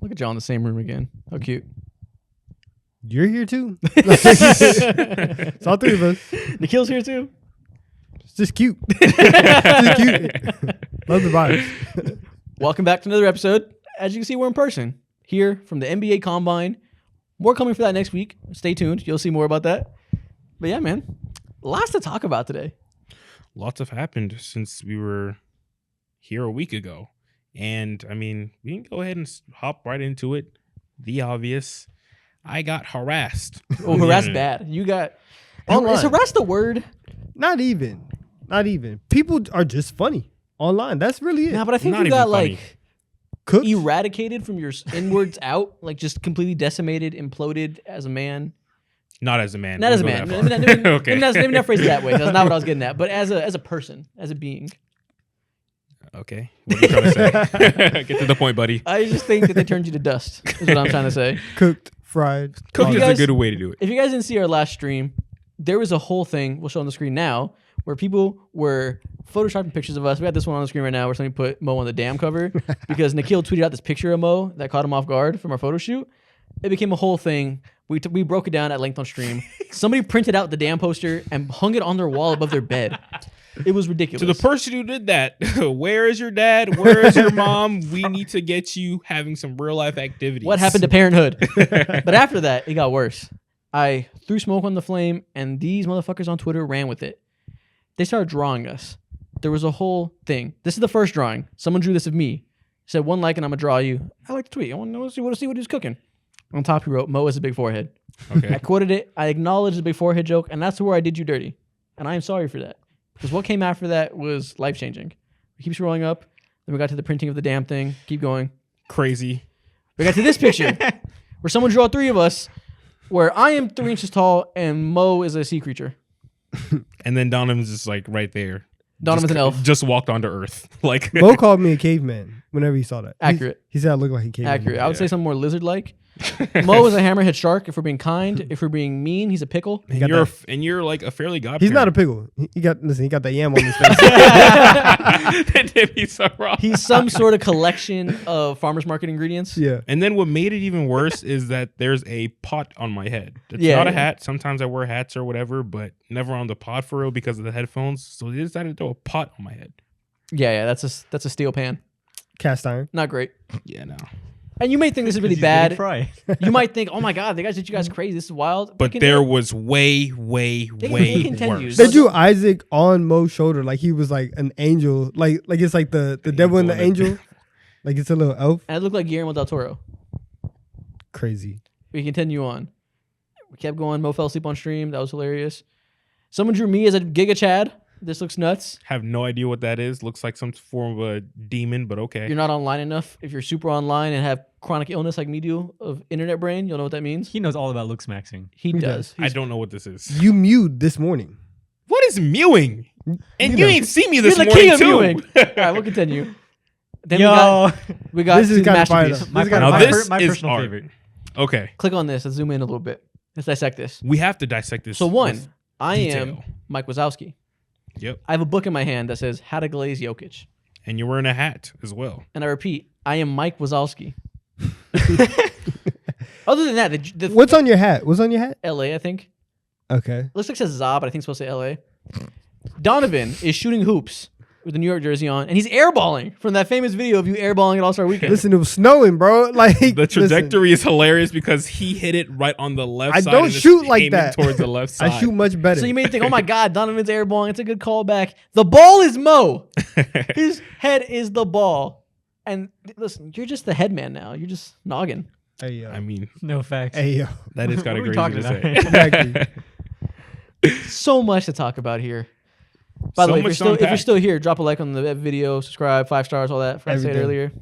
Look at y'all in the same room again. How cute. You're here too. It's all three of us. Nikhil's here too. It's just cute. It's just cute. Love the vibes. Welcome back to another episode. As you can see, we're in person here from the NBA Combine. More coming for that next week. Stay tuned. You'll see more about that. But yeah, man, lots to talk about today. Lots have happened since we were here a week ago. And, I mean, we can go ahead and hop right into it. The obvious. I got harassed. Oh, harassed bad. You got... Is harassed the word? Not even. People are just funny online. That's really it. Nah, but I think Not you got, even funny. like... Cooked? Eradicated from your inwards out, like just completely decimated, imploded as a man. Not as a man. Not as a man. Okay. Maybe not phrase it that way. That's not what I was getting at. But as a person, as a being. Okay. What are you trying to say? Get to the point, buddy. I just think that they turned you to dust, is what I'm trying to say. Cooked, fried. Cooked is guys- a good way to do it. If you guys didn't see our last stream, there was a whole thing, we'll show on the screen now, where people were photoshopping pictures of us. We got this one on the screen right now where somebody put Mo on the damn cover because Nikhil tweeted out this picture of Mo that caught him off guard from our photo shoot. It became a whole thing. We broke it down at length on stream. Somebody printed out the damn poster and hung it on their wall above their bed. It was ridiculous. To the person who did that, where is your dad? Where is your mom? We need to get you having some real life activities. What happened to parenthood? But after that, it got worse. I threw smoke on the flame, and these motherfuckers on Twitter ran with it. They started drawing us. There was a whole thing. This is the first drawing. Someone drew this of me. Said 1 like and I'm gonna draw you. I like the tweet. I want to see what he was cooking. On top he wrote, Mo has a big forehead. Okay. I quoted it. I acknowledged the big forehead joke, and that's where I did you dirty. And I am sorry for that. Because what came after that was life-changing. We keep scrolling up. Then we got to the printing of the damn thing. Keep going. Crazy. We got to this picture where someone drew 3 of us, where I am 3 inches tall and Mo is a sea creature. And then Donovan's just like right there. Donovan's an elf. Just walked onto Earth. Like Mo called me a caveman whenever he saw that. Accurate. He said I look like a caveman. Accurate. I would say something more lizard-like. Mo is a hammerhead shark. If we're being kind, if we're being mean, he's a pickle. And you're like a fairly god. He's not a pickle. He got the yam on his face. That did be so wrong. He's some sort of collection of farmers market ingredients. Yeah. And then what made it even worse is that there's a pot on my head. It's Yeah, not a yeah. hat. Sometimes I wear hats or whatever, but never on the pot for real because of the headphones. So they decided to throw a pot on my head. Yeah, that's a steel pan. Cast iron. Not great. Yeah, no. And you may think this is really He's getting bad. fried. You might think, oh my God, they guys did you guys crazy. This is wild. But there was way They continue. worse. They drew Isaac on Mo's shoulder like he was like an angel. Like it's like the devil and the angel. Like it's a little elf. And it looked like Guillermo del Toro. Crazy. We continue on. We kept going. Mo fell asleep on stream. That was hilarious. Someone drew me as a Giga Chad. This looks nuts. Have no idea what that is. Looks like some form of a demon, but okay. You're not online enough. If you're super online and have chronic illness like me do of internet brain, you'll know what that means. He knows all about looks maxing. He does. I don't know what this is. You mewed this morning. What is mewing? And you ain't see me You're this the morning king of too. viewing. All right, we'll continue. Then Yo, we got This is Sue's kinda fired masterpiece. up. my, This is Now my, this my is personal art. favorite. Okay. Click on this. Let's zoom in a little bit. Let's dissect this. We have to dissect this. So one, with I am detail. Mike Wazowski. Yep. I have a book in my hand that says How to Glaze Jokic. And you're wearing a hat as well. And I repeat, I am Mike Wazowski. Other than that, the What's on your hat? What's on your hat? LA, I think. Okay. Looks like it says ZA, but I think it's supposed to say LA. Donovan is shooting hoops with the New York jersey on, and he's airballing from that famous video of you airballing at All-Star Weekend. Listen, it was snowing, bro. Like The trajectory is hilarious because he hit it right on the left I side. don't and it's shoot like aiming that. towards the left side. I shoot much better. So you may think, oh my God, Donovan's airballing. It's a good callback. The ball is Mo. His head is the ball. And listen, you're just the head man now. You're just noggin. Hey yo. I mean, No facts. Hey yo. that is kind of What are we crazy to talking say. about? Exactly. So much to talk about here. By the So way, much to if you're unpack. still here, drop a like on the video, subscribe, 5 stars, all that. I said Everything. earlier.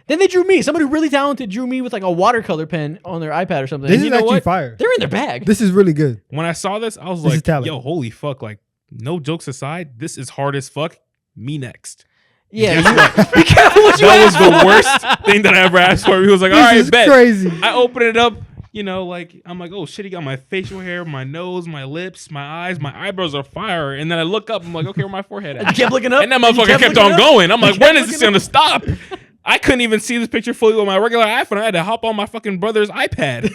Then they drew me. Somebody really talented drew me with like a watercolor pen on their iPad or something. This And is you know actually what? fire. They're in their bag. This is really good. When I saw this, I was This is like, talent. yo, holy fuck. Like, no jokes aside, this is hard as fuck. Me next. Yeah, Guess what? be careful what you That was ask the for. worst thing that I ever asked for. He was like, all This right, is bet. crazy. I open it up, you know, like, I'm like, oh shit, he got my facial hair, my nose, my lips, my eyes, my eyebrows are fire. And then I look up, I'm like, okay, where my forehead You at? kept looking up. And that You motherfucker kept looking on up? going. I'm You like, kept when is this looking gonna stop? I couldn't even see this picture fully with my regular iPhone. I had to hop on my fucking brother's iPad.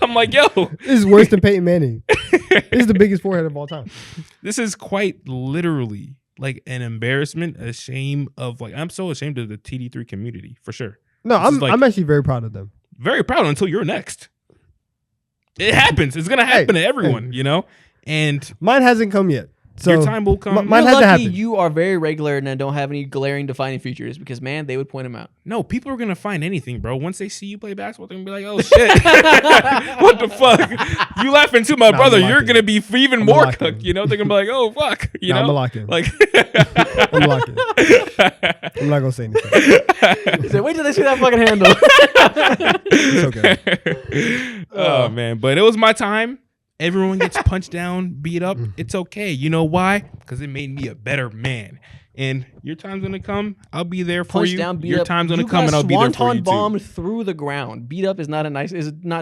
I'm like, yo. This is worse than Peyton Manning. This is the biggest forehead of all time. This is quite literally like an embarrassment, a shame of like, I'm so ashamed of the TD3 community for sure. No, I'm actually very proud of them. Very proud until you're next. It happens. It's going to happen to everyone, you know? And mine hasn't come yet. So your time will come. Mine You're hasn't lucky happened. you are very regular and don't have any glaring defining features because, man, they would point them out. No, people are going to find anything, bro. Once they see you play basketball, they're going to be like, oh, shit. What the fuck? You laughing to my brother. You're going to be even more cooked. You know, they're going to be like, oh, fuck. You know? I'm locking. Like, I'm locking. I'm not going to say anything. He said, wait till they see that fucking handle. It's okay. Oh, man. But it was my time. Everyone gets punched down, beat up. It's okay. You know why? Because it made me a better man. And your time's going to come. I'll be there for Punched you. down, beat Your up. time's going to You come got and I'll be there for swanton you bombed too. through the ground. Beat up is not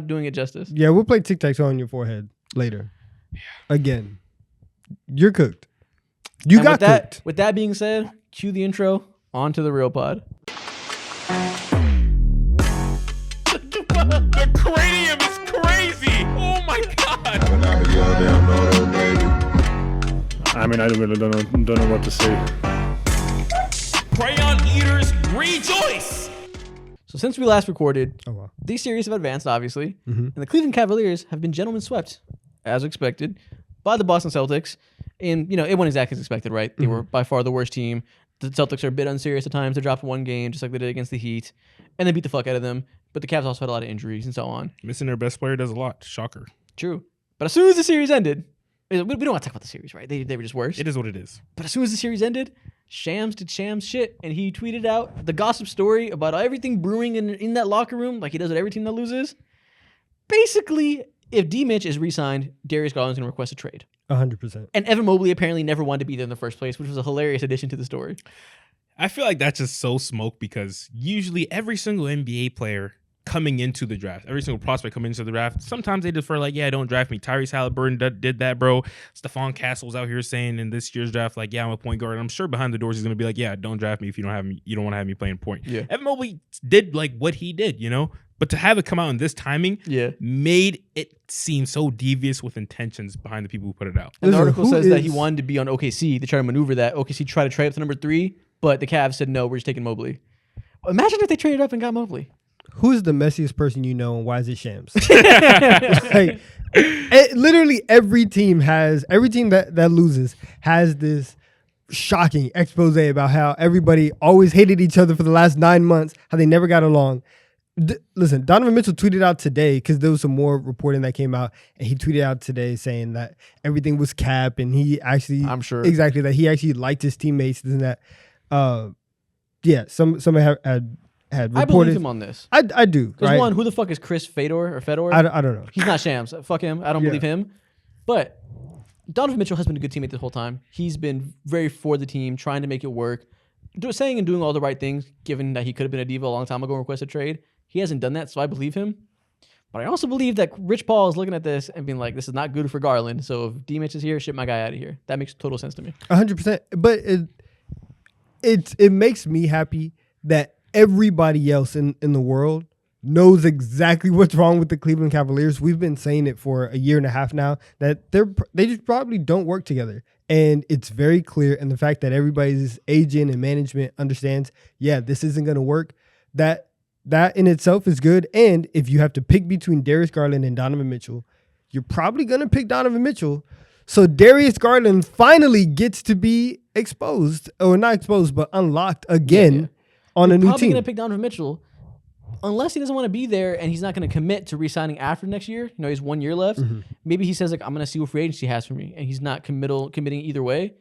doing it justice. Yeah, we'll play tic-tac-toe on your forehead later. Again. You're cooked. You And got cooked. With that being said, cue the intro. On to the real pod. The cranium is crazy. Oh my God. I mean, I really don't know what to say. Crayon eaters rejoice. So since we last recorded, Oh, wow. these series have advanced, obviously, Mm-hmm. and the Cleveland Cavaliers have been gentlemen swept, as expected, by the Boston Celtics. And, you know, it wasn't exactly as expected, right? They were by far the worst team. The Celtics are a bit unserious at times. They dropped one game, just like they did against the Heat, and they beat the fuck out of them. But the Cavs also had a lot of injuries and so on. Missing their best player does a lot. Shocker. True. But as soon as the series ended, we don't want to talk about the series, right? They were just worse. It is what it is. But as soon as the series ended, Shams did Shams shit, and he tweeted out the gossip story about everything brewing in that locker room, like he does with every team that loses. Basically, if D. Mitch is re-signed, Darius Garland's going to request a trade. 100%. And Evan Mobley apparently never wanted to be there in the first place, which was a hilarious addition to the story. I feel like that's just so smoke because usually every single NBA player coming into the draft, every single prospect coming into the draft, sometimes they defer like, yeah, don't draft me. Tyrese Halliburton did that, bro. Stephon Castle's out here saying in this year's draft, like, yeah, I'm a point guard. And I'm sure behind the doors he's going to be like, yeah, don't draft me if you don't want to have me playing point. Yeah. Evan Mobley did like what he did, you know? But to have it come out in this timing made it seem so devious with intentions behind the people who put it out. And the Listen, article who says that he is- wanted to be on OKC to try to maneuver that. OKC tried to trade up to number 3, but the Cavs said, no, we're just taking Mobley. Imagine if they traded up and got Mobley. Who's the messiest person you know, and why is it Shams? Like, literally every team that loses has this shocking expose about how everybody always hated each other for the last 9 months, how they never got along. Listen, Donovan Mitchell tweeted out today because there was some more reporting that came out, and he tweeted out today saying that everything was cap, and he actually, I'm sure. exactly that he actually liked his teammates, and that, yeah, somebody had reported. I believe him on this. I do. Because Right? one, who the fuck is Chris Fedor? I don't know. He's not Shams. Fuck him. I don't Yeah. believe him. But Donovan Mitchell has been a good teammate this whole time. He's been very for the team, trying to make it work, saying and doing all the right things, given that he could have been a diva a long time ago and requested a trade. He hasn't done that, so I believe him. But I also believe that Rich Paul is looking at this and being like, this is not good for Garland. So if D. Mitch is here, ship my guy out of here. That makes total sense to me. 100%. But it makes me happy that everybody else in the world knows exactly what's wrong with the Cleveland Cavaliers. We've been saying it for a year and a half now that they just probably don't work together. And it's very clear. And the fact that everybody's agent and management understands, yeah, this isn't going to work, that in itself is good. And if you have to pick between Darius Garland and Donovan Mitchell, you're probably going to pick Donovan Mitchell. So Darius Garland finally gets to be exposed, or not exposed, but unlocked again on a new Probably team. going to pick Donovan Mitchell unless he doesn't want to be there and he's not going to commit to re-signing after next year. You know, he has 1 year left. Maybe he says, like, I'm going to see what free agency has for me, and he's not committing either way.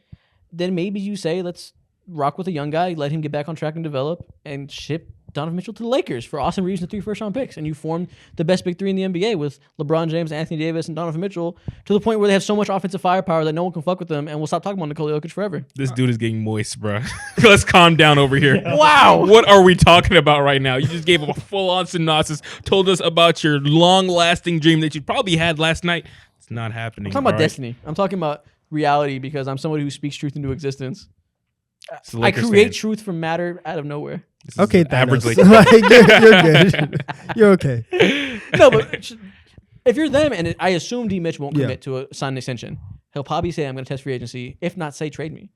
Then maybe you say, let's rock with a young guy, let him get back on track and develop, and ship Donovan Mitchell to the Lakers for Austin Reeves and 3 first-round picks. And you form the best big 3 in the NBA with LeBron James, Anthony Davis, and Donovan Mitchell to the point where they have so much offensive firepower that no one can fuck with them, and we'll stop talking about Nikola Jokic forever. This dude is getting moist, bro. Let's calm down over here. Wow. What are we talking about right now? You just gave a full-on synopsis, told us about your long-lasting dream that you probably had last night. It's not happening. I'm talking about all right? destiny. I'm talking about reality because I'm somebody who speaks truth into existence. It's a I Lakers create fan. truth from matter out of nowhere. This is Okay, the average Thanos. Lakers. Like, you're good. You're okay. No, but if you're them, and I assume D. Mitch won't Yeah. commit to a signed extension, he'll probably say, "I'm going to test free agency." If not, say trade me.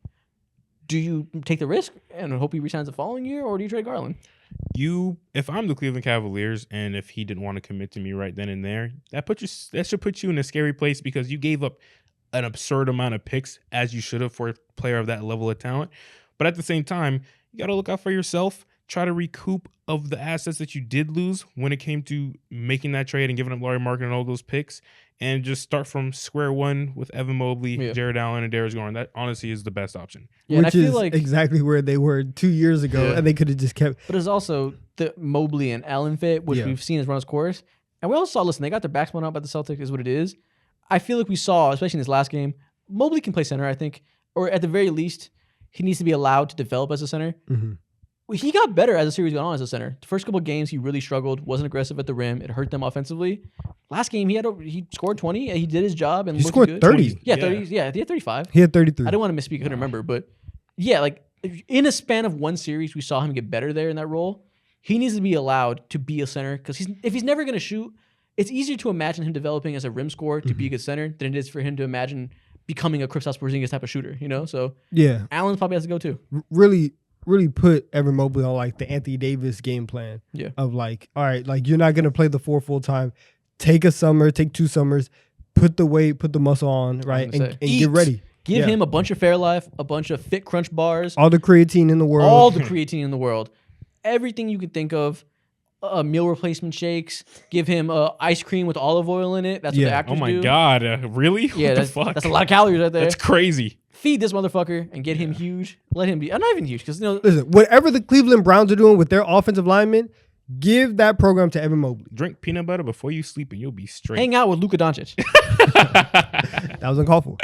Do you take the risk and hope he resigns the following year, or do you trade Garland? If I'm the Cleveland Cavaliers, and if he didn't want to commit to me right then and there, that should put you in a scary place because you gave up an absurd amount of picks, as you should have for a player of that level of talent. But at the same time, you got to look out for yourself. Try to recoup of the assets that you did lose when it came to making that trade and giving up Larry Markin and all those picks, and just start from square one with Evan Mobley, Jared Allen, and Darius Garland. That honestly is the best option. Yeah, and I Which feel is like, exactly where they were 2 years ago, Yeah. and they could have just kept. but it's also the Mobley and Allen fit, which Yeah. we've seen has run its course. And we also saw, listen, they got their backs blown out by the Celtics, is what it is. I feel like we saw, especially in this last game, Mobley can play center, I think, or at the very least, he needs to be allowed to develop as a center. Mhm. He got better as the series went on as a center. The first couple of games, he really struggled, wasn't aggressive at the rim. It hurt them offensively. Last game, he scored 20. He did his job and He looked scored good. 30. Yeah, Yeah. 30. Yeah, he had 35. He had 33. I don't want to misspeak. I couldn't remember, but yeah, like in a span of one series, we saw him get better there in that role. He needs to be allowed to be a center because if he's never going to shoot, it's easier to imagine him developing as a rim scorer to be a good center than it is for him to imagine becoming a Kristaps Porzingis type of shooter. So Yeah, Allen probably has to go too. really put Evan Mobley on like the Anthony Davis game plan. Yeah. Of like, all right, like you're not gonna play the 4 full time. Take a summer, take 2 summers, put the weight, put the muscle on, right, gonna and say. get ready. Give Yeah. him a bunch of Fairlife, a bunch of Fit Crunch bars, All the creatine in the world. all the creatine in the world, everything you could think of. Meal replacement shakes. Give him ice cream with olive oil in it. That's what the Yeah. actors Oh my do. God, really? Yeah, What that's, the fuck? that's a lot of calories right there. That's crazy. Feed this motherfucker and get him huge. Let him be. I'm not even huge because Listen, whatever the Cleveland Browns are doing with their offensive linemen, give that program to Evan Mobley. Drink peanut butter before you sleep and you'll be straight. hang out with Luka Doncic. That was uncalled for.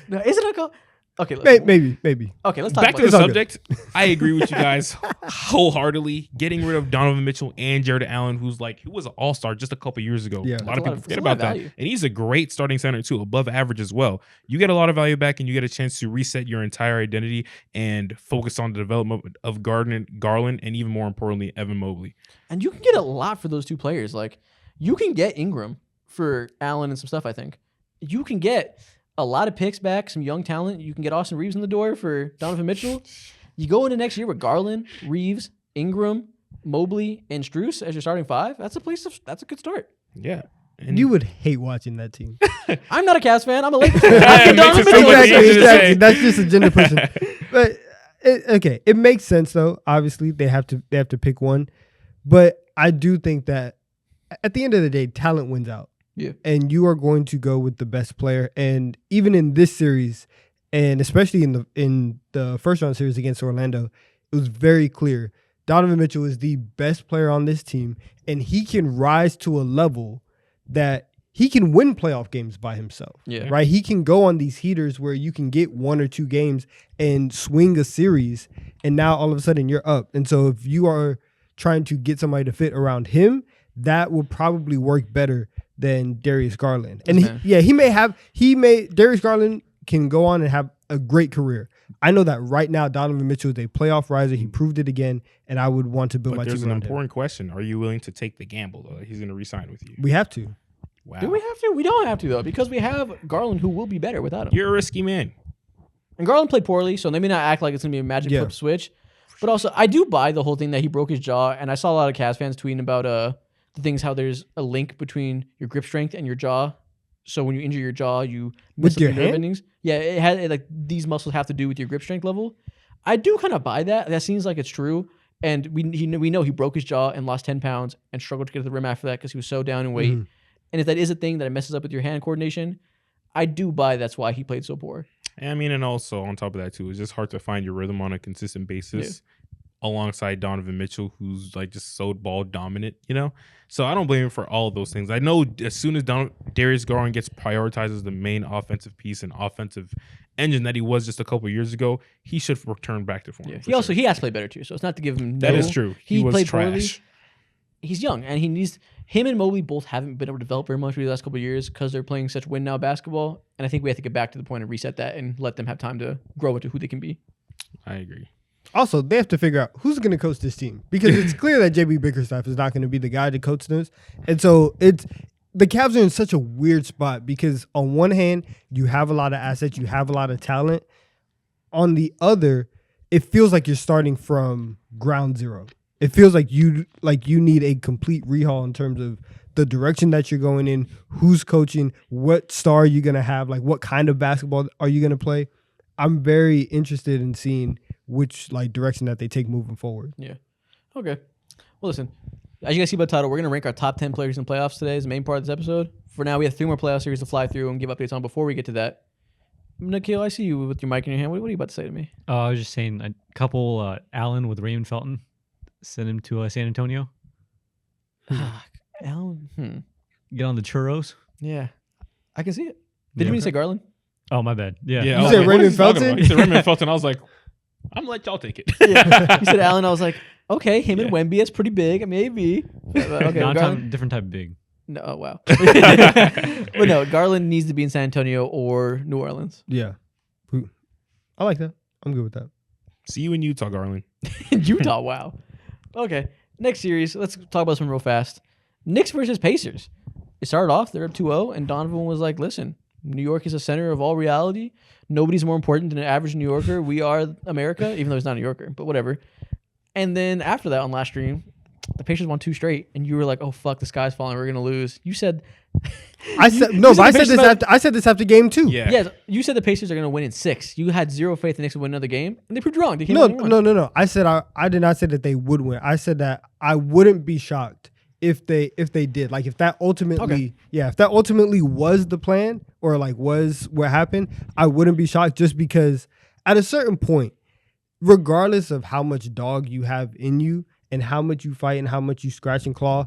No, is it uncalled? Okay, Maybe. okay. Let's talk Back about to the It's all subject. I agree with you guys wholeheartedly. Getting rid of Donovan Mitchell and Jared Allen, who was an all-star just a couple years ago. Yeah. A lot of people forget that's a lot about of that. value. And he's a great starting center too, above average as well. You get a lot of value back and you get a chance to reset your entire identity and focus on the development of Garland, and even more importantly, Evan Mobley. And you can get a lot for those two players. Like you can get Ingram for Allen and some stuff. I think you can get a lot of picks back, some young talent. You can get Austin Reeves in the door for Donovan Mitchell. You go into next year with Garland, Reeves, Ingram, Mobley, and Strus as your starting 5. That's a good start. Yeah. And You would hate watching that team. I'm not a Cavs fan. I'm a Lakers Yeah, fan. it makes Donovan it so Mitchell. much easier to exactly. say. That's just agenda pushing. But okay, it makes sense though. Obviously, they have to pick one. But I do think that at the end of the day, talent wins out. Yeah. And you are going to go with the best player. And even in this series, and especially in the first round series against Orlando, it was very clear Donovan Mitchell is the best player on this team, and he can rise to a level that he can win playoff games by himself. Yeah. Right? He can go on these heaters where you can get 1 or 2 games and swing a series, and now all of a sudden you're up. And so if you are trying to get somebody to fit around him, that will probably work better than Darius Garland. And Darius Garland can go on and have a great career. I know that right now Donovan Mitchell is a playoff riser. He proved it again, and I would want to build but my there's team an around him. important question. Are you willing to take the gamble though that he's going to re-sign with you? We have to. Wow. Do we have to? We don't have to though, because we have Garland, who will be better without him. You're a risky man. And Garland played poorly, so they may not act like it's gonna be a magic flip switch. But also, I do buy the whole thing that he broke his jaw, and I saw a lot of Cavs fans tweeting about the things how there's a link between your grip strength and your jaw. So when you injure your jaw, you mess With up your nerve hand? endings. Yeah, it had like these muscles have to do with your grip strength level. I do kind of buy that. That seems like it's true. And we know he broke his jaw and lost 10 pounds and struggled to get to the rim after that because he was so down in weight. Mhm. And if that is a thing that it messes up with your hand coordination, I do buy that's why he played so poor. I mean, and also on top of that too, it's just hard to find your rhythm on a consistent basis alongside Donovan Mitchell, who's like just so ball dominant, So I don't blame him for all of those things. I know as soon as Darius Garland gets prioritized as the main offensive piece and offensive engine that he was just a couple years ago, he should return back to form. Yeah. for He sure. has to play better too. So it's not to give him That is true. He was played trash. poorly. He's young, and him and Mobley both haven't been able to develop very much over the last couple of years because they're playing such win now basketball. And I think we have to get back to the point and reset that and let them have time to grow into who they can be. I agree. Also, they have to figure out who's going to coach this team because it's clear that JB Bickerstaff is not going to be the guy to coach this. And so the Cavs are in such a weird spot because on one hand, you have a lot of assets, you have a lot of talent. On the other, it feels like you're starting from ground zero. It feels like you need a complete rehaul in terms of the direction that you're going in, who's coaching, what star are you going to have, like what kind of basketball are you going to play. I'm very interested in seeing which like direction that they take moving forward. Yeah. Okay. Well, listen, as you guys see by the title, we're going to rank our top 10 players in playoffs today as the main part of this episode. For now, we have 3 more playoff series to fly through and give updates on before we get to that. Nikhil, I see you with your mic in your hand. What are you about to say to me? I was just saying a couple Allen with Raymond Felton. Send him to San Antonio. Allen? Get on the churros. Yeah. I can see it. Did you mean to say Garland? Oh, my bad. Yeah. Yeah, You I was said like, what Raymond is he talking Felton? about? He said Raymond Felton. I was like, I'm gonna let y'all take it. Yeah. You said Allen. I was like, okay, him and Wemby, that's pretty big. Maybe. Okay, Garland. Different type of big. No, oh, wow. But no, Garland needs to be in San Antonio or New Orleans. Yeah. I like that. I'm good with that. See you in Utah, Garland. Utah, wow. Okay, next series. Let's talk about some real fast. Knicks versus Pacers. It started off, they're up 2-0, and Donovan was like, listen, New York is the center of all reality. Nobody's more important than an average New Yorker. We are America, even though he's not a New Yorker, but whatever. And then after that on last stream, the Pacers won 2 straight, and you were like, oh, fuck, the sky's falling. We're going to lose. You said... I said this after game 2. Yeah. Yes, you said the Pacers are going to win in 6. You had zero faith the Knicks would win another game, and they proved wrong. They came out and won. No. I said I did not say that they would win. I said that I wouldn't be shocked if they did. Like if that ultimately, if that ultimately was the plan or like was what happened, I wouldn't be shocked just because at a certain point, regardless of how much dog you have in you and how much you fight and how much you scratch and claw,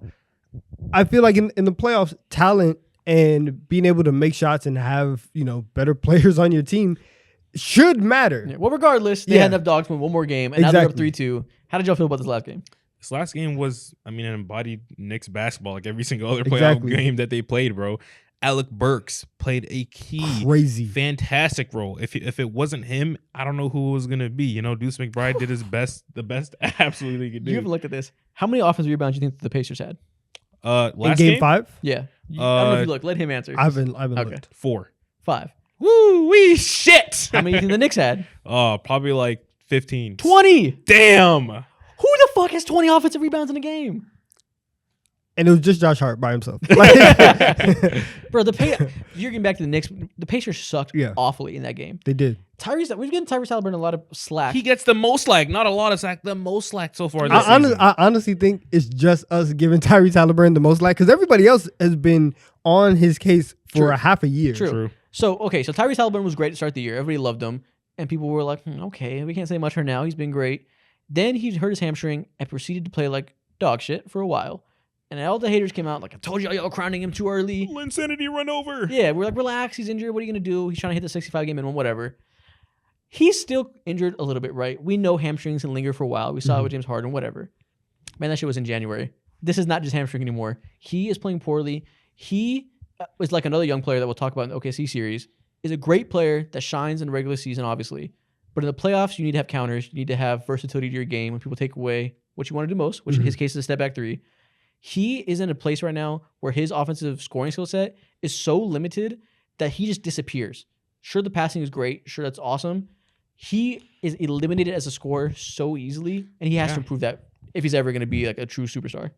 I feel like in the playoffs, talent and being able to make shots and have, better players on your team should matter. Yeah, well, regardless, they had enough dogs to win one more game, and now they're up 3-2. How did y'all feel about this last game? This last game was, an embodied Knicks basketball, like every single other playoff game that they played, bro. Alec Burks played a key, fantastic role. If it wasn't him, I don't know who it was gonna be. Deuce McBride did his best, the best absolutely he could do. You haven't looked at this. How many offensive rebounds do you think the Pacers had? Last in game 5? Yeah. I don't know if you look. Let him answer. I've been Okay. looked. 4. 5. Woo wee shit. How many do you think the Knicks had? Probably like 15. 20. Damn. Who the fuck has 20 offensive rebounds in a game? And it was just Josh Hart by himself. Bro, you're getting back to the Knicks. The Pacers sucked awfully in that game. They did. We've given Tyrese Halliburton a lot of slack. He gets the most slack, not a lot of slack, the most slack so far. I honestly think it's just us giving Tyrese Halliburton the most slack because everybody else has been on his case for a half a year. True. So Tyrese Halliburton was great to start the year. Everybody loved him. And people were like, okay, we can't say much for now. He's been great. Then he hurt his hamstring and proceeded to play like dog shit for a while. And all the haters came out like, I told y'all crowning him too early. Insanity run over. Yeah, we're like, relax. He's injured. What are you going to do? He's trying to hit the 65-game minimum, whatever. He's still injured a little bit, right? We know hamstrings can linger for a while. We saw it with James Harden, whatever. Man, that shit was in January. This is not just hamstring anymore. He is playing poorly. He is like another young player that we'll talk about in the OKC series. Is a great player that shines in the regular season, obviously. But in the playoffs, you need to have counters. You need to have versatility to your game when people take away what you want to do most, which in his case is a step back 3. He is in a place right now where his offensive scoring skill set is so limited that he just disappears. Sure, the passing is great. Sure, that's awesome. He is eliminated as a scorer so easily, and he has to improve that if he's ever going to be like a true superstar.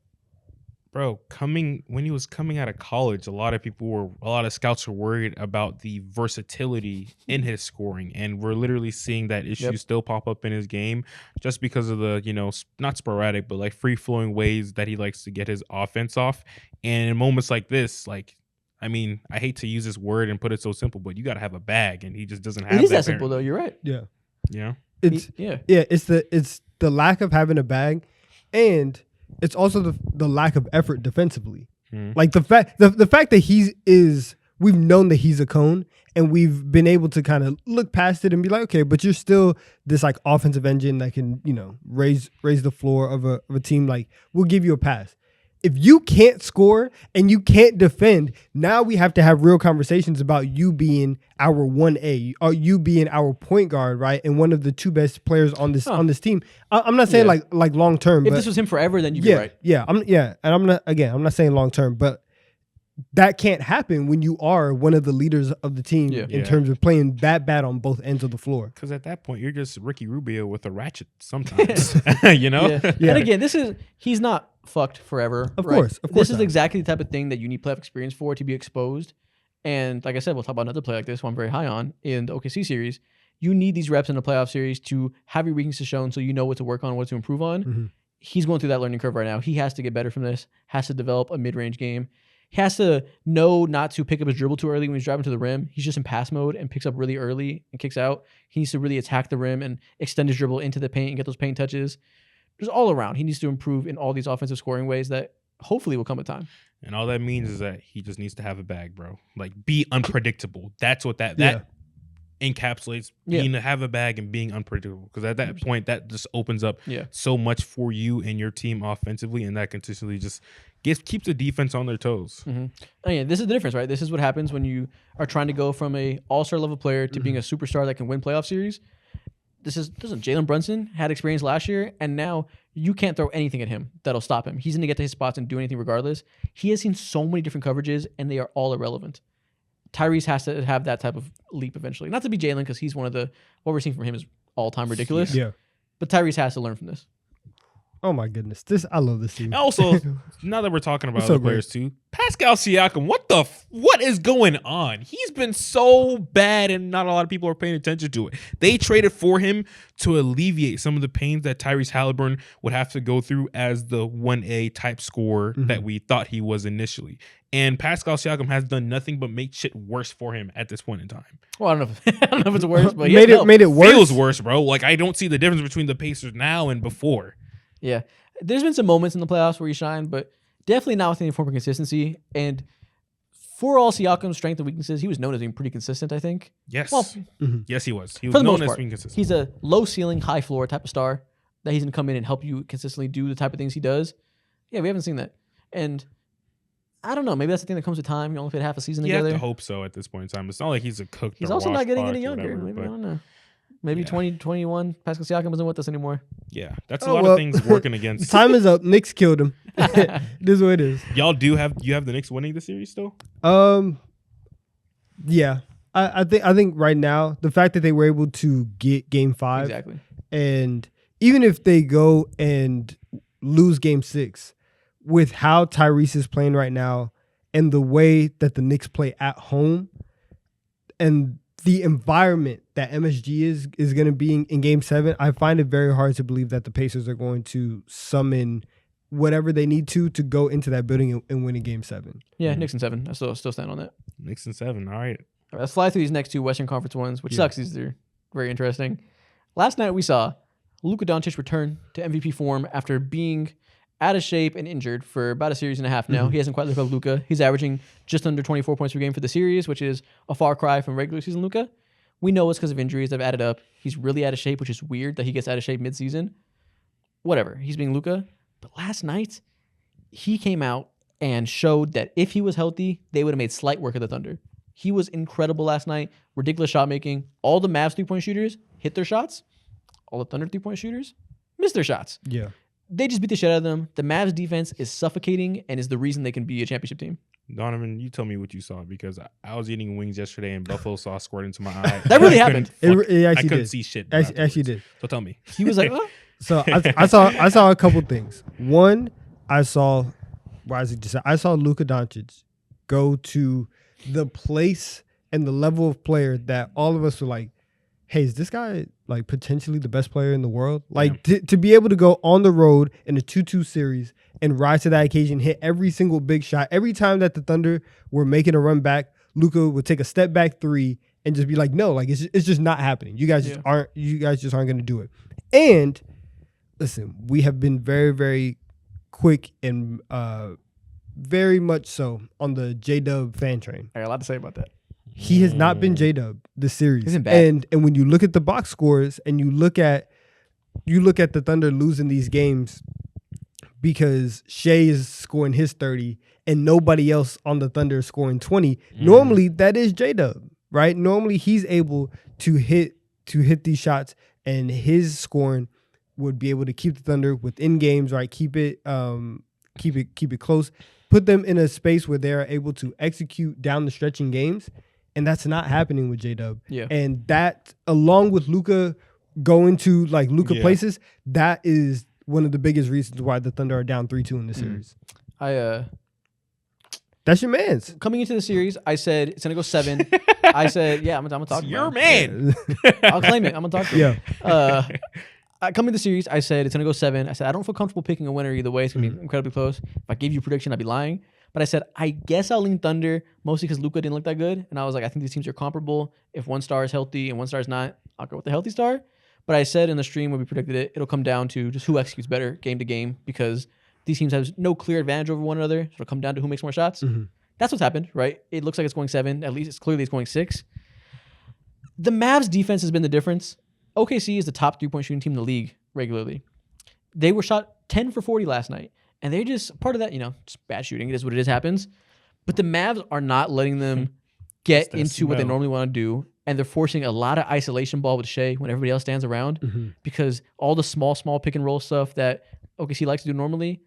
Bro, when he was coming out of college, a lot of scouts were worried about the versatility in his scoring, and we're literally seeing that issue still pop up in his game just because of the, not sporadic, but like free-flowing ways that he likes to get his offense off. And in moments like this, I hate to use this word and put it so simple, but you got to have a bag, and he just doesn't have that. It is that simple, though. You're right. Yeah. Yeah. It's the lack of having a bag, and it's also the lack of effort defensively. Like the fact that we've known that he's a cone, and we've been able to kind of look past it and be like, okay, but you're still this like offensive engine that can raise the floor of a team. Like, we'll give you a pass. if you can't score and you can't defend, now we have to have real conversations about you being our 1A or you being our point guard, right? And one of the two best players on this team. I'm not saying like long term. If but this was him forever, then you'd be right. Yeah, and I'm not saying long term, but that can't happen when you are one of the leaders of the team in terms of playing that bad on both ends of the floor. Because at that point, you're just Ricky Rubio with a ratchet sometimes, you know? Yeah. And again, he's not fucked forever. Of course. This is exactly the type of thing that you need playoff experience for, to be exposed. And like I said, we'll talk about another play like this, one I'm very high on, in the OKC series. You need these reps in the playoff series to have your weaknesses shown so you know what to work on, what to improve on. Mm-hmm. He's going through that learning curve right now. He has to get better from this, has to develop a mid-range game. He has to know not to pick up his dribble too early when he's driving to the rim. He's just in pass mode and picks up really early and kicks out. He needs to really attack the rim and extend his dribble into the paint and get those paint touches. Just all around, he needs to improve in all these offensive scoring ways that hopefully will come at time. And all that means is that he just needs to have a bag, bro. Like, be unpredictable. That's what that encapsulates being to have a bag and being unpredictable. Because at that point, that just opens up so much for you and your team offensively, and that consistently just keeps the defense on their toes. Mm-hmm. Again, this is the difference, right? This is what happens when you are trying to go from a all-star level player to being a superstar that can win playoff series. Jalen Brunson had experience last year, and now you can't throw anything at him that'll stop him. He's going to get to his spots and do anything regardless. He has seen so many different coverages, and they are all irrelevant. Tyrese has to have that type of leap eventually. Not to be Jalen, because he's what we're seeing from him is all-time ridiculous. Yeah. But Tyrese has to learn from this. Oh my goodness, I love this team. Also, now that we're talking about other players too, Pascal Siakam, what is going on? He's been so bad, and not a lot of people are paying attention to it. They traded for him to alleviate some of the pains that Tyrese Halliburton would have to go through as the 1A type scorer that we thought he was initially. And Pascal Siakam has done nothing but make shit worse for him at this point in time. Well, I don't know if it's worse, but made it worse. Feels worse, bro. Like, I don't see the difference between the Pacers now and before. Yeah, there's been some moments in the playoffs where he shined, but definitely not with any form of consistency. And for all Siakam's strengths and weaknesses, he was known as being pretty consistent, I think. Yes. Well, yes, he was. He for was the known most as part, being consistent. he's a low ceiling, high floor type of star that he's going to come in and help you consistently do the type of things he does. Yeah, we haven't seen that. And I don't know. Maybe that's the thing that comes with time. You only played half a season together. You have to hope so at this point in time. It's not like he's a cook. He's also not getting any younger. Whatever, Maybe, I don't know. Maybe 2021, Pascal Siakam isn't with us anymore. Yeah, that's a lot of things working against. Time is up. Knicks killed him. This is what it is. Y'all you have the Knicks winning the series still? Yeah. I think right now the fact that they were able to get Game 5, Exactly, and even if they go and lose Game 6, with how Tyrese is playing right now and the way that the Knicks play at home and the environment that MSG is going to be in Game 7, I find it very hard to believe that the Pacers are going to summon whatever they need to go into that building and win in Game 7. Yeah, Knicks in 7. I still stand on that. Knicks in 7. All right. All right, let's fly through these next two Western Conference ones, which sucks. These are very interesting. Last night we saw Luka Doncic return to MVP form after being out of shape and injured for about a series and a half now. He hasn't quite looked like Luka. He's averaging just under 24 points per game for the series, which is a far cry from regular season Luka. We know it's because of injuries. They've added up. He's really out of shape, which is weird that he gets out of shape midseason. Whatever. He's being Luka. But last night, he came out and showed that if he was healthy, they would have made slight work of the Thunder. He was incredible last night. Ridiculous shot making. All the Mavs three-point shooters hit their shots. All the Thunder three-point shooters missed their shots. Yeah. They just beat the shit out of them. The Mavs defense is suffocating and is the reason they can be a championship team. Donovan, you tell me what you saw, because I was eating wings yesterday and Buffalo sauce squirt into my eye. That really happened. I couldn't see shit. Actually did. So tell me. He was like, oh. So I saw a couple things. One, I saw Luka Doncic go to the place and the level of player that all of us were like, hey, is this guy like potentially the best player in the world? Like to be able to go on the road in a 2-2 series and rise to that occasion, hit every single big shot. Every time that the Thunder were making a run back, Luka would take a step back three and just be like, no, like it's just not happening. You guys just aren't going to do it. And listen, we have been very, very quick and very much so on the J-Dub fan train. I got a lot to say about that. He has not been J-Dub this series. He's been bad. And when you look at the box scores and you look at the Thunder losing these games because Shea is scoring his 30 and nobody else on the Thunder is scoring 20. Normally, that is J-Dub, right? Normally, he's able to hit these shots, and his scoring would be able to keep the Thunder within games, right? Keep it close, put them in a space where they are able to execute down the stretch in games, and that's not happening with J-Dub. Yeah. And that, along with Luka going to like Luka places, that is one of the biggest reasons why the Thunder are down 3-2 in the series. That's your man's. Coming into the series, I said it's gonna go 7. I said, yeah, I'm gonna talk. It's about your it. man. I'll claim it. I'm gonna talk to him. Yeah. Coming to the series, I said it's gonna go 7. I said I don't feel comfortable picking a winner either way. It's gonna be incredibly close. If I gave you a prediction, I'd be lying. But I said I guess I'll lean Thunder mostly because Luka didn't look that good, and I was like, I think these teams are comparable. If one star is healthy and one star is not, I'll go with the healthy star. But I said in the stream when we predicted it, it'll come down to just who executes better game to game because these teams have no clear advantage over one another. So it'll come down to who makes more shots. That's what's happened, right? It looks like it's going 7. At least it's clearly going 6. The Mavs defense has been the difference. OKC is the top 3-point shooting team in the league regularly. They were shot 10 for 40 last night. And they're just part of that, just bad shooting. It is what it is, happens. But the Mavs are not letting them get into what they normally want to do. And they're forcing a lot of isolation ball with Shea when everybody else stands around because all the small pick and roll stuff that OKC likes to do normally,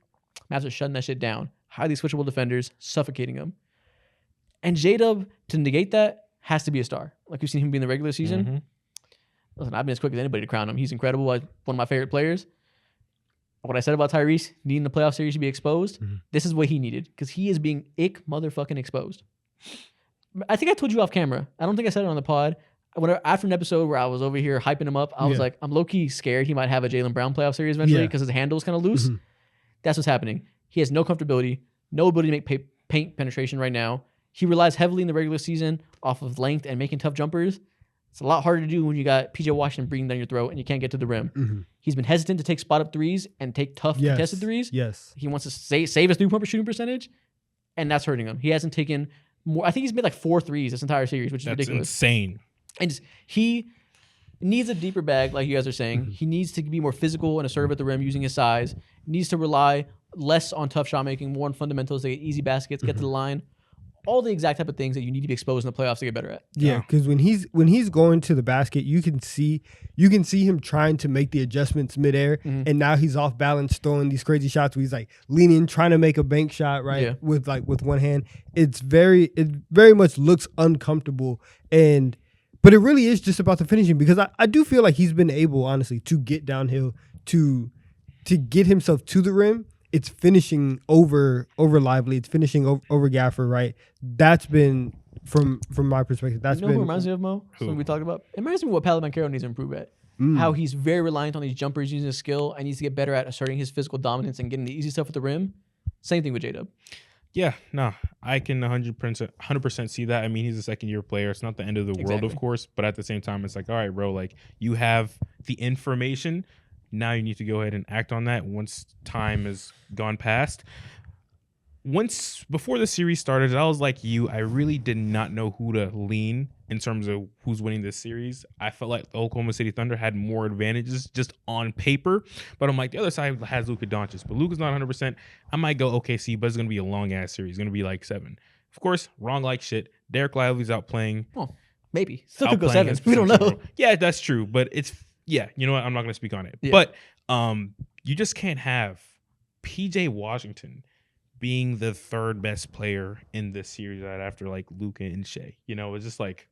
Mavs are shutting that shit down. Highly switchable defenders, suffocating them. And J-Dub, to negate that, has to be a star. Like we've seen him be in the regular season. Listen, I've been as quick as anybody to crown him. He's incredible. One of my favorite players. What I said about Tyrese needing the playoff series to be exposed, this is what he needed because he is being motherfucking exposed. I think I told you off camera. I don't think I said it on the pod. After an episode where I was over here hyping him up, I was like, I'm low-key scared he might have a Jaylen Brown playoff series eventually because his handle is kind of loose. That's what's happening. He has no comfortability, no ability to make paint penetration right now. He relies heavily in the regular season off of length and making tough jumpers. It's a lot harder to do when you got PJ Washington breathing down your throat and you can't get to the rim. He's been hesitant to take spot-up threes and take tough contested threes. He wants to save his three-point shooting percentage, and that's hurting him. He hasn't taken more. I think he's made like 4 threes this entire series, which is ridiculous. Insane. And he needs a deeper bag, like you guys are saying. He needs to be more physical and assertive at the rim using his size. Needs to rely less on tough shot making, more on fundamentals to get easy baskets, get to the line. All the exact type of things that you need to be exposed in the playoffs to get better at. Yeah, because when he's going to the basket, you can see him trying to make the adjustments midair, and now he's off balance, throwing these crazy shots where he's like leaning, trying to make a bank shot, right? With one hand. It very much looks uncomfortable, but it really is just about the finishing because I do feel like he's been able, honestly, to get downhill to get himself to the rim. It's finishing over Lively. It's finishing over Gaffer, right? That's been, from my perspective, that's been. Who reminds me of, Mo? Something we talked about? It reminds me of what Paolo Banchero needs to improve at. How he's very reliant on these jumpers using his skill and needs to get better at asserting his physical dominance and getting the easy stuff at the rim. Same thing with J-Dub. Yeah, no, I can 100% see that. I mean, he's a second-year player. It's not the end of the world, of course, but at the same time, it's like, all right, bro, like you have the information. Now you need to go ahead and act on that once time has gone past. Before the series started, I was like you. I really did not know who to lean in terms of who's winning this series. I felt like the Oklahoma City Thunder had more advantages just on paper. But I'm like, the other side has Luka Doncic. But Luka's not 100%. I might go OKC, but it's going to be a long-ass series. It's going to be like 7. Of course, wrong like shit. Derek Lively's out playing. Oh, maybe. Still could go 7. We don't know. Yeah, that's true. But yeah, you know what? I'm not going to speak on it. Yeah. But you just can't have PJ Washington being the third best player in this series right after like Luka and Shea. It's just like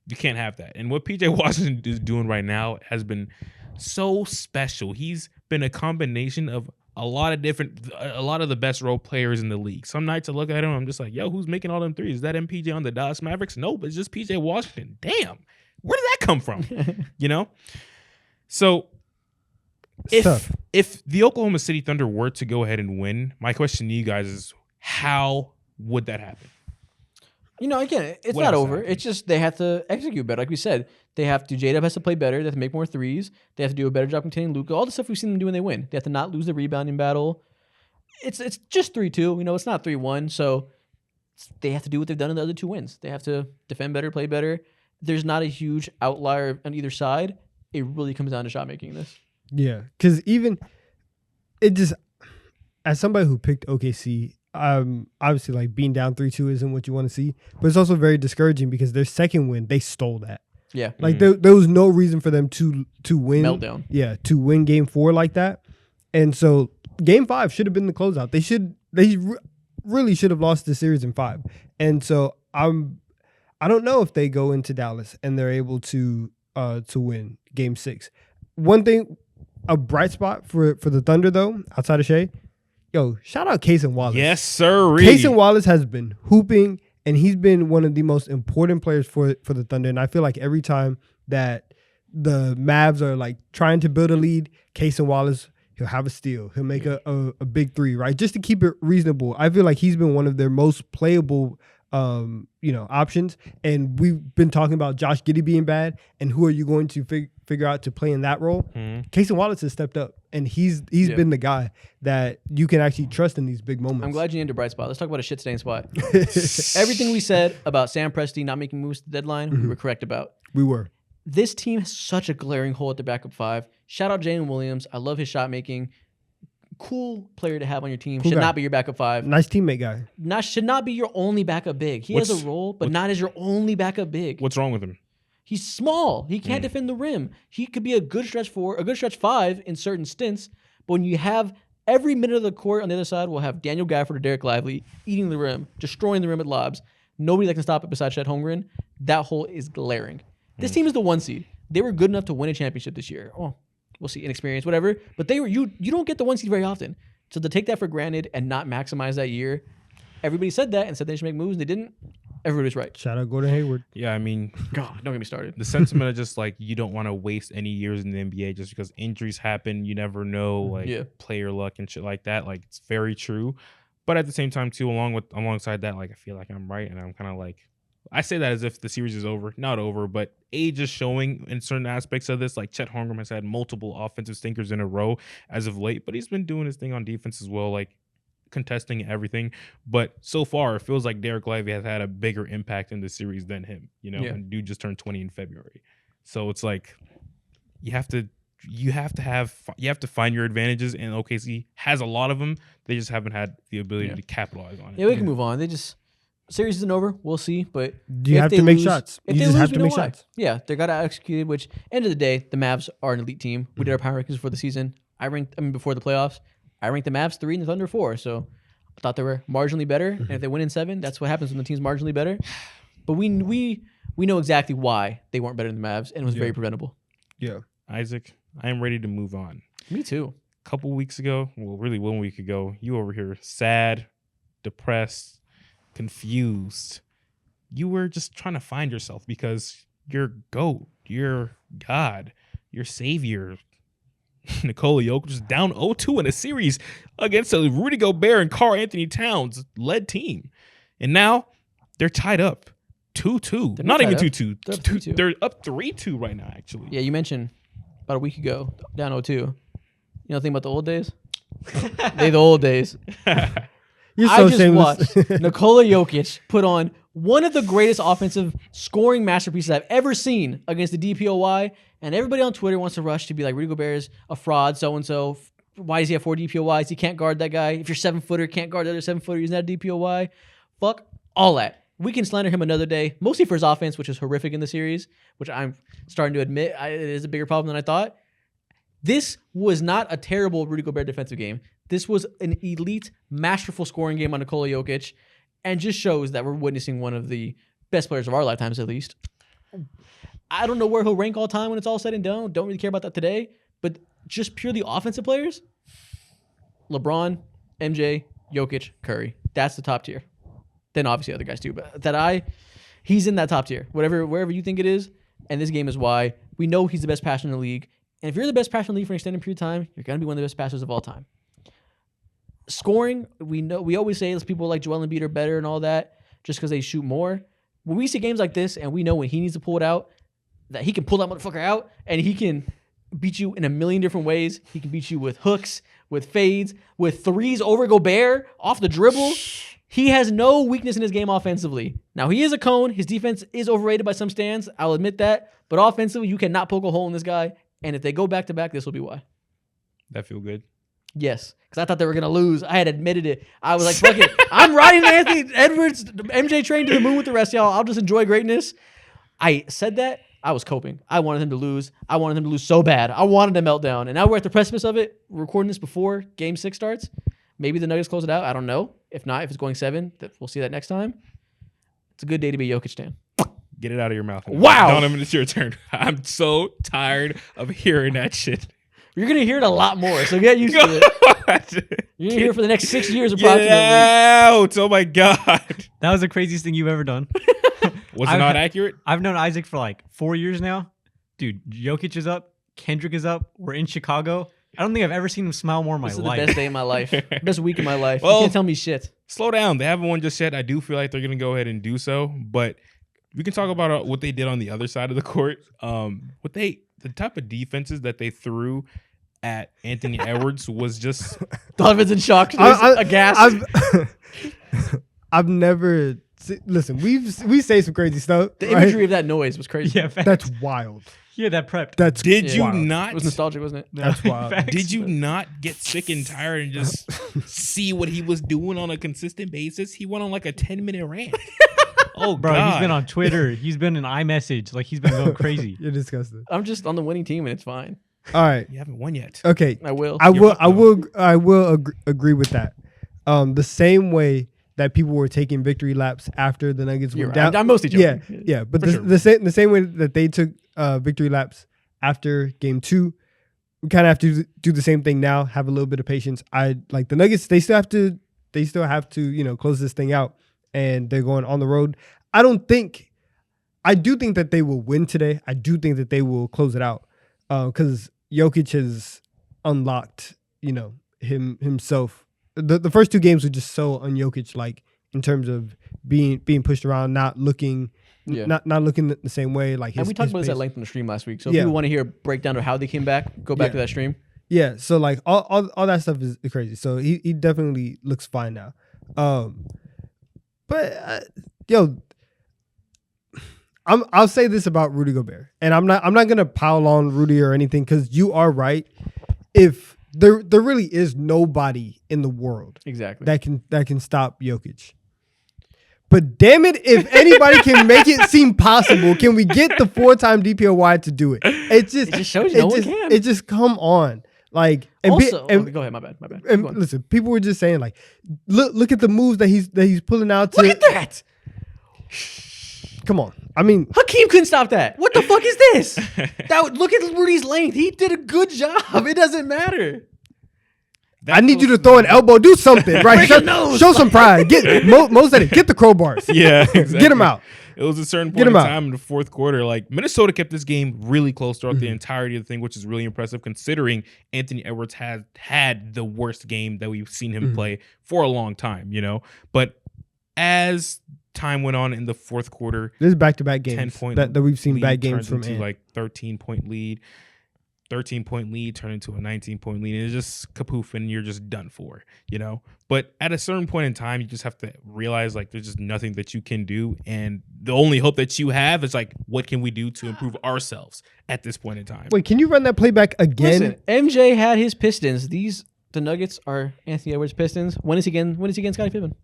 you can't have that. And what PJ Washington is doing right now has been so special. He's been a combination of a lot of the best role players in the league. Some nights I look at him, I'm just like, yo, who's making all them threes? Is that MPJ on the Dallas Mavericks? Nope, it's just PJ Washington. Damn, where did that come from? So if the Oklahoma City Thunder were to go ahead and win, my question to you guys is, how would that happen? Again, it's not over. It's just they have to execute better. Like we said, J-Dub has to play better. They have to make more threes. They have to do a better job containing Luka. All the stuff we've seen them do when they win. They have to not lose the rebounding battle. It's just 3-2. It's not 3-1. So they have to do what they've done in the other 2 wins. They have to defend better, play better. There's not a huge outlier on either side. It really comes down to shot making this. Yeah, because even it just, as somebody who picked OKC, obviously like being down 3-2 isn't what you want to see, but it's also very discouraging because their second win, they stole that. Yeah. Like there was no reason for them to win. Meltdown. Yeah, to win game 4 like that. And so game 5 should have been the closeout. They really should have lost the series in 5. And so I don't know if they go into Dallas and they're able to win game 6. One thing, a bright spot for the Thunder though, outside of Shea, shout out Case and Wallace. Yes, sir. Case and Wallace has been hooping, and he's been one of the most important players for the Thunder. And I feel like every time that the Mavs are like trying to build a lead, Case and Wallace, he'll have a steal. He'll make a big 3, right? Just to keep it reasonable. I feel like he's been one of their most playable options. And we've been talking about Josh Giddey being bad, and who are you going to figure out to play in that role? Case and Wallace has stepped up, and he's been the guy that you can actually trust in these big moments. I'm glad you named a bright spot. Let's talk about a shit stain spot. Everything we said about Sam Presti not making moves to the deadline, we were correct about. We were. This team has such a glaring hole at the backup 5. Shout out Jalen Williams. I love his shot making. Cool player to have on your team. Cool should guy. not be your backup 5. Nice teammate guy. Should not be your only backup big. He has a role, but not as your only backup big. What's wrong with him? He's small. He can't defend the rim. He could be a good stretch 4, a good stretch 5 in certain stints. But when you have every minute of the court on the other side, we'll have Daniel Gafford or Derek Lively eating the rim, destroying the rim at lobs. Nobody that can stop it besides Chet Holmgren. That hole is glaring. This team is the 1 seed. They were good enough to win a championship this year. Oh, we'll see, inexperience, whatever. But they were you don't get the 1 seed very often. So to take that for granted and not maximize that year, everybody said that and said they should make moves, and they didn't. Everybody was right. Shout out Gordon Hayward. Yeah, I mean, God, don't get me started. the sentiment of just like you don't want to waste any years in the NBA just because injuries happen. You never know, like player luck and shit like that. Like it's very true. But at the same time, too, alongside that, like I feel like I'm right, and I'm kind of like I say that as if the series is over, not over, but age is showing in certain aspects of this. Like Chet Holmgren has had multiple offensive stinkers in a row as of late, but he's been doing his thing on defense as well, like contesting everything. But so far, it feels like Derek Lively has had a bigger impact in the series than him. And dude just turned 20 in February, so it's like you have to find your advantages, and OKC has a lot of them. They just haven't had the ability to capitalize on it. Yeah, we can move on. Series isn't over. We'll see, but you have to make shots. You just have to make shots. Yeah, they got to execute. Which end of the day, the Mavs are an elite team. We did our power rankings before the season. Before the playoffs, I ranked the Mavs 3 and the Thunder 4. So I thought they were marginally better. And if they win in 7, that's what happens when the team's marginally better. But we know exactly why they weren't better than the Mavs, and it was very preventable. Yeah, Isaac, I am ready to move on. Me too. A couple weeks ago, well, really 1 week ago, you over here sad, depressed, confused. You were just trying to find yourself because you're GOAT, you're God, you're Savior. Nikola Jokic was down 0-2 in a series against a Rudy Gobert and Karl Anthony Towns led team. And now they're tied up 2-2. Not even 2-2. They're up 3-2 right now, actually. Yeah, you mentioned about a week ago, down 0-2. You know, think about the old days? They the old days. You're I so just shameless. watched Nikola Jokic put on one of the greatest offensive scoring masterpieces I've ever seen against the DPOY, and everybody on Twitter wants to rush to be like, Rudy Gobert is a fraud, so-and-so. Why does he have 4 DPOYs? He can't guard that guy. If you're 7-footer, can't guard the other 7-footer, he's not a DPOY. Fuck all that. We can slander him another day, mostly for his offense, which is horrific in the series, which I'm starting to admit it is a bigger problem than I thought. This was not a terrible Rudy Gobert defensive game. This was an elite, masterful scoring game on Nikola Jokic, and just shows that we're witnessing one of the best players of our lifetimes, at least. I don't know where he'll rank all time when it's all said and done. Don't really care about that today. But just purely offensive players, LeBron, MJ, Jokic, Curry. That's the top tier. Then obviously other guys too, but he's in that top tier. Wherever you think it is, and this game is why we know he's the best passer in the league. And if you're the best passer in the league for an extended period of time, you're gonna be one of the best passers of all time. Scoring, we always say people like Joel Embiid are better and all that just because they shoot more. When we see games like this and we know when he needs to pull it out, that he can pull that motherfucker out and he can beat you in a million different ways. He can beat you with hooks, with fades, with threes over Gobert, off the dribble. He has no weakness in his game offensively. Now, he is a cone. His defense is overrated by some stands. I'll admit that. But offensively, you cannot poke a hole in this guy. And if they go back-to-back, this will be why. That feel good? Yes, because I thought they were gonna lose. I had admitted it. I was like, "Fuck it, I'm riding the Anthony Edwards MJ train to the moon with the rest of y'all. I'll just enjoy greatness." I said that. I was coping. I wanted him to lose. I wanted him to lose so bad. I wanted a meltdown, and now we're at the precipice of it. We're recording this before Game 6 starts. Maybe the Nuggets close it out. I don't know. If not, if it's going 7, we'll see that next time. It's a good day to be a Jokic fan. Get it out of your mouth. Wow. Donovan, it's your turn. I'm so tired of hearing that shit. You're gonna hear it a lot more, so get used to it. You're gonna hear it for the next 6 years approximately. Get out! Oh my god. That was the craziest thing you've ever done. Was it not accurate? I've known Isaac for like 4 years now. Dude, Jokic is up. Kendrick is up. We're in Chicago. I don't think I've ever seen him smile more in my This is life. the best day of my life. Best week of my life. Well, you can't tell me shit. Slow down. They haven't won just yet. I do feel like they're going to go ahead and do so, but we can talk about what they did on the other side of the court. The type of defenses that they threw at Anthony Edwards was just Donovan's in shock. Aghast. I've never listen. We say some crazy stuff. The right? imagery of that noise was crazy. Yeah, facts. That's wild. Yeah, that prepped. That's Did you wild. not? It was nostalgic, wasn't it? That's wild. Facts. Did you not get sick and tired and just see what he was doing on a consistent basis? He went on like a 10-minute rant. Oh, Bro, God. he's been on Twitter. He's been in iMessage. Like, he's been going crazy. You're disgusting. I'm just on the winning team and it's fine. All right. You haven't won yet. Okay. I will. I will agree with that. The same way that people were taking victory laps after the Nuggets You're went right. down. I'm mostly joking. Yeah. But For sure. the same way that they took victory laps after Game 2, we kind of have to do the same thing now. Have a little bit of patience. I like the Nuggets. They still have to close this thing out, and they're going on the road. I do think that they will win today. I do think that they will close it out because Jokic has unlocked, himself. The first 2 games were just so un-Jokic like in terms of being pushed around, not looking not looking the same way. Like And we talked about this at length on the stream last week. So if you want to hear a breakdown of how they came back, go back to that stream. Yeah, so like all that stuff is crazy. So he definitely looks fine now. But I'll say this about Rudy Gobert, and I'm not gonna pile on Rudy or anything because you are right. If there really is nobody in the world Exactly. that can stop Jokic. But damn it, if anybody can make it seem possible, can we get the 4-time DPOY to do it? It just shows you no one can. It just come on. Like Also, go ahead. My bad. And Keep going. listen, people were just saying like, look at the moves that he's pulling out. To, Look at that. Come on. I mean, Hakeem couldn't stop that. What the fuck is this? Look at Rudy's length. He did a good job. It doesn't matter. I need you to throw an elbow, do something, right? Break a nose. Show some pride. Get Mo said it. Get the crowbars. Yeah, exactly. Get him out. It was a certain Get point him in out. time in the fourth quarter. Like Minnesota kept this game really close throughout the entirety of the thing, which is really impressive considering Anthony Edwards has had the worst game that we've seen him play for a long time, But as time went on in the fourth quarter, This is back-to-back games 10-point that we've seen lead bad games turns from into Ant. like 13-point lead. 13-point lead turned into a 19-point lead, and it's just kapoof, and you're just done for, But at a certain point in time, you just have to realize like there's just nothing that you can do, and the only hope that you have is like, what can we do to improve ourselves at this point in time? Wait, can you run that playback again? Listen, MJ had his Pistons. The Nuggets are Anthony Edwards Pistons. When is he against Scottie Pippen?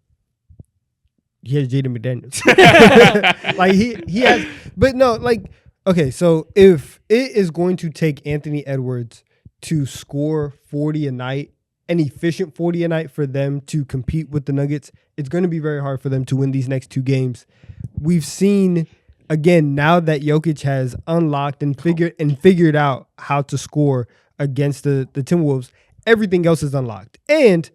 He has Jaden McDaniels. Like he has, but no, like okay. So if it is going to take Anthony Edwards to score 40 a night, an efficient 40 a night for them to compete with the Nuggets, it's going to be very hard for them to win these next 2 games. We've seen again now that Jokic has unlocked and figured out how to score against the Timberwolves. Everything else is unlocked, and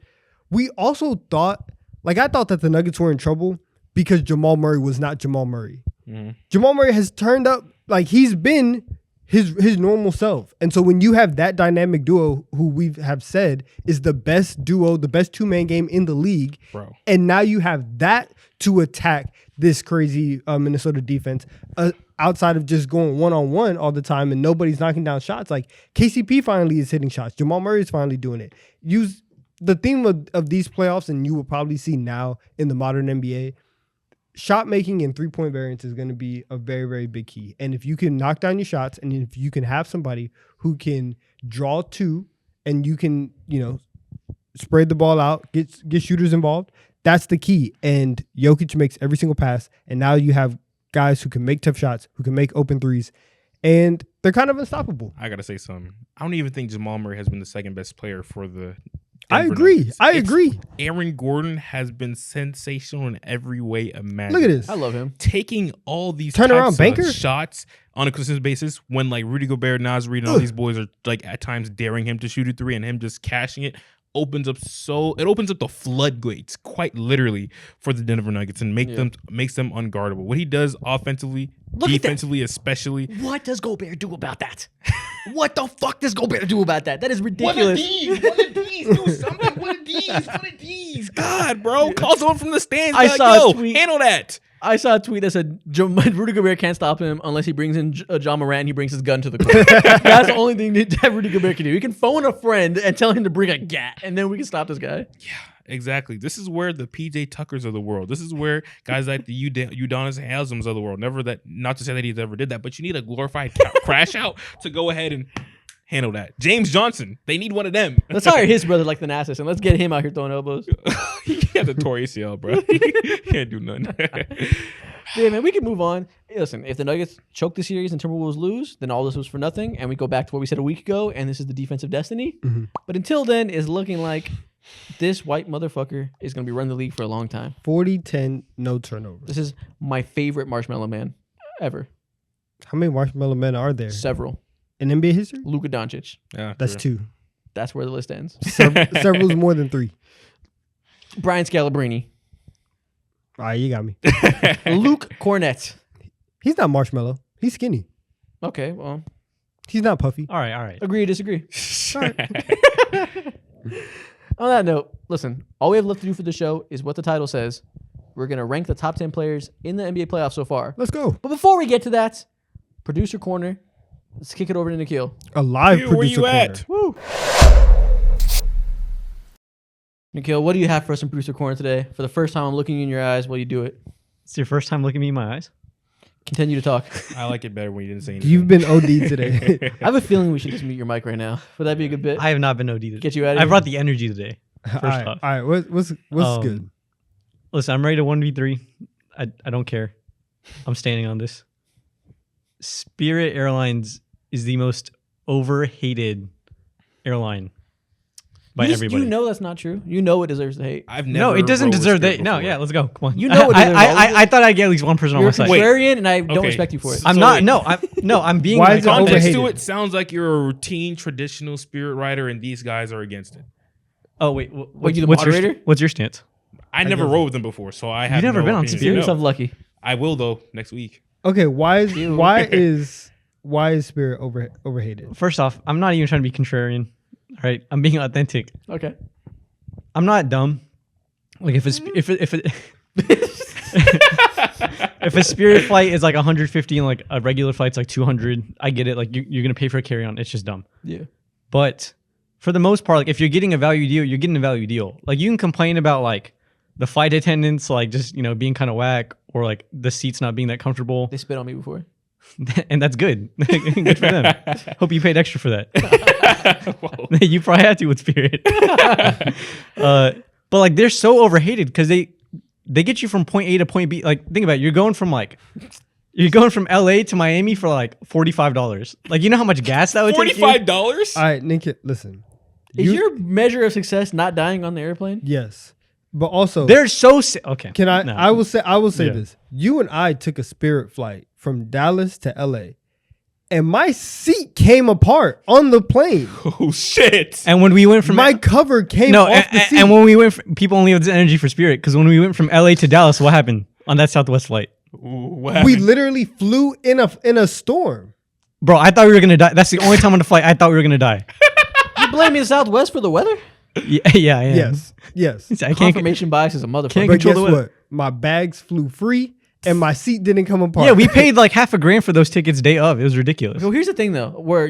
we also thought. Like, I thought that the Nuggets were in trouble because Jamal Murray was not Jamal Murray. Mm-hmm. Jamal Murray has turned up like he's been his normal self. And so when you have that dynamic duo who we have said is the best duo, the best 2-man game in the league, Bro. and now you have that to attack this crazy Minnesota defense outside of just going one-on-one all the time and nobody's knocking down shots. Like, KCP finally is hitting shots. Jamal Murray is finally doing it. The theme of these playoffs, and you will probably see now in the modern NBA, shot making and 3-point variance is going to be a very, very big key. And if you can knock down your shots, and if you can have somebody who can draw 2, and you can, spread the ball out, get shooters involved. That's the key. And Jokic makes every single pass. And now you have guys who can make tough shots, who can make open threes, and they're kind of unstoppable. I gotta say something. I don't even think Jamal Murray has been the second best player for the. I Denver agree. Nuggets. I It's- agree. Aaron Gordon has been sensational in every way imaginable. Look at this. I love him. Taking all these Turnaround types banker? of shots on a consistent basis when like Rudy Gobert, Naz Reid, and all these boys are like at times daring him to shoot a three and him just cashing it opens up the floodgates quite literally for the Denver Nuggets and makes them unguardable. What he does offensively, defensively especially. What does Gobert do about that? What the fuck does Gobert do about that? That is ridiculous. One of these, do something. One of these. God, bro, call someone from the stands. I Like, saw a yo, tweet. handle that. I saw a tweet that said Rudy Gobert can't stop him unless he brings in John Morant and he brings his gun to the court. That's the only thing that Rudy Gobert can do. He can phone a friend and tell him to bring a gat, and then we can stop this guy. Yeah, exactly. This is where the PJ Tuckers of the world. This is where guys like the Udonis Haslam's of the world. Not to say that he's ever did that, but you need a glorified crash out to go ahead and handle that. James Johnson, they need one of them. Let's hire his brother like the Thanasis and let's get him out here throwing elbows. He has a torn ACL, bro. He can't do nothing. Yeah, man, we can move on. Hey, listen, if the Nuggets choke the series and Timberwolves lose, then all this was for nothing, and we go back to what we said a week ago, and this is the defensive destiny. Mm-hmm. But until then, it's looking like this white motherfucker is going to be running the league for a long time. 40-10, no turnovers. This is my favorite Marshmallow Man ever. How many marshmallow men are there Several. in NBA history? Luka Doncic. Yeah, That's true. 2. That's where the list ends. Several's more than 3. Brian Scalabrine. All right, you got me. Luke Cornett. He's not marshmallow. He's skinny. Okay, well, He's not puffy. All right. agree, disagree. On that note, listen, all we have left to do for the show is what the title says. We're going to rank the top 10 players in the NBA playoffs so far. Let's go. But before we get to that, producer corner, let's kick it over to Nikhil. A live Where producer you corner. at? Woo! Nikhil, what do you have for us in producer corner today? For the first time, I'm looking you in your eyes while you do it. It's your first time looking me in my eyes. Continue to talk. I like it better when you didn't say anything. You've been OD today. I have a feeling we should just mute your mic right now. Would that be a good bit? I have not been OD today. Get you out of I here? brought the energy today. All right. off. All right. What's good? Listen, I'm ready to 1v3. I don't care. I'm standing on this. Spirit Airlines is the most overhated airline by everybody. You know that's not true. You know it deserves the hate. I've never No, it doesn't rode with deserve Spirit that. No, before. yeah, let's go. Come on. You know it deserves all of I thought I'd get at least one person on You're my a side. contrarian, and I don't Okay. respect you for it. I'm So not. wait. No, I'm being. Why like, is it Context overhated? to it sounds like you're a routine traditional Spirit rider, and these guys are against it. Oh wait, you the what's moderator? What's your stance? I never rode with them before, so I have. You've never no been on opinion. Feel Spirit? yourself lucky. I will though next week. Okay. Why Ew. is Spirit overhated? First off, I'm not even trying to be contrarian. All right, I'm being authentic. Okay. I'm not dumb. Like if a Spirit flight is like 150 and like a regular flight's like 200, I get it. Like you're gonna pay for a carry on. It's just dumb. Yeah. But for the most part, like if you're getting a value deal, you're getting a value deal. Like you can complain about like the flight attendants, like just being kind of whack, or like the seats not being that comfortable, They spit on me before. and that's good. Good for them. Hope you paid extra for that. Whoa. You probably had to with Spirit. But like they're so overhated because they get you from point A to point B. Like think about it, you're going from LA to Miami for like $45. Like you know how much gas that would take you? $45? All right, Nick. Listen. Is your measure of success not dying on the airplane? Yes, but also They're so okay. Can I? No. I will say Yeah. this. You and I took a Spirit flight from Dallas to LA, and my seat came apart on the plane. Oh shit! And when we went from My cover came no, off the seat. and when we went, people only have this energy for Spirit because when we went from LA to Dallas, what happened on that Southwest flight? Ooh, what we happened? literally flew in a storm. Bro, I thought we were gonna die. That's the only time on the flight I thought we were gonna die. You blaming Southwest for the weather? Yeah, I am. Yes. I can't. Confirmation bias is a motherfucker. Can't But control guess the weather. what? My bags flew free, and my seat didn't come apart. Yeah, we paid like $1,000 for those tickets day of. It was ridiculous. Well, here's the thing though, where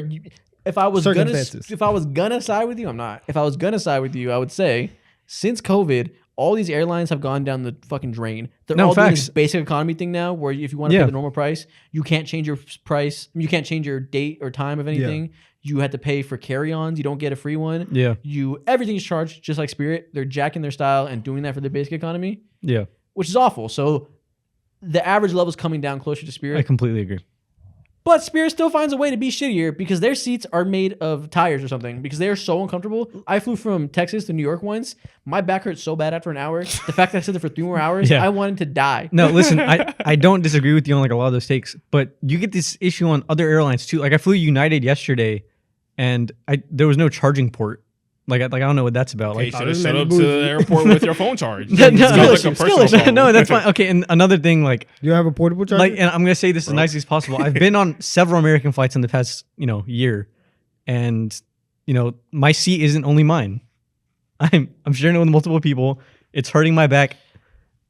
if I was gonna Circumstances. side with you, I'm not. If I was gonna side with you, I would say since COVID, all these airlines have gone down the fucking drain. They're No, all doing facts. this basic economy thing now, where if you want to Yeah. pay the normal price, you can't change your price. You can't change your date or time of anything. You had to pay for carry-ons. You don't get a free one. Yeah. Everything is charged just like Spirit. They're jacking their style and doing that for the basic economy, Yeah. which is awful. So the average level is coming down closer to Spirit. I completely agree. But Spirit still finds a way to be shittier because their seats are made of tires or something because they are so uncomfortable. I flew from Texas to New York once. My back hurt so bad after an hour. The fact that I stood there for 3 more hours, Yeah. I wanted to die. No, listen, I don't disagree with you on like a lot of those takes, but you get this issue on other airlines too. Like I flew United yesterday, and there was no charging port. Like I don't know what that's about. Okay, you Like should have showed up to the airport with your phone charged. No, It's not like a still personal issue. problem. no, that's fine. Okay, and another thing, like You have a portable charger? and I'm gonna say this as nicely as possible. I've been on several American flights in the past, year, and my seat isn't only mine. I'm sharing it with multiple people. It's hurting my back.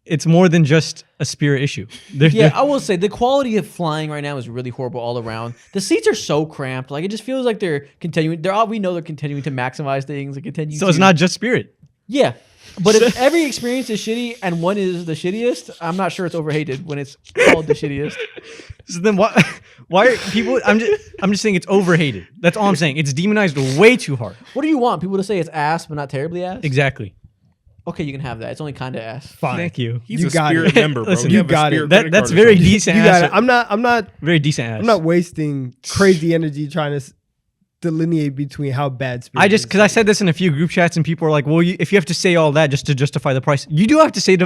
It's more than just a Spirit issue. Yeah, I will say the quality of flying right now is really horrible all around. The seats are so cramped. Like it just feels like they're continuing. We know they're continuing to maximize things and continue. so it's not just Spirit. Yeah, but if every experience is shitty and one is the shittiest, I'm not sure it's overhated when it's called the shittiest. So then why are people? I'm just saying it's overhated. That's all I'm saying. It's demonized way too hard. What do you want people to say? It's ass, but not terribly ass. Exactly. Okay, you can have that. It's only kind of ass. Fine. Thank you. He's You a got Spirit it. member, bro. Listen, You you have a got it. Spirit credit That's card or very something. decent. You ass. got it. I'm not Very decent ass. I'm not wasting crazy energy trying to delineate between how bad Spirit I just is. because I said this in a few group chats and people are like, well, if you have to say all that just to justify the price, you do have to say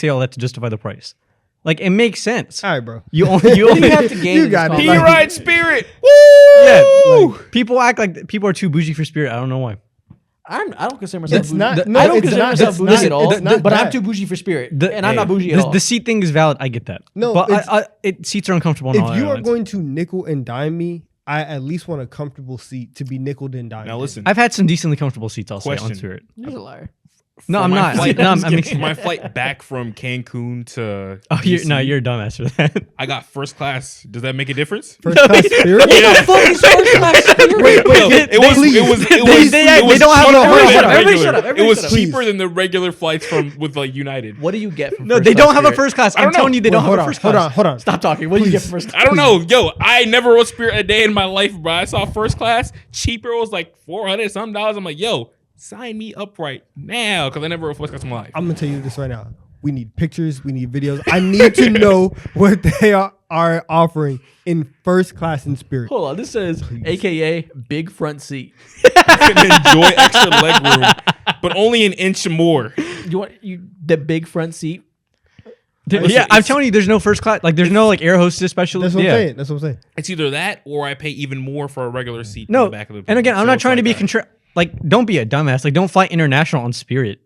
all that to justify the price. Like it makes sense. All right, bro. You only What do only you have to gain? You in got this it. He conversation? Like- rides Spirit. yeah. Woo! Like, people act like people are too bougie for Spirit. I don't know why. I don't consider myself It's bougie. not. the- No, I don't it's consider not. myself It's bougie not- at all. it's not But I'm that. too bougie for Spirit, The- and I'm not bougie at The, all. the seat thing is valid. I get that. No, but it's- seats are uncomfortable. On all If you are airlines. going to nickel and dime me, I at least want a comfortable seat to be nickeled and dimed. Now listen, I've had some decently comfortable seats. I'll say on Question. Spirit. You're a liar. No, for I'm my not. flight- No, I'm for my flight back from Cancun to Oh, DC, you're a dumbass for that. I got first class. Does that make a difference? First class Spirit. Yeah. Fuck is first class Spirit? No, they- it was they don't have cheaper a- than Everybody shut up, the everybody regular. shut up, It everybody was shut up. cheaper than the regular flights with like United. What do you get from No, first they class don't have a Spirit? first class. I I'm don't telling know. you, they don't Hold have a on, first class. hold on. Stop talking. What do you get from first class? I don't know, yo. I never rode Spirit a day in my life, bro. I saw first class cheaper. It was like $400 some dollars. I'm like, yo, sign me up right now because I never rode first class in my life. I'm gonna tell you this right now. We need pictures. We need videos. I need to know what they are offering in first class in Spirit. Hold on. This says AKA big front seat. You can enjoy extra leg room, but only an inch more. You want the big front seat? Listen, Yeah, I'm it's- telling you, there's no first class. Like, there's no like air hostess special. That's what yeah. I'm saying. That's what I'm saying. It's either that or I pay even more for a regular seat in No, the back of the plane. and again, I'm So not it's trying to like be like, don't be a dumbass. Like, don't fly international on Spirit.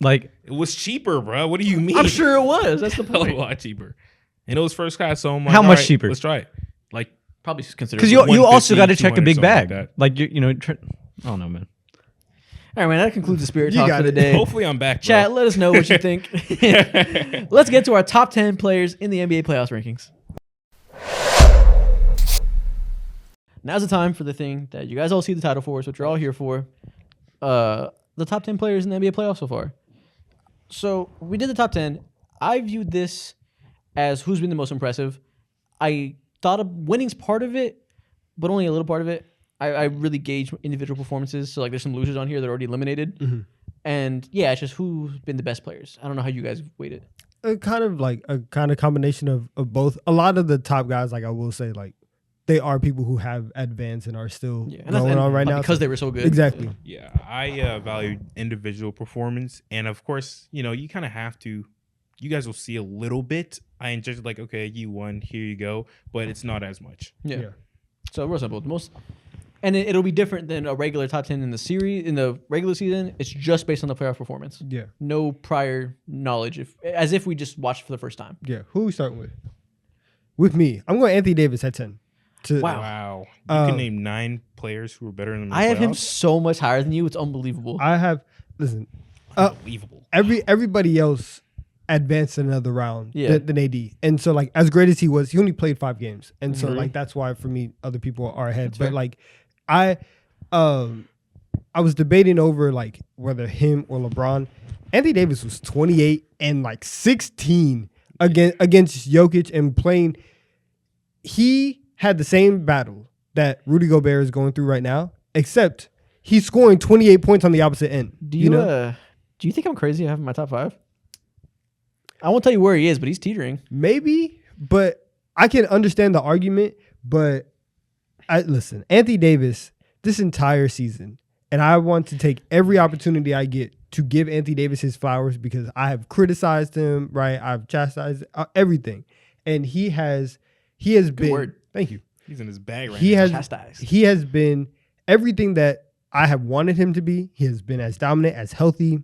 Like, It was cheaper, bro. What do you mean? I'm sure it was. That's the a point. lot cheaper. And it was first class, so I'm like, How all much right, cheaper? Let's try it. Like, Probably consider because it. you also 150, got to check a 200, big something like bag. that. Like, I don't know, man. All right, man. That concludes the Spirit You talk got for the it. day. hopefully I'm back, bro. Chat, let us know what you think. Let's get to our top 10 players in the NBA playoffs rankings. Now's the time for the thing that you guys all see the title for, it's what you're all here for. The top 10 players in the NBA playoffs so far. So we did the top 10. I viewed this as who's been the most impressive. I thought of winning's part of it, but only a little part of it. I really gauge individual performances. So like there's some losers on here that are already eliminated. And yeah, it's just who's been the best players. I don't know how you guys weighted. A kind of combination of both. A lot of the top guys, like I will say, like they are people who have advanced and are still Yeah, and going on right now. because they were so good. Exactly. Yeah, I value individual performance, and of course, you kind of have to. You guys will see a little bit. I enjoy like, okay, you won, here you go, but it's not as much. Yeah. Yeah. So real simple. And it'll be different than a regular top 10 in the series in the regular season. It's just based on the playoff performance. Yeah. No prior knowledge, as if we just watched for the first time. Yeah. Who are we starting with? With me, I'm going Anthony Davis at 10. Wow, you can name 9 players who are better than the I have him playoffs? so much higher than you. It's unbelievable. Listen, Unbelievable. everybody else advanced another round Yeah. than AD. And so like as great as he was, he only played 5 games. And so Mhm. like that's why for me other people are ahead. That's but fair. like I was debating over like whether him or LeBron. Anthony Davis was 28 and like 16 against Jokic and playing. He had the same battle that Rudy Gobert is going through right now, except he's scoring 28 points on the opposite end. Do you think I'm crazy? I have him in my top 5. I won't tell you where he is, but he's teetering. Maybe, but I can understand the argument. But listen, Anthony Davis this entire season, and I want to take every opportunity I get to give Anthony Davis his flowers because I have criticized him, right? I've chastised everything, and he has been. Word. Thank you. He's in his bag right He now. has Chastised. he has been everything that I have wanted him to be. He has been as dominant, as healthy,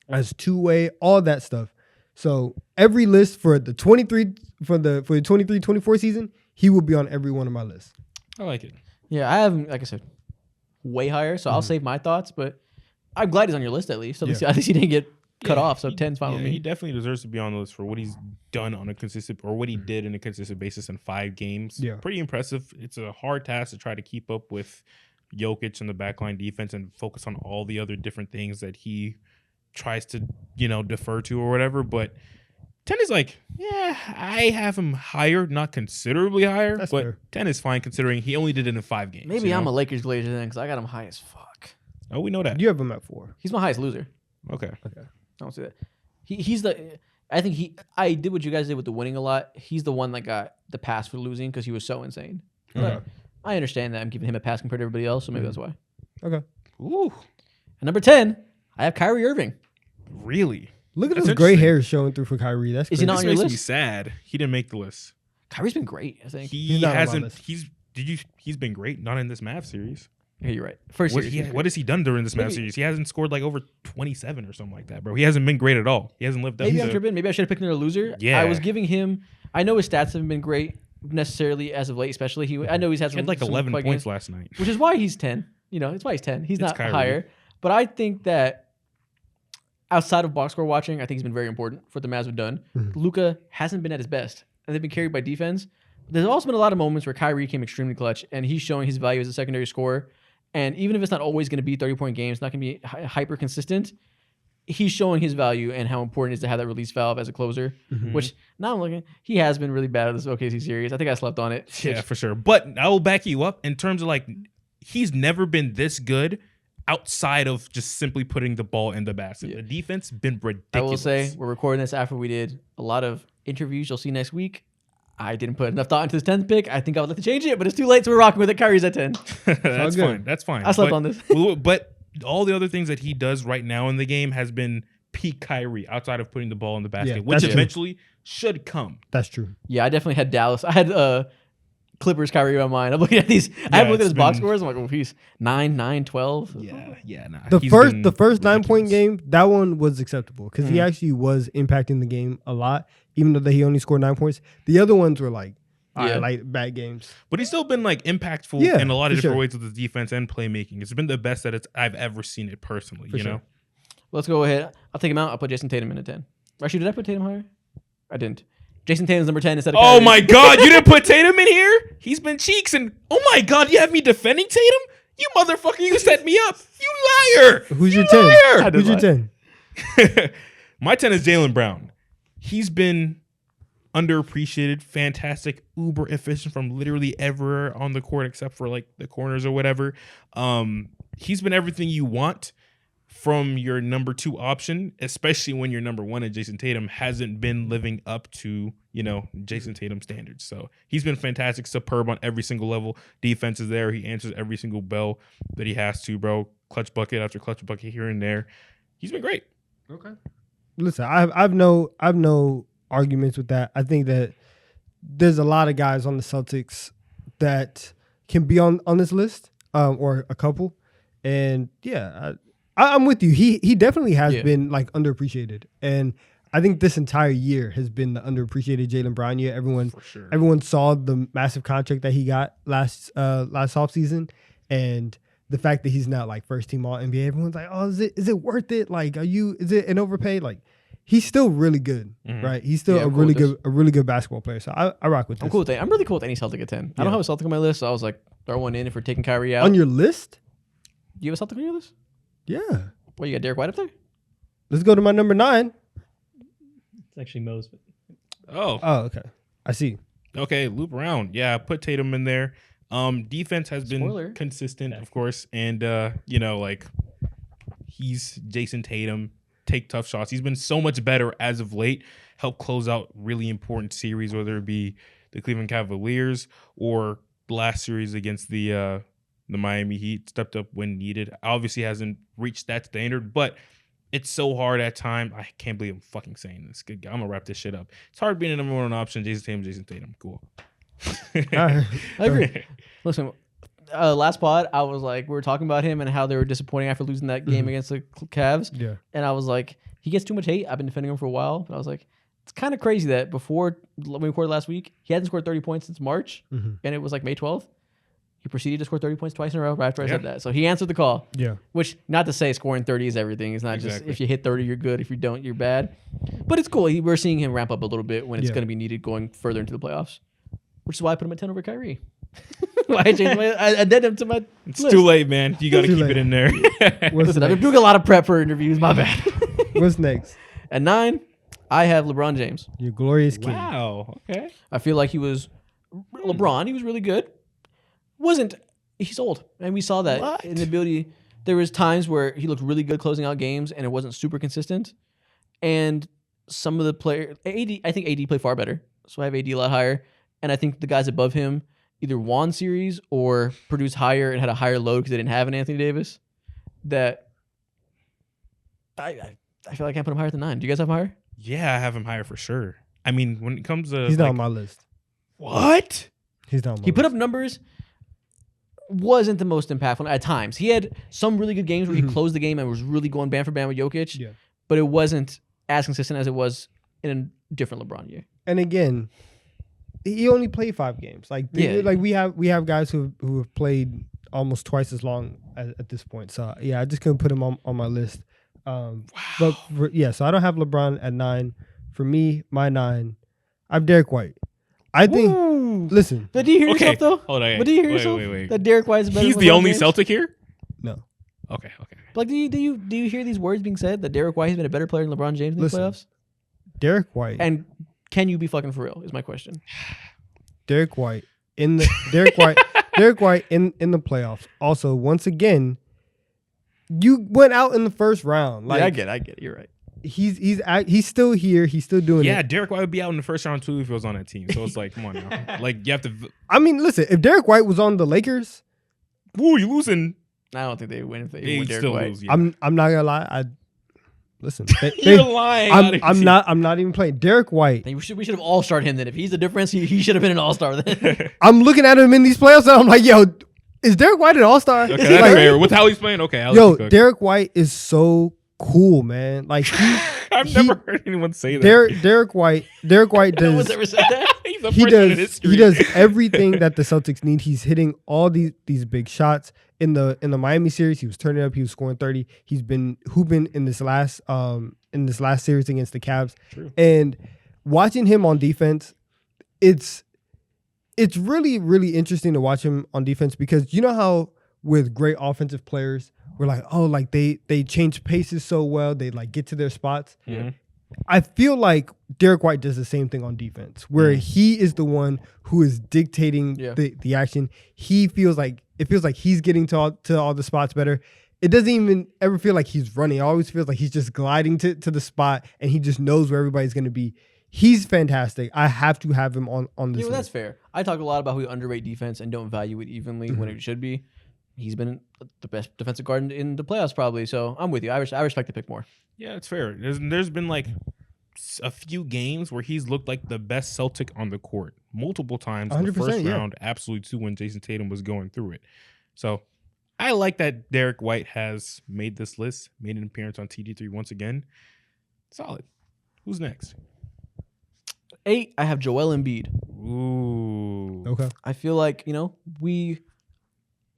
as two-way, all that stuff. So every list for the 23-24 season, he will be on every one of my lists. I like it. Yeah, I have him, like I said, way higher. So I'll save my thoughts, but I'm glad he's on your list at least. At least he didn't get cut off. So 10's fine with me. He definitely deserves to be on the list for what he's done on a consistent, or what he did in a consistent basis in 5 games. Yeah. Pretty impressive. It's a hard task to try to keep up with Jokic and the backline defense and focus on all the other different things that he tries to, defer to or whatever. But 10 is like, I have him higher, not considerably higher, That's but fair. 10 is fine considering he only did it in 5 games. Maybe I'm a Lakers Glazer then because I got him high as fuck. Oh, we know that. You have him at 4. He's my highest loser. Okay. Okay. I don't say that. I did what you guys did with the winning a lot. He's the one that got the pass for losing because he was so insane. But I understand that I'm giving him a pass compared to everybody else, so maybe that's why. Okay. Ooh, And number 10, I have Kyrie Irving. really? Look at That's those gray interesting. hairs showing through for Kyrie. That's Is he crazy. not This on your makes me list? sad. He didn't make the list. Kyrie's been great, I think. He not on my hasn't. list. He's been great. Not in this Mavs series. Yeah, you're right. First What, series, he was what great. has he done during this Mavs Maybe- series? He hasn't scored like over 27 or something like that, bro. He hasn't been great at all. He hasn't lived up Maybe to. I'm tripping. Maybe I should have picked another loser. Yeah. I was giving him. I know his stats haven't been great necessarily as of late, especially. I know he's had He had some, like some 11 quiet points games, last night. which is why he's 10. It's why he's 10. He's not Kyrie. higher. But I think that outside of box score watching, I think he's been very important for what the Mavs have done. Luka hasn't been at his best, and they've been carried by defense. There's also been a lot of moments where Kyrie came extremely clutch, and he's showing his value as a secondary scorer. And even if it's not always going to be 30-point games, not going to be hyper consistent, he's showing his value and how important it is to have that release valve as a closer. Which now I'm looking, he has been really bad at this OKC series. I think I slept on it. Yeah, for sure. But I will back you up in terms of like, he's never been this good outside of just simply putting the ball in the basket. The defense been ridiculous. I will say we're recording this after we did a lot of interviews. You'll see next week. I didn't put enough thought into this 10th pick. I think I would like to change it, but it's too late, so we're rocking with it. Kyrie's at 10. That's good. fine. That's fine. I slept But- on this. But all the other things that he does right now in the game has been peak Kyrie outside of putting the ball in the basket, Yeah, which that's eventually should come. That's true. Yeah, I definitely had Dallas. I had Clippers Kyrie on mine. I'm looking at these. I haven't looked at it's his box been- scores. I'm like, oh, he's 9, 12. Nah. The he's first been the first 9-point ridiculous. game, that one was acceptable because he actually was impacting the game a lot, even though he only scored 9 points. The other ones were like, Yeah. like bad games. But he's still been like impactful Yeah, in a lot for of different sure. ways with his defense and playmaking. It's been the best that I've ever seen it personally. For you sure. know, Let's go ahead. I'll take him out. I'll put Jason Tatum in at 10. Actually, did I put Tatum higher? I didn't. Jason Tatum's number 10 instead of oh Kyrie. my God, you didn't put Tatum in here? He's been cheeks and oh my God, you have me defending Tatum? You motherfucker, you set me up. You liar. Who's You your 10? liar. Who's your 10? My 10 is Jaylen Brown. He's been underappreciated, fantastic, uber efficient from literally everywhere on the court except for like the corners or whatever. He's been everything you want from your number 2 option, especially when your number 1 and Jason Tatum hasn't been living up to, Jason Tatum standards. So he's been fantastic, superb on every single level. Defense is there. He answers every single bell that he has to, bro. Clutch bucket after clutch bucket here and there. He's been great. Okay. Listen, I've no arguments with that. I think that there's a lot of guys on the Celtics that can be on this list, or a couple. And yeah, I'm with you. He definitely has been like underappreciated, and I think this entire year has been the underappreciated Jaylen Brown year. Everyone saw the massive contract that he got last offseason, and the fact that he's not like first team All NBA. Everyone's like, oh, is it worth it? Like, is it an overpay? Like, he's still really good, right? He's still I'm cool with a really good basketball player. So I rock with this. I'm cool with that. I'm really cool with any Celtic at 10. I don't have a Celtic on my list, so I was like, throw one in if we're taking Kyrie out. On your list? Do you have a Celtic on your list? Yeah. What, you got Derek White up there? Let's go to my number 9. It's actually Mo's. But Oh, Oh, okay. I see. okay. Loop around. Yeah, I put Tatum in there. Defense has been Spoiler. consistent, of course, and like he's Jason Tatum. Take tough shots. He's been so much better as of late. Help close out really important series, whether it be the Cleveland Cavaliers or the last series against the Miami Heat. Stepped up when needed. Obviously hasn't reached that standard, but it's so hard at time. I can't believe I'm fucking saying this. I'm gonna wrap this shit up. It's hard being the number one option. Jason Tatum. Cool. I agree. Listen, last pod, I was like, we were talking about him and how they were disappointing after losing that game against the Cavs. Yeah. And I was like, he gets too much hate. I've been defending him for a while. But I was like, it's kind of crazy that before when we recorded last week, he hadn't scored 30 points since March. And it was like May 12th. He proceeded to score 30 points twice in a row right after I said that. So he answered the call. Yeah. Which, not to say scoring 30 is everything. It's not just if you hit 30, you're good. If you don't, you're bad. But it's cool. We're seeing him ramp up a little bit when it's going to be needed going further into the playoffs. Which is why I put him at 10 over Kyrie. Why I changed I added him to my It's list. too late, man. You got to keep it in there. Listen, I've been doing a lot of prep for interviews. My bad. What's next? At 9, I have LeBron James. Your glorious king. Wow. Okay. I feel like he was LeBron. He was really good. He's old, and we saw that in the ability. There was times where he looked really good closing out games, and it wasn't super consistent. And some of the players, I think AD played far better, so I have AD a lot higher. And I think the guys above him either won series or produced higher and had a higher load because they didn't have an Anthony Davis. That I feel like I can't put him higher than 9. Do you guys have him higher? Yeah, I have him higher for sure. I mean, when it comes to He's not on my list. what? He's not on my He put list. up numbers, wasn't the most impactful at times. He had some really good games where he closed the game and was really going bam for bam with Jokic, but it wasn't as consistent as it was in a different LeBron year. And again, he only played 5 games. Like we have guys who have played almost twice as long at this point. So yeah, I just couldn't put him on my list. But so I don't have LeBron at 9. For me, my 9, I have Derek White. I think. Listen, But do you hear yourself though? Hold on. But do you hear yourself Wait. that Derek White is better? He's than the LeBron only James? Celtic here? no. Okay. Like, do you hear these words being said that Derek White has been a better player than LeBron James in the playoffs? Derek White. And can you be fucking for real? Is my question. Derek White in the Derek White in the playoffs. Also, once again, you went out in the first round. Like, Yeah, I get it. You're right. He's still here. He's still doing Yeah, it. Derek White would be out in the first round too if he was on that team. So it's like, come on now. Like you have to. I mean, listen, if Derek White was on the Lakers, Woo, you losing? I don't think they win if they They win Derek still White. lose. Yeah. I'm not gonna lie. Listen. You're lying. I'm not even playing. Derek White. We should have all started him then. If he's the difference, he should have been an all-star then. I'm looking at him in these playoffs and I'm like, yo, is Derek White an all-star? Okay, that's Like, fair. With how he's playing, okay. I'll let yo, you cook. Derek White is so cool, man. Like I've never heard anyone say that. Derek White no does. one's ever said that. He's the He first one in does. history. He does everything that the Celtics need. He's hitting all these big shots in the Miami series. He was turning up. He was scoring 30. He's been hooping in this last series against the Cavs. True. And watching him on defense, it's really, really interesting to watch him on defense because you know how with great offensive players, we're like, oh, like they change paces so well. They like get to their spots. Mhm. I feel like Derek White does the same thing on defense, where he is the one who is dictating the action. It feels like he's getting to all the spots better. It doesn't even ever feel like he's running. It always feels like he's just gliding to the spot, and he just knows where everybody's going to be. He's fantastic. I have to have him on this Yeah, well, that's list. fair. I talk a lot about how we underrate defense and don't value it evenly when it should be. He's been the best defensive guard in the playoffs probably, so I'm with you. I respect the pick more. Yeah, it's fair. There's been like a few games where he's looked like the best Celtic on the court multiple times in the 100%, first yeah. round, absolutely too, when Jason Tatum was going through it. So I like that Derek White has made this list, made an appearance on TD3 once again. Solid. Who's next? 8, I have Joel Embiid. Ooh. Okay. I feel like,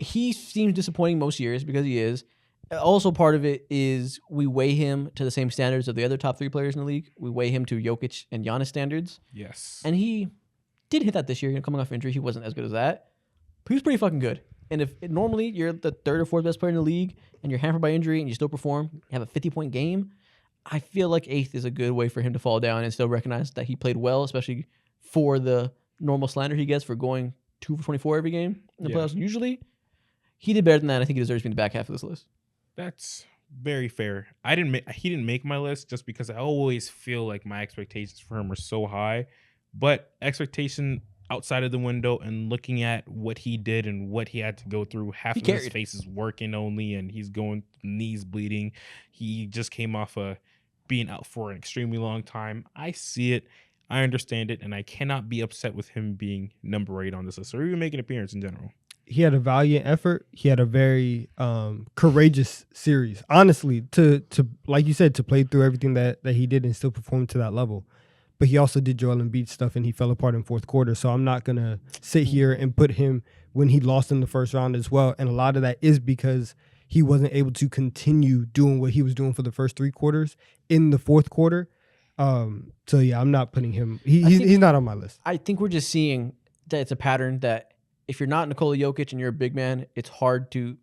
he seems disappointing most years because he is. Also, part of it is we weigh him to the same standards of the other top 3 players in the league. We weigh him to Jokic and Giannis standards. Yes. And he did hit that this year. Coming off injury, he wasn't as good as that. But he was pretty fucking good. And if normally you're the 3rd or 4th best player in the league and you're hampered by injury and you still perform, you have a 50-point game, I feel like 8th is a good way for him to fall down and still recognize that he played well, especially for the normal slander he gets for going 2 for 24 every game in the Yeah. playoffs. Usually, he did better than that. I think he deserves to be in the back half of this list. That's very fair. He didn't make my list just because I always feel like my expectations for him are so high. But expectation outside of the window and looking at what he did and what he had to go through, half He of his carried. face is working only and he's going knees bleeding. He just came off being out for an extremely long time. I see it. I understand it, and I cannot be upset with him being number 8 on this list or even making an appearance in general. He had a valiant effort. He had a very courageous series. Honestly, to like you said, to play through everything that he did and still perform to that level. But he also did Joel Embiid stuff, and he fell apart in fourth quarter. So I'm not gonna sit here and put him when he lost in the first round as well. And a lot of that is because he wasn't able to continue doing what he was doing for the first 3 quarters in the fourth quarter. So yeah, I'm not putting him. He's not on my list. I think we're just seeing that it's a pattern that if you're not Nikola Jokic and you're a big man, it's hard to.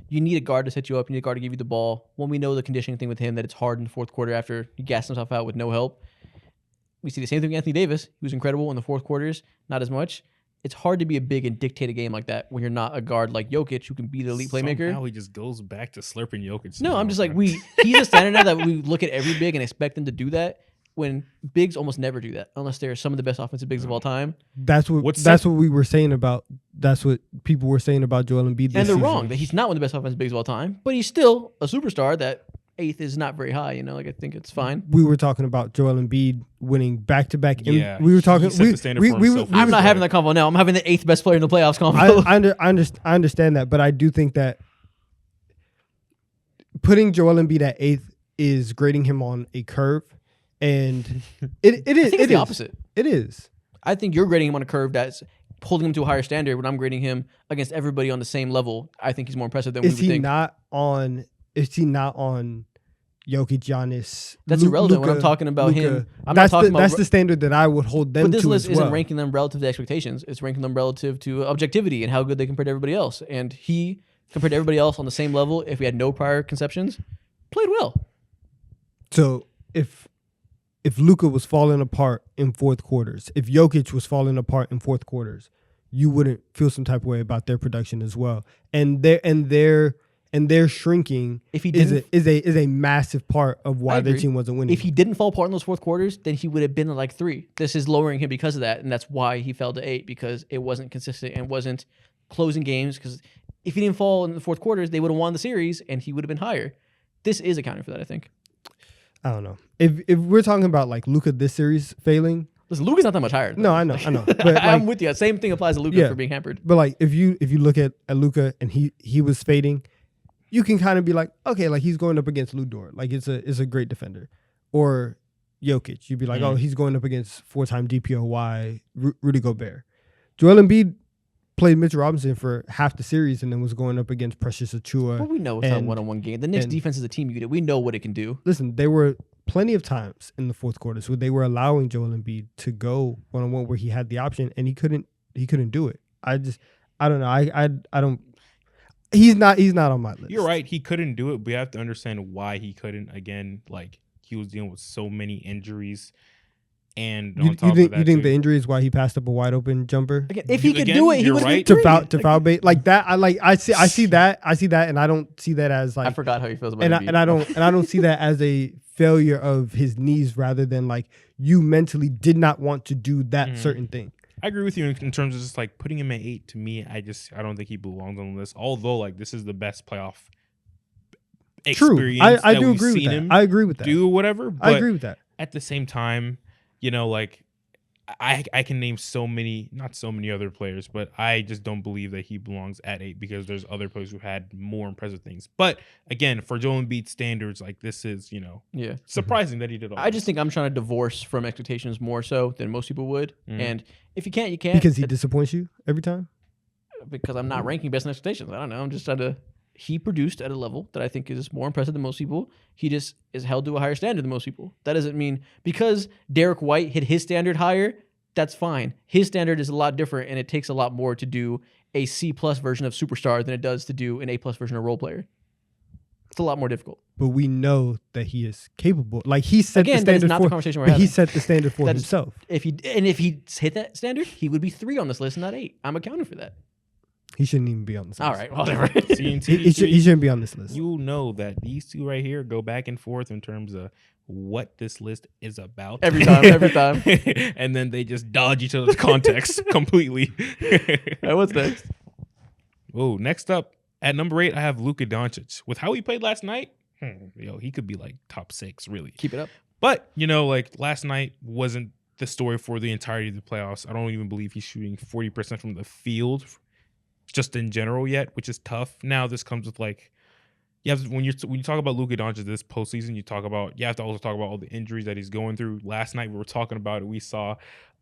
You need a guard to set you up. You need a guard to give you the ball. When we know the conditioning thing with him, that it's hard in the fourth quarter after he gassed himself out with no help. We see the same thing with Anthony Davis. He was incredible in the fourth quarters, not as much. It's hard to be a big and dictate a game like that when you're not a guard like Jokic who can be the elite playmaker. Somehow he just goes back to slurping Jokic. No, somehow, I'm just like, bro. he's a standard now that we look at every big and expect them to do that when bigs almost never do that unless they're some of the best offensive bigs of all time. That's what we were saying about. That's what people were saying about Joel Embiid. And they're season. wrong that he's not one of the best offensive bigs of all time, but he's still a superstar that 8th is not very high. I think it's fine. We were talking about Joel Embiid winning back-to-back. Yeah, we were talking. he set the standard for himself. I'm not having that convo now. I'm having the 8th best player in the playoffs convo. I understand that, but I do think that putting Joel Embiid at 8th is grading him on a curve, and it is. I think it's the opposite. It is. I think you're grading him on a curve that's holding him to a higher standard when I'm grading him against everybody on the same level. I think he's more impressive than we would think. Is he not on Jokic, Giannis? That's irrelevant when I'm talking about him. I'm not That's talking about. that's the standard that I would hold them But this to list as well. isn't ranking them relative to expectations. It's ranking them relative to objectivity and how good they compare to everybody else. And he, compared to everybody else on the same level, if we had no prior conceptions, played well. So if Luka was falling apart in fourth quarters, if Jokic was falling apart in fourth quarters, you wouldn't feel some type of way about their production as well. And their shrinking If he is didn't, a massive part of I why their agree. team wasn't winning. If he didn't fall apart in those fourth quarters, then he would have been at like 3. This is lowering him because of that, and that's why he fell to 8 because it wasn't consistent and wasn't closing games. Because if he didn't fall in the fourth quarters, they would have won the series and he would have been higher. This is accounting for that, I think. I don't know. If we're talking about like Luka this series failing, Listen, Luka's not that much higher. no, I know. But I'm like, with you. Same thing applies to Luka Yeah. for being hampered. but like if you look at Luka and he was fading, you can kind of be like, okay, like he's going up against Lou Dort, like it's a great defender, or Jokic, you'd be like, oh, he's going up against 4-time DPOY Rudy Gobert. Joel Embiid played Mitch Robinson for half the series and then was going up against Precious Achua. But we know it's not a and- one-on-one game. The Knicks and- defense is a team unit. We know what it can do. Listen, there were plenty of times in the fourth quarter where they were allowing Joel Embiid to go one-on-one where he had the option and he couldn't do it. I don't know. I don't. He's not on my list. You're right. He couldn't do it, but you have to understand why he couldn't. Again, like he was dealing with so many injuries, and You on top think of that, the too, injury is why he passed up a wide open jumper Again, if he could Again, do it, he you're would have right. been to three. foul bait like that? I see that, and I don't see that as I like, forgot how he feels about and Embiid. I don't see that as a failure of his knees rather than like you mentally did not want to do that certain thing. I agree with you in terms of just like putting him at 8. To me, I don't think he belongs on the list. Although like this is the best playoff True, experience. I that do we've agree with seen that. him I agree with that. do whatever. But I agree with that. at the same time, like I can name not so many other players, but I just don't believe that he belongs at 8 because there's other players who had more impressive things. But again, for Joel Embiid standards, like this is, Yeah. surprising that he did all I this. just think I'm trying to divorce from expectations more so than most people would. And if you can't, you can't. Because he disappoints you every time. Because I'm not ranking best in expectations. I don't know. I'm just trying to. He produced at a level that I think is more impressive than most people. He just is held to a higher standard than most people. That doesn't mean because Derek White hit his standard higher, that's fine. His standard is a lot different, and it takes a lot more to do a C+ version of superstar than it does to do an A+ version of role player. It's a lot more difficult. but we know that he is capable. Like he set Again, the that is standard not for. the conversation we're But he having. set the standard for That is- himself. If he hit that standard, he would be 3 on this list, not 8. I'm accounting for that. He shouldn't even be on this list. All right, whatever. See, and He shouldn't be on this list. you know that these two right here go back and forth in terms of what this list is about Every time. and then they just dodge each other's context completely. All right, what's next? Oh, next up at number 8, I have Luka Doncic. With how he played last night, he could be like top 6, really. Keep it up. But like last night wasn't the story for the entirety of the playoffs. I don't even believe he's shooting 40% from the field, just in general yet, which is tough. Now this comes with like, when you talk about Luka Doncic this postseason, you have to also talk about all the injuries that he's going through. Last night we were talking about it. We saw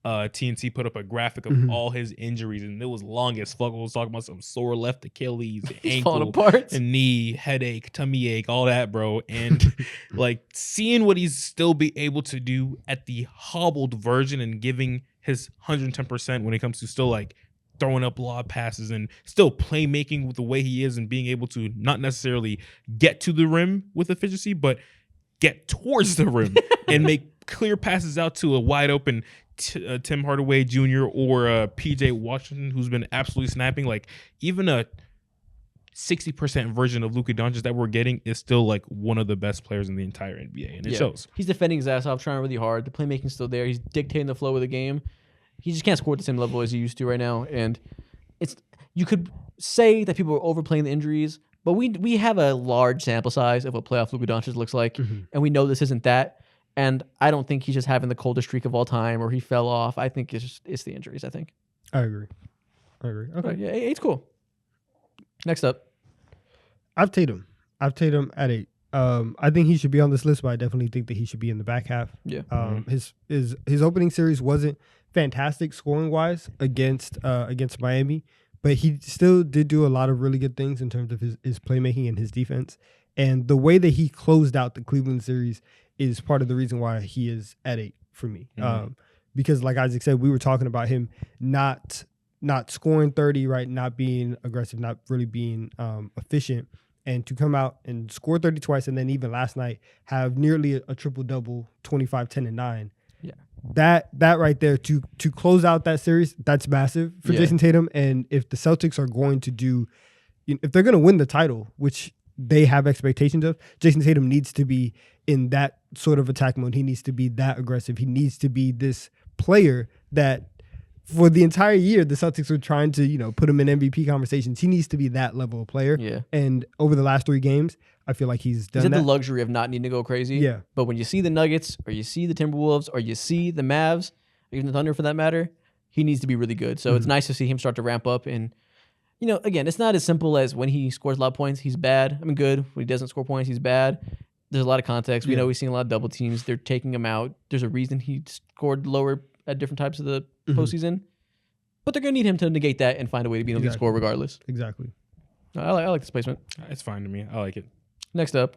TNT put up a graphic of all his injuries, and it was long as fuck. We was talking about some sore left Achilles, He's falling ankle, apart. and knee, headache, tummy ache, all that, bro. And like seeing what he's still be able to do at the hobbled version and giving his 110% when it comes to still like throwing up lob passes and still playmaking with the way he is and being able to not necessarily get to the rim with efficiency, but get towards the rim and make clear passes out to a wide open Tim Hardaway Jr. or PJ Washington, who's been absolutely snapping. Like even a 60% version of Luka Doncic that we're getting is still like one of the best players in the entire NBA, and it shows. He's defending his ass off, trying really hard. The playmaking's still there. He's dictating the flow of the game. He just can't score at the same level as he used to right now. And you could say that people are overplaying the injuries, but we have a large sample size of what playoff Luka Doncic looks like, and we know this isn't that. And I don't think he's just having the coldest streak of all time or he fell off. I think it's the injuries, I think. I agree. Okay. But yeah, 8's cool. Next up. I've Tatum at 8. I think he should be on this list, but I definitely think that he should be in the back half. Yeah. His opening series wasn't fantastic scoring wise against Miami, but he still did do a lot of really good things in terms of his playmaking and his defense. And the way that he closed out the Cleveland series is part of the reason why he is at 8 for me. Because like Isaac said, we were talking about him not scoring 30, right? Not being aggressive, not really being efficient. And to come out and score 30 twice, and then even last night have nearly a triple-double, 25, 10, and 9. Yeah. That right there, to close out that series, that's massive for Jason Tatum. And if the Celtics are going to do, if they're going to win the title, which they have expectations of, Jason Tatum needs to be in that sort of attack mode. He needs to be that aggressive. He needs to be this player that for the entire year, the Celtics were trying to, put him in MVP conversations. He needs to be that level of player. Yeah. And over the last 3 games, I feel like he's done He's that. had the luxury of not needing to go crazy. Yeah. But when you see the Nuggets or you see the Timberwolves or you see the Mavs, or even the Thunder for that matter, he needs to be really good. So it's nice to see him start to ramp up. And, again, it's not as simple as when he scores a lot of points, he's bad. I mean, good. When he doesn't score points, he's bad. There's a lot of context. We know we've seen a lot of double teams. They're taking him out. There's a reason he scored lower at different types of the postseason. But they're going to need him to negate that and find a way to be an elite scorer regardless. Exactly. I like this placement. It's fine to me. I like it. Next up.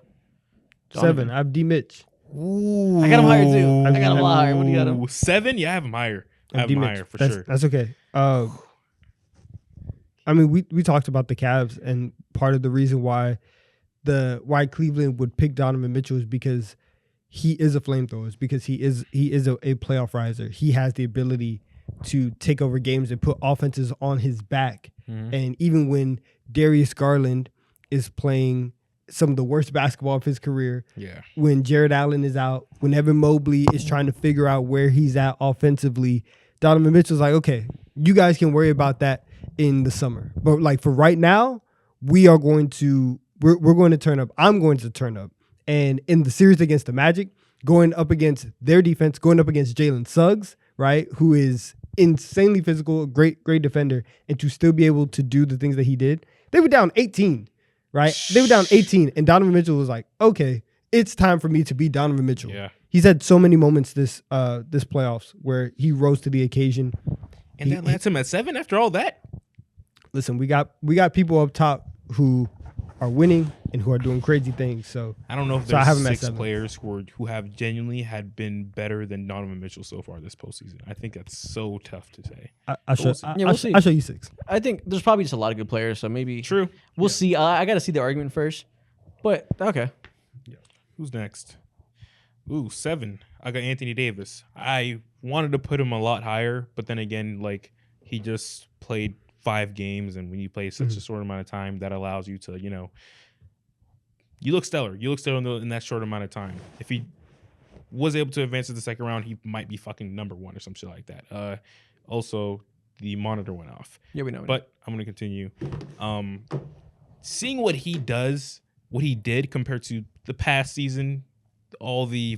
7, I have D. Mitch. Ooh. I got him higher too. I got him a lot higher. What do you got him? 7? Yeah, I have him higher. I have him higher for sure. That's okay. I mean, we talked about the Cavs, and part of the reason why Cleveland would pick Donovan Mitchell is because he is a flamethrower. It's because he is a playoff riser. He has the ability to take over games and put offenses on his back. And even when Darius Garland is playing some of the worst basketball of his career, when Jared Allen is out, when Evan Mobley is trying to figure out where he's at offensively, Donovan Mitchell's like, okay, you guys can worry about that in the summer. But like for right now, we're going to turn up. I'm going to turn up. And in the series against the Magic, going up against their defense, going up against Jalen Suggs, right, who is insanely physical, great defender, and to still be able to do the things that he did. They were down 18, right? They were down 18, and Donovan Mitchell was like, okay, it's time for me to be Donovan Mitchell. Yeah. He's had so many moments this playoffs where he rose to the occasion. And that lands him at 7 after all that? Listen, we got people up top who are winning and who are doing crazy things. So I don't know if I have there's him at 6 7. players who have genuinely had been better than Donovan Mitchell so far this postseason. I think that's so tough to say. We'll see. I'll show you 6. I think there's probably just a lot of good players, so maybe True. We'll see. I got to see the argument first, but okay. Yeah. Who's next? Ooh, 7. I got Anthony Davis. I wanted to put him a lot higher, but then again, like he just played 5 games, and when you play such a short amount of time, that allows you to, you look stellar. You look stellar in that short amount of time. If he was able to advance to the second round, he might be fucking number 1 or some shit like that. Also, the monitor went off. Yeah, we know. But I'm gonna continue. Seeing what he did compared to the past season, all the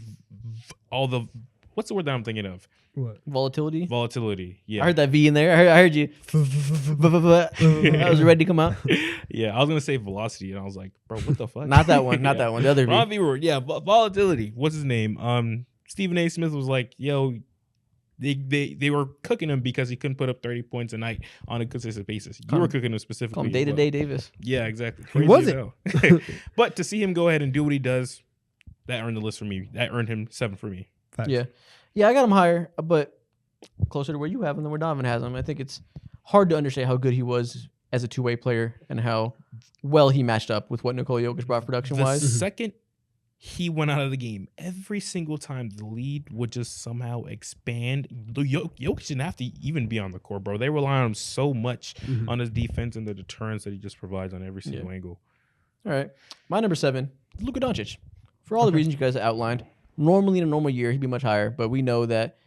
what's the word that I'm thinking of? What? Volatility. Volatility. Yeah. I heard that V in there. I heard you. I was ready to come out. Yeah, I was gonna say velocity, and I was like, bro, what the fuck? Not that one. Not that one. The other V. Wrong V word. Yeah, volatility. What's his name? Stephen A. Smith was like, yo, they were cooking him because he couldn't put up 30 points a night on a consistent basis. You were cooking him specifically. Call him day-to-day Davis. Yeah, exactly. He wasn't. But to see him go ahead and do what he does, that earned the list for me. That earned him 7 for me. Facts. Yeah, I got him higher, but closer to where you have him than where Donovan has him. I think it's hard to understand how good he was as a two-way player and how well he matched up with what Nikola Jokic brought production-wise. The second he went out of the game, every single time the lead would just somehow expand. Jokic didn't have to even be on the court, bro. They rely on him so much on his defense and the deterrence that he just provides on every single angle. All right. My number 7, Luka Doncic. For all the reasons you guys outlined, normally in a normal year, he'd be much higher, but we know that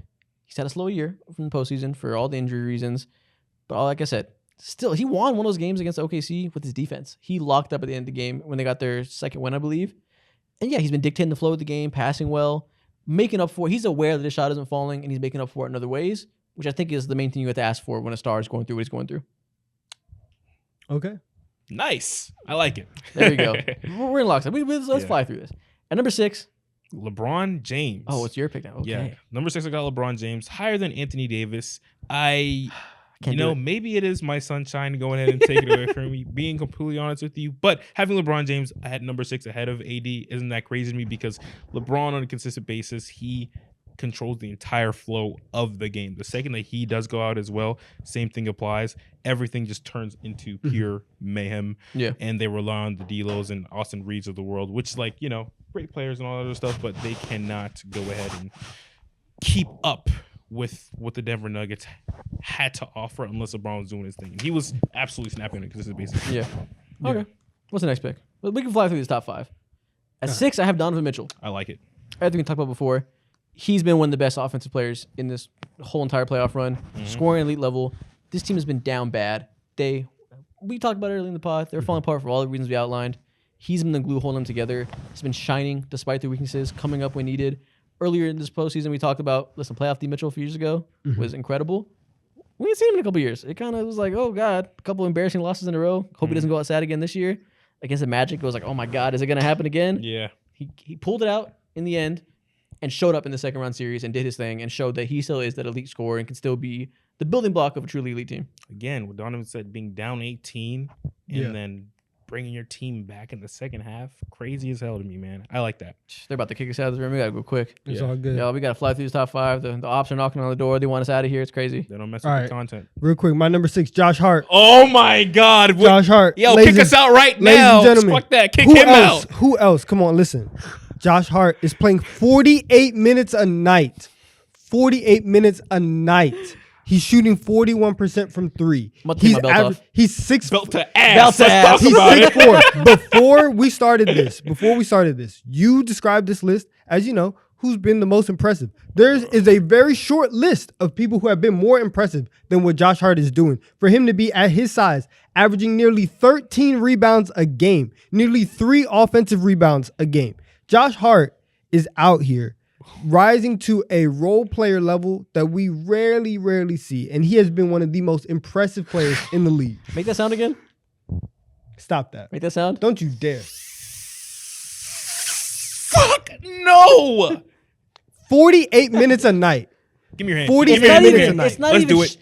he's had a slow year from the postseason for all the injury reasons. But like I said, still, he won one of those games against OKC with his defense. He locked up at the end of the game when they got their second win, I believe. And yeah, he's been dictating the flow of the game, passing well, making up for it. He's aware that his shot isn't falling, and he's making up for it in other ways, which I think is the main thing you have to ask for when a star is going through what he's going through. Okay. Nice. I like it. There you go. We're in lockstep. Let's fly through this. At number 6. LeBron James. Oh, it's your pick now. Okay. Yeah. Number 6, I got LeBron James. Higher than Anthony Davis. Maybe it is my sunshine going ahead and taking it away from me, being completely honest with you. But having LeBron James at number 6 ahead of AD isn't that crazy to me because LeBron on a consistent basis, he controls the entire flow of the game. The second that he does go out as well, same thing applies. Everything just turns into pure mayhem. Yeah. And they rely on the D-Los and Austin Reeves of the world, which great players and all that other stuff, but they cannot go ahead and keep up with what the Denver Nuggets had to offer unless LeBron was doing his thing. And he was absolutely snapping on a consistent basis. Yeah. Okay. What's the next pick? Well, we can fly through these top 5. At 6, I have Donovan Mitchell. I like it. Everything we talked about before. He's been one of the best offensive players in this whole entire playoff run. Scoring elite level. This team has been down bad. We talked about it early in the pod. They're falling apart for all the reasons we outlined. He's been the glue holding them together. He's been shining despite their weaknesses, coming up when needed. Earlier in this postseason, we talked about, playoff D. Mitchell a few years ago was incredible. We ain't seen him in a couple years. It kind of was like, oh, God, a couple embarrassing losses in a row. Hope he doesn't go out sad again this year. Against the Magic, it was like, oh, my God, is it going to happen again? Yeah. He pulled it out in the end and showed up in the second round series and did his thing and showed that he still is that elite scorer and can still be the building block of a truly elite team. Again, what Donovan said, being down 18 and then bringing your team back in the second half, crazy as hell to me, man. I like that. They're about to kick us out of this room. We got to go quick. It's all good. Yeah, we got to fly through this top 5. The ops are knocking on the door. They want us out of here. It's crazy. They don't mess All with right. the content. Real quick, my number 6, Josh Hart. Oh, my God. Josh Hart. Yo, Ladies kick us out right ladies now. and gentlemen, Fuck that. Kick who him else? out. Who else? Come on, listen. Josh Hart is playing 48 minutes a night. 48 minutes a night. He's shooting 41% from 3. I'm about to take my belt off. He's 6 Belt to ass. Belt to ass. Let's talk He's about it. 6'4". Before we started this, you described this list as, who's been the most impressive. There is a very short list of people who have been more impressive than what Josh Hart is doing. For him to be at his size, averaging nearly 13 rebounds a game, nearly 3 offensive rebounds a game. Josh Hart is out here rising to a role player level that we rarely see. And he has been one of the most impressive players in the league. Make that sound again. Stop that. Make that sound. Don't you dare. Fuck no. 48 minutes a night. Give me your hand. 48 Give me your hand. minutes Give me a your night. hand. It's not Let's even do it.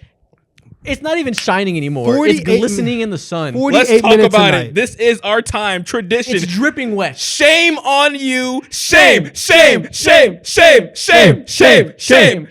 It's not even shining anymore. 48 It's glistening in the sun. 48 Let's talk minutes about tonight. it. This is our time. Tradition. It's dripping wet. Shame on you. Shame. Shame. Shame. Shame. Shame. Shame. Shame.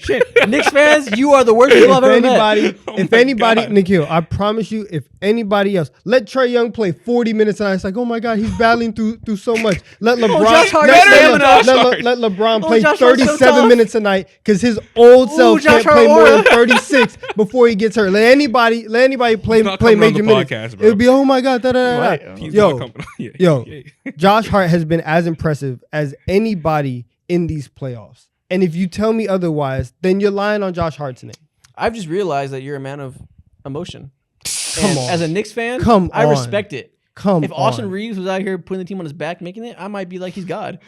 Knicks fans, you are the worst people I've ever met. If my anybody, God. Nikhil, I promise you, if anybody else, let Trae Young play 40 minutes tonight. It's like, oh my God, he's battling through so much. Let LeBron, Josh Hart, let, better let, than let, Josh let, Hart. let LeBron Oh, play Josh Hart's so 37 tough. minutes tonight because his old self Josh can't Hart play more aura. than 36 before he gets hurt. Let anybody play not play coming on major the minutes. podcast, bro. It would be, oh my God, da da da. da. He's Yo, not coming. Yeah, Yo, yeah. Josh Hart has been as impressive as anybody in these playoffs. And if you tell me otherwise, then you're lying on Josh Hart's name. I've just realized that you're a man of emotion. Come And on. as a Knicks fan, Come I on. respect it. Come If Austin on. Reeves was out here putting the team on his back, making it, I might be like he's God.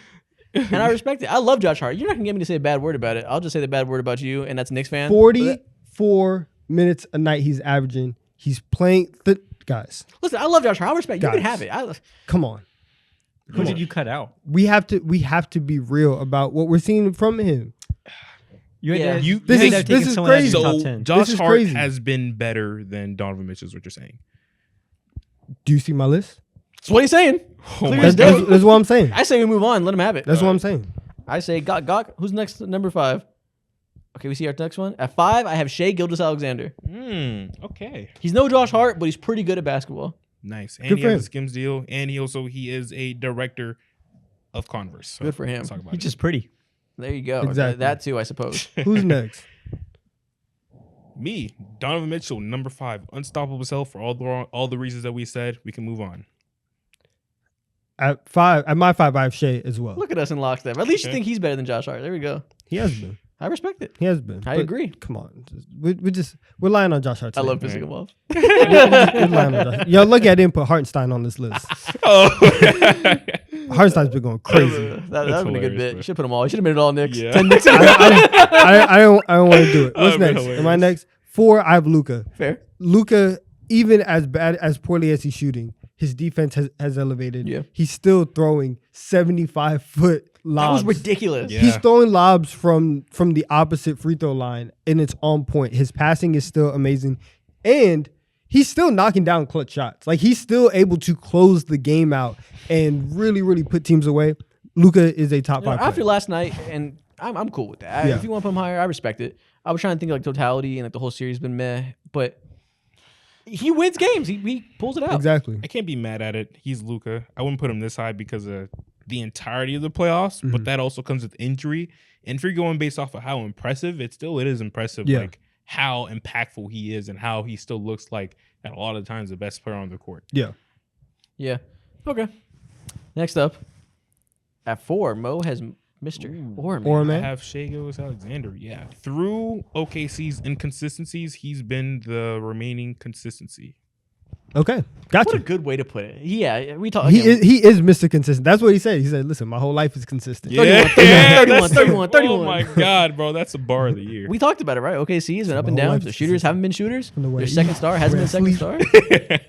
And I respect it. I love Josh Hart. You're not gonna get me to say a bad word about it. I'll just say the bad word about you, and that's a Knicks fan. 44 minutes a night he's averaging. He's playing guys. Listen, I love Josh Hart. I respect you. You can Guys. have it. Come on. Who did you cut out? We have to be real about what we're seeing from him. You Yeah. had to, You- you this had is- to have this taken is someone out of crazy. your So top 10. Josh This is Hart crazy. has been better than Donovan Mitchell, is what you're saying. Do you see my list? That's what he's saying. Oh Clear my as That's, day. that's what I'm saying. I say we move on. Let him have it. That's what I'm saying. I say Gok. Who's next? Number 5. Okay, we see our next one. At 5, I have Shea Gilgeous-Alexander. Okay. He's no Josh Hart, but he's pretty good at basketball. Nice. And Good he for has him. a Skims deal, and he is a director of Converse. So Good for him. let's talk about He's it. just pretty. There you go. Exactly. That too, I suppose. Who's next? Me, Donovan Mitchell, number 5, unstoppable self for all the reasons that we said. We can move on. At my 5, I have Shea as well. Look at us in lockstep. At least you Okay. think he's better than Josh Hart. There we go. He has been. I respect it. He has been. I But agree. Come on. We're lying on Josh Hart. I today. love pissing him off. We're lying on Josh. Yo, lucky I didn't put Hartenstein on this list. Oh, Hartenstein's been going crazy. That would have been a good hilarious, bit. bro. You should put them all. You should have made it all Knicks. Yeah. 10 Knicks. I don't want to do it. What's That'd be next? Am I hilarious. next? 4, I have Luka. Fair. Luka, even as bad as poorly as he's shooting, his defense has elevated. Yeah. He's still throwing 75-foot lobs. That was ridiculous. Yeah. He's throwing lobs from the opposite free throw line, and it's on point. His passing is still amazing, and he's still knocking down clutch shots. Like, he's still able to close the game out and really, really put teams away. Luka is a top You know, 5 after player. last night, and I'm cool with that. Yeah. If you want to put him higher, I respect it. I was trying to think like totality and like the whole series been meh, but he wins games. He pulls it out. Exactly. I can't be mad at it. He's Luka. I wouldn't put him this high because of the entirety of the playoffs, but that also comes with injury. And if you're going based off of how impressive, it is impressive, Yeah. like how impactful he is and how he still looks like at a lot of times the best player on the court. Yeah. Yeah. Okay. Next up, at 4, Mo has Mr. Orman. I Orman. have Shai Gilgeous-Alexander. Yeah, through OKC's inconsistencies, he's been the remaining consistency. Okay. Got What a you. good way to put it. Yeah, we talk. He is Mr. Consistent. That's what he said. He said, listen, my whole life is consistent. 31, 31. Oh my God, bro, that's a bar of the year. We talked about it, right? OKC has been up and My whole down. life The is shooters consistent. haven't been shooters. From the way Their he second star hasn't been second ran star.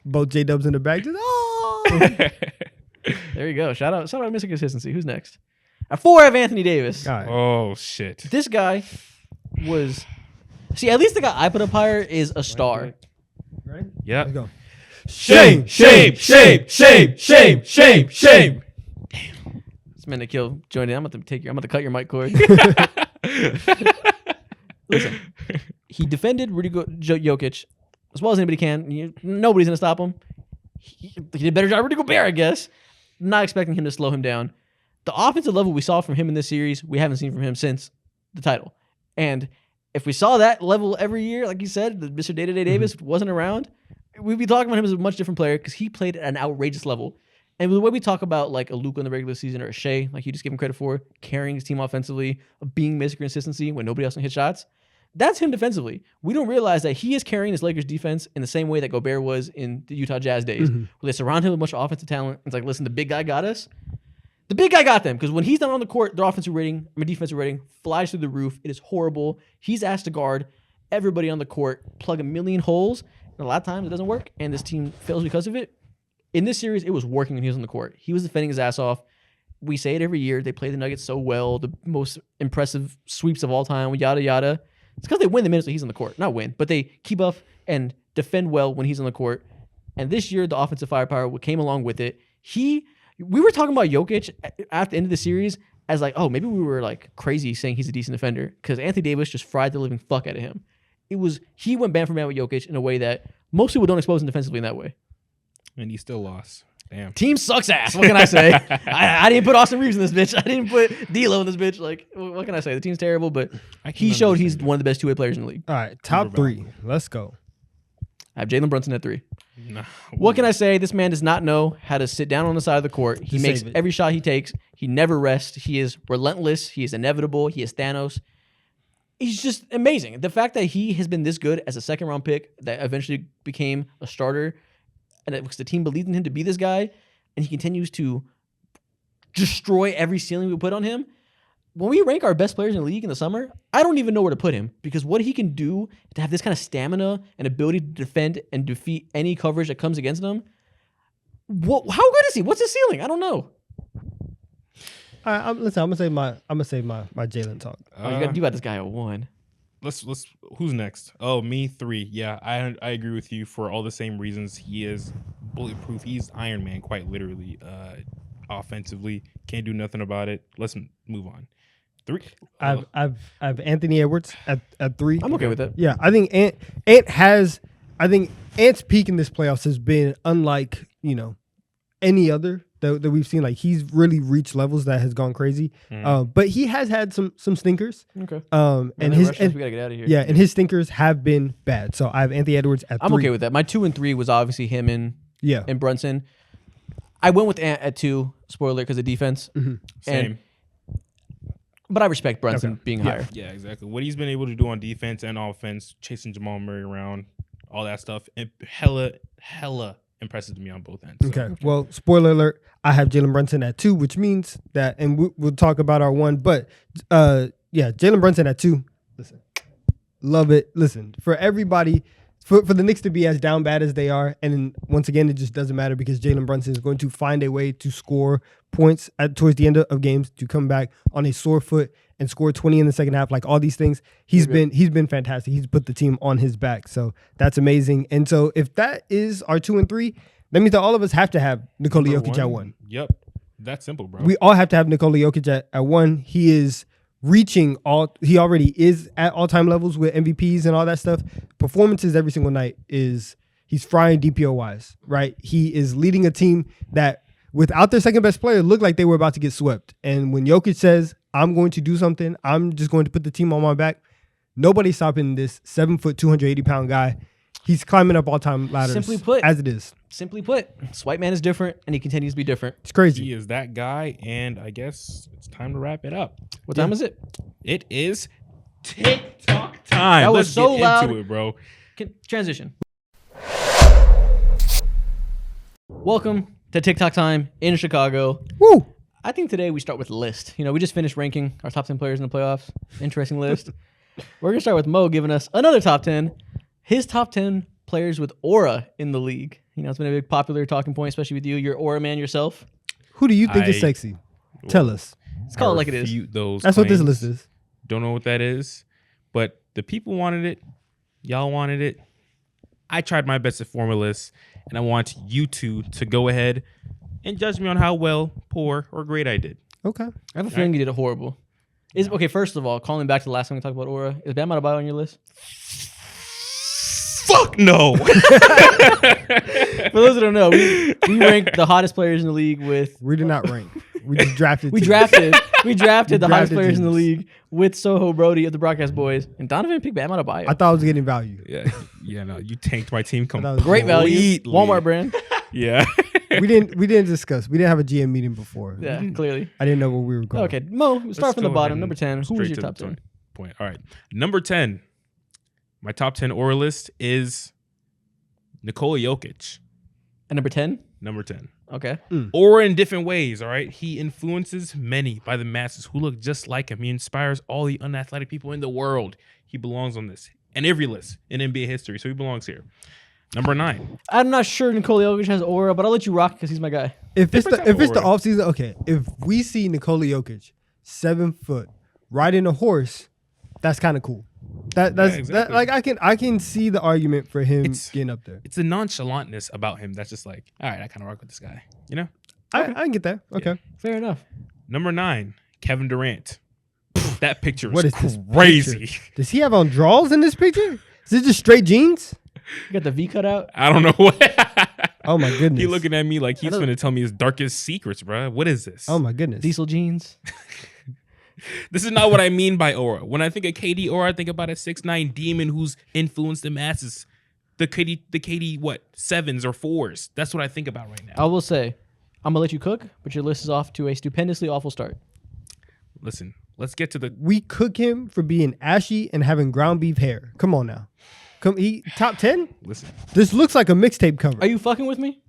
Both J-Dubs in the back. Just, oh. There you go. Shout out Mr. Consistency. Who's next? At 4, I have Anthony Davis. All right. Oh shit. This guy was. See, at least the guy I put up higher is a star. Ready? Yeah. Let's go. Shame. This man to kill joined in. I'm about to cut your mic cord. Listen, he defended Rudy Jokic as well as anybody can. Nobody's gonna stop him. He did a better job. Rudy Gobert, I guess. Not expecting him to slow him down. The offensive level we saw from him in this series, we haven't seen from him since the title. And if we saw that level every year, like you said, that Mr. Day-to-Day Davis wasn't around, we'd be talking about him as a much different player because he played at an outrageous level. And the way we talk about like a Luka in the regular season or a Shea, like you just give him credit for, carrying his team offensively, being Mr. Consistency when nobody else can hit shots, that's him defensively. We don't realize that he is carrying his Lakers defense in the same way that Gobert was in the Utah Jazz days, where they surround him with a bunch of offensive talent. It's like, listen, the big guy got us. The big guy got them because when he's not on the court, their defensive rating flies through the roof. It is horrible. He's asked to guard everybody on the court, plug a million holes, and a lot of times it doesn't work, and this team fails because of it. In this series, it was working when he was on the court. He was defending his ass off. We say it every year. They play the Nuggets so well, the most impressive sweeps of all time, yada, yada. It's because they win the minutes that he's on the court. Not win, but they keep up and defend well when he's on the court. And this year, the offensive firepower came along with it. We were talking about Jokic at the end of the series as like, oh, maybe we were like crazy saying he's a decent defender because Anthony Davis just fried the living fuck out of him. He went man for man with Jokic in a way that most people don't expose him defensively in that way. And he still lost. Damn. Team sucks ass. What can I say? I didn't put Austin Reeves in this bitch. I didn't put D'Lo in this bitch. Like, what can I say? The team's terrible, but he showed he's one of the best two-way players in the league. All right, top 3. Let's go. I have Jalen Brunson at 3. Nah. What can I say? This man does not know how to sit down on the side of the court. He makes every shot he takes. He never rests. He is relentless. He is inevitable. He is Thanos. He's just amazing. The fact that he has been this good as a second-round pick that eventually became a starter, and because the team believed in him to be this guy, and he continues to destroy every ceiling we put on him. When we rank our best players in the league in the summer, I don't even know where to put him because what he can do to have this kind of stamina and ability to defend and defeat any coverage that comes against him. How good is he? What's his ceiling? I don't know. Listen, I'm gonna say my Jalen talk. You got this guy at 1. Let's who's next? Oh, me 3. Yeah, I agree with you for all the same reasons. He is bulletproof. He's Iron Man, quite literally. Offensively, can't do nothing about it. Let's move on. 3. I've Anthony Edwards at 3. I'm okay with that. Yeah, I think Ant's peak in this playoffs has been unlike any other that we've seen. Like he's really reached levels that has gone crazy. But he has had some stinkers. Okay. And we gotta get out of here. Yeah, and his stinkers have been bad. So I have Anthony Edwards at 3. I'm okay with that. My 2 and 3 was obviously him and Brunson. I went with Ant at 2. Spoiler because of defense. Mm-hmm. Same. But I respect Brunson being higher. Yeah, exactly. What he's been able to do on defense and offense, chasing Jamal Murray around, all that stuff, and hella impresses me on both ends. So. Okay. Well, spoiler alert, I have Jalen Brunson at 2, which means that, and we'll talk about our 1, but Jalen Brunson at 2. Listen, love it. Listen, for everybody, for the Knicks to be as down bad as they are, and once again, it just doesn't matter because Jalen Brunson is going to find a way to score points towards the end of games, to come back on a sore foot and score 20 in the second half. Like all these things, he's been fantastic. He's put the team on his back, so that's amazing. And so if that is our 2 and 3, that means that all of us have to have Nikola Jokic at 1. Yep, that's simple, bro. We all have to have Nikola Jokic at 1. He is reaching he already is at all-time levels with MVPs and all that stuff. Performances every single night he's frying DPOYs, right? He is leading a team that without their second best player looked like they were about to get swept. And when Jokic says, I'm going to do something, I'm just going to put the team on my back, nobody's stopping this 7-foot, 280-pound guy. He's climbing up all-time ladders. Simply put, as it is. Simply put, Swipe Man is different, and he continues to be different. It's crazy. He is that guy, and I guess it's time to wrap it up. What time is it? It is TikTok time. That was Let's so get loud. into it, bro. Transition. Welcome to TikTok time in Chicago. Woo! I think today we start with a list. We just finished ranking our top 10 players in the playoffs. Interesting list. We're going to start with Mo giving us another top 10. His top 10 players with aura in the league. It's been a big popular talking point, especially with you. You're aura man yourself. Who do you think is sexy? Tell us. Let's call it like it is. That's what this list is. Don't know what that is, but the people wanted it. Y'all wanted it. I tried my best to form a list, and I want you two to go ahead and judge me on how well, poor, or great I did. Okay. I have a feeling you did it horrible. Okay, first of all, calling back to the last time we talked about aura, is Bam Adebayo on your list? Fuck no. For those that don't know, we ranked the hottest players in the league with. We did not rank. We just drafted. We drafted the hottest players in the league with Soho Brody of the Broadcast Boys, and Donovan picked Bam Adebayo. I thought I was getting value. Yeah, no, you tanked my team completely. Great value. Walmart brand. Yeah. We didn't discuss. We didn't have a GM meeting before. Yeah, clearly. I didn't know where we were going. Okay, Mo, we'll start from the bottom. Number 10. Who was your top 10? Point. All right. Number 10. My top 10 aura list is Nikola Jokic. And number 10? Number 10. Okay. Aura in different ways, all right? He influences many by the masses who look just like him. He inspires all the unathletic people in the world. He belongs on this and every list in NBA history, so he belongs here. Number 9. I'm not sure Nikola Jokic has aura, but I'll let you rock because he's my guy. If it's the offseason, okay. If we see Nikola Jokic 7 foot riding a horse, that's kind of cool. That's exactly. like I can see the argument for him It's- getting up there. It's the nonchalantness about him that's just like, all right, I kind of rock with this guy. You know. I can get that. Okay. Fair enough. Number 9, Kevin Durant. That picture What is is this crazy. picture? Does he have on draws in this picture? Is it just straight jeans? You got the V cut out. I don't know what. Oh my goodness. He looking at me like he's I know- going to tell me his darkest secrets, bro. What is this? Oh my goodness. Diesel jeans. This is not what I mean by aura. When I think of KD aura, I think about a 6'9" demon who's influenced the masses. The KD, what, 7s or 4s? That's what I think about right now. I will say, I'm gonna let you cook, but your list is off to a stupendously awful start. Listen, let's get to the. We cook him for being ashy and having ground beef hair. Come on now. He top 10? Listen, This looks like a mixtape cover. Are you fucking with me?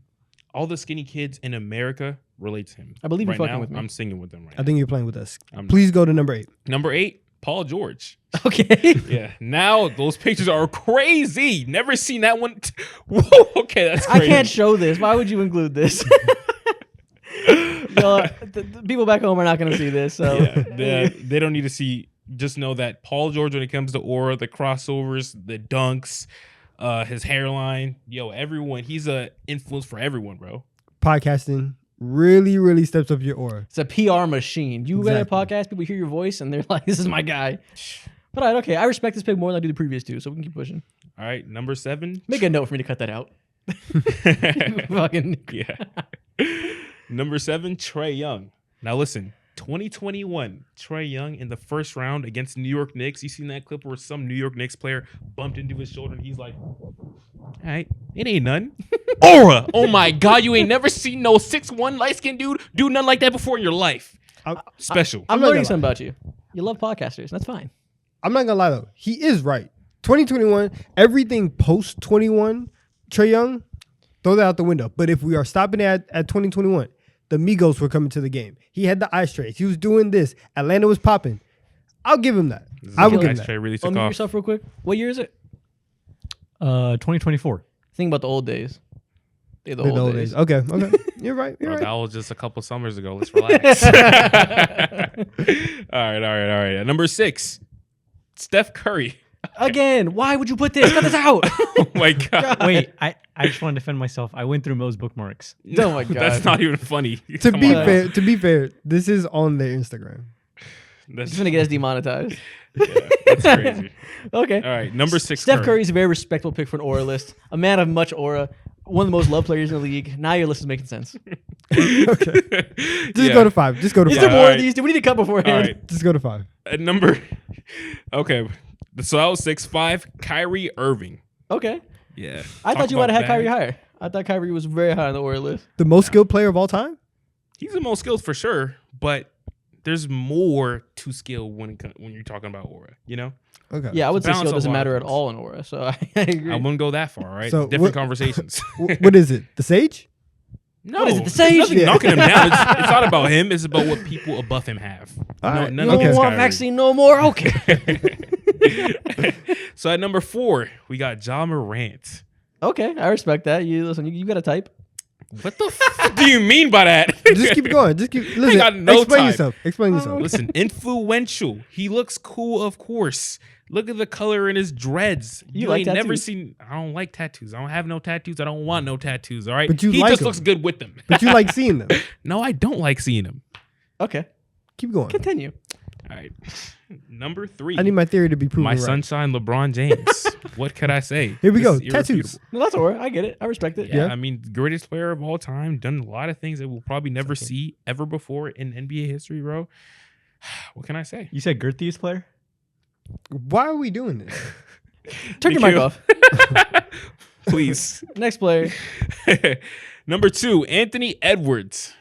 all the skinny kids in America relate to him. I believe you're right fucking now, with me. I'm singing with them right I now. think you're playing with us. I'm- Please go to number 8. Number 8, Paul George. Okay. Yeah, now those pictures are crazy. Never seen that one. Whoa, okay, that's I crazy. can't show this. Why would you include this? The people back home are not going to see this. So Yeah, they don't need to see. Just know that Paul George, when it comes to aura, the crossovers, the dunks, his hairline, everyone, he's a influence for everyone, bro. Podcasting really, really steps up your aura. it's a PR machine. You get a Exactly. podcast, people hear your voice, and they're like, "This is my guy." But all right, okay, I respect this pick more than I do the previous two, so we can keep pushing. All right, number 7. Make a note for me to cut that out. Fucking Yeah. Number 7, Trae Young. Now listen, 2021, Trae Young in the first round against New York Knicks. You seen that clip where some New York Knicks player bumped into his shoulder and he's like, all right, it ain't none. Aura. Oh my God, you ain't never seen no 6'1" light-skinned dude do nothing like that before in your life. Special. I'm not learning gonna something about you. You love podcasters. That's fine. I'm not gonna lie though, he is right. 2021, everything post 21, Trae Young, throw that out the window. But if we are stopping at 2021, the Migos were coming to the game. He had the ice trays. He was doing this. Atlanta was popping. I'll give him that. I will give him that. Trae really took Unmute off. yourself real quick. What year is it? 2024. Think about the old days. They're the The old old days. days. Okay. You're right. You're Bro, right. that was just a couple summers ago. Let's relax. All right. At number 6, Steph Curry. Again, why would you put this? Cut this out. Oh my God. Wait, I just want to defend myself. I went through Mo's bookmarks. Oh my God. That's not even funny. To Come be on. fair, this is on their Instagram. That's, He's gonna get us demonetized. that's crazy. Okay. All right, number 6. Steph Curry is a very respectable pick for an aura list. A man of much aura. One of the most loved players in the league. Now your list is making sense. Just go to 5. Just go to Is 5. there more all of right. these? Do we need to cut beforehand? All right. Just go to 5. At number. Okay, so that was 6'5", Kyrie Irving. Okay. Yeah. I Talk thought you might have had about Kyrie bag. higher. I thought Kyrie was very high on the aura list. The most skilled player of all time? He's the most skilled for sure, but there's more to skill when you're talking about aura, you know? Okay. Yeah, I would say balance skill of doesn't a lot matter of at things. all in aura. So I agree. I wouldn't go that far, right? So Different what- conversations. What is it? The Sage? No, What is it, the there's Sage? nothing Yeah. knocking him down. It's not about him. It's about what people above him have. All right. none You of don't this want Kyrie. vaccine no more? Okay. So at number 4, we got Ja Morant. Okay, I respect that. You listen. You got a type. What the f- do you mean by that? Just keep going. Just keep listen. got no explain time. yourself. Explain yourself. Listen, influential. He looks cool, of course. Look at the color in his dreads. You You like ain't never tattoos? seen. I don't like tattoos. I don't have no tattoos. I don't want no tattoos. All right. But you he like just 'em. looks good with them. But you like seeing them. No, I don't like seeing them. Okay, Keep going. continue. All right. Number 3. I need my theory to be proven my right. sunshine, LeBron James. What could I say? Here we This go. is Tattoos. irrefutable. No, that's aura. I get it. I respect it. Yeah, Yeah. I mean, greatest player of all time, done a lot of things that we'll probably never see ever before in NBA history, bro. What can I say? You said girthiest player? Why are we doing this? Turn your mic Nikhil. off. Please. Next player. Number 2, Anthony Edwards.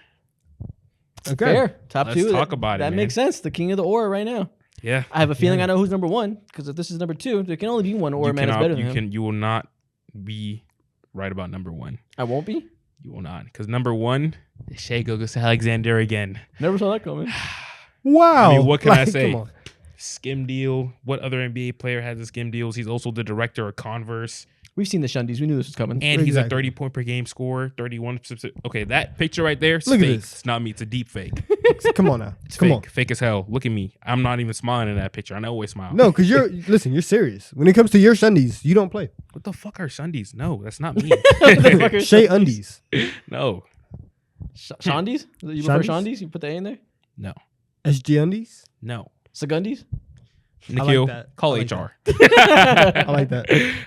Okay. Fair. Top Let's two. talk about it, That man. makes sense. The king of the aura right now. Yeah. I have a feeling I know who's number one because if this is number 2, there can only be one aura You man that's better than you him. you will not be right about number 1. I won't be. You will not. Because number 1, Shea Gilgeous-Alexander again. Never saw that coming. Wow. I mean, what can I Like, say? come on. Skim deal. What other NBA player has a skim deals? He's also the director of Converse. We've seen the Shundies. We knew this was coming. And he's a Exactly. 30-point per game scorer, 31. Okay, that picture right there, Look at fake. this. It's not me. It's a deep fake. Come on now. It's Come fake. on. Fake as hell. Look at me. I'm not even smiling in that picture. I always smile. No, because you're serious. When it comes to your Sundays, you don't play. What the fuck are Sundays? No, that's not me. What the fuck are Shea Shundies? undies. No. Shondies? You prefer Shondies? Shondies? You put the A in there? No. SG undies. No. Segundies? Nikhil, that. call I like HR. I like that.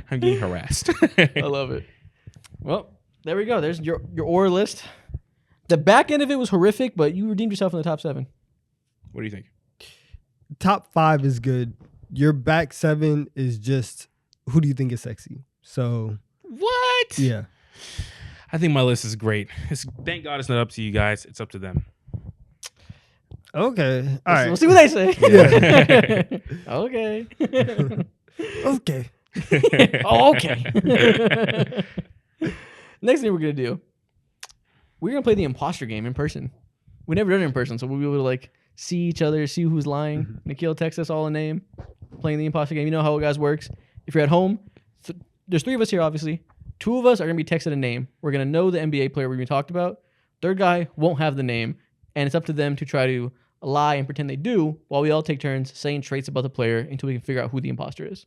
I'm getting harassed. I love it. Well, there we go. There's your OR list. The back end of it was horrific, but you redeemed yourself in the top 7. What do you think? Top 5 is good. Your back 7 is just who do you think is sexy? So What? yeah. I think my list is great. Thank God it's not up to you guys. It's up to them. Okay. All right. We'll see what they say. Yeah. Okay. Okay. Oh, okay. Next thing we're gonna do, we're gonna play the imposter game in person. We never done it in person, so we'll be able to like see each other, see who's lying. Nikhil texts us all a name. Playing the imposter game. You know how it guys works. If you're at home, there's 3 of us here, obviously. 2 of us are gonna be texted a name. We're gonna know the NBA player we're gonna be talked about. Third guy won't have the name, and it's up to them to try to lie and pretend they do, while we all take turns saying traits about the player until we can figure out who the imposter is.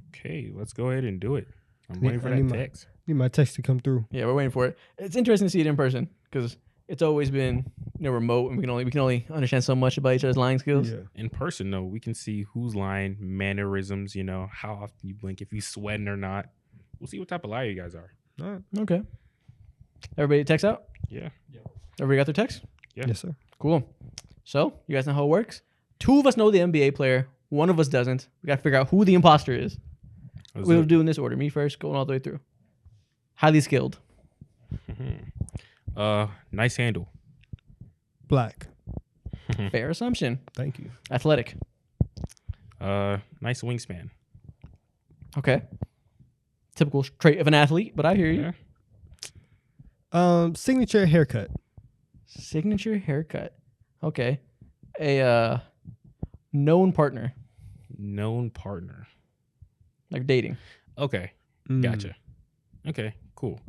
Okay, let's go ahead and do it. I'm Yeah, waiting for I need that my- text. Need my text to come through. Yeah, we're waiting for it. It's interesting to see it in person because it's always been remote, and we can only understand so much about each other's lying skills. Yeah. In person, though, we can see who's lying, mannerisms, how often you blink, if you sweating or not. We'll see what type of liar you guys are. All right. Okay. Everybody text out? Yeah. Everybody got their text? Yeah. Yes, sir. Cool. So, you guys know how it works? 2 of us know the NBA player. 1 of us doesn't. We got to figure out who the imposter is. Let's We'll do do in this order. Me first, going all the way through. Highly skilled. it. Nice handle. Black. Fair assumption. Thank you. Athletic. Nice wingspan. Okay. Typical trait of an athlete, but I hear you. Yeah. Signature haircut. Signature haircut. Okay. A known partner. Known partner. Like dating. Okay. Mm. Gotcha. Okay. Cool.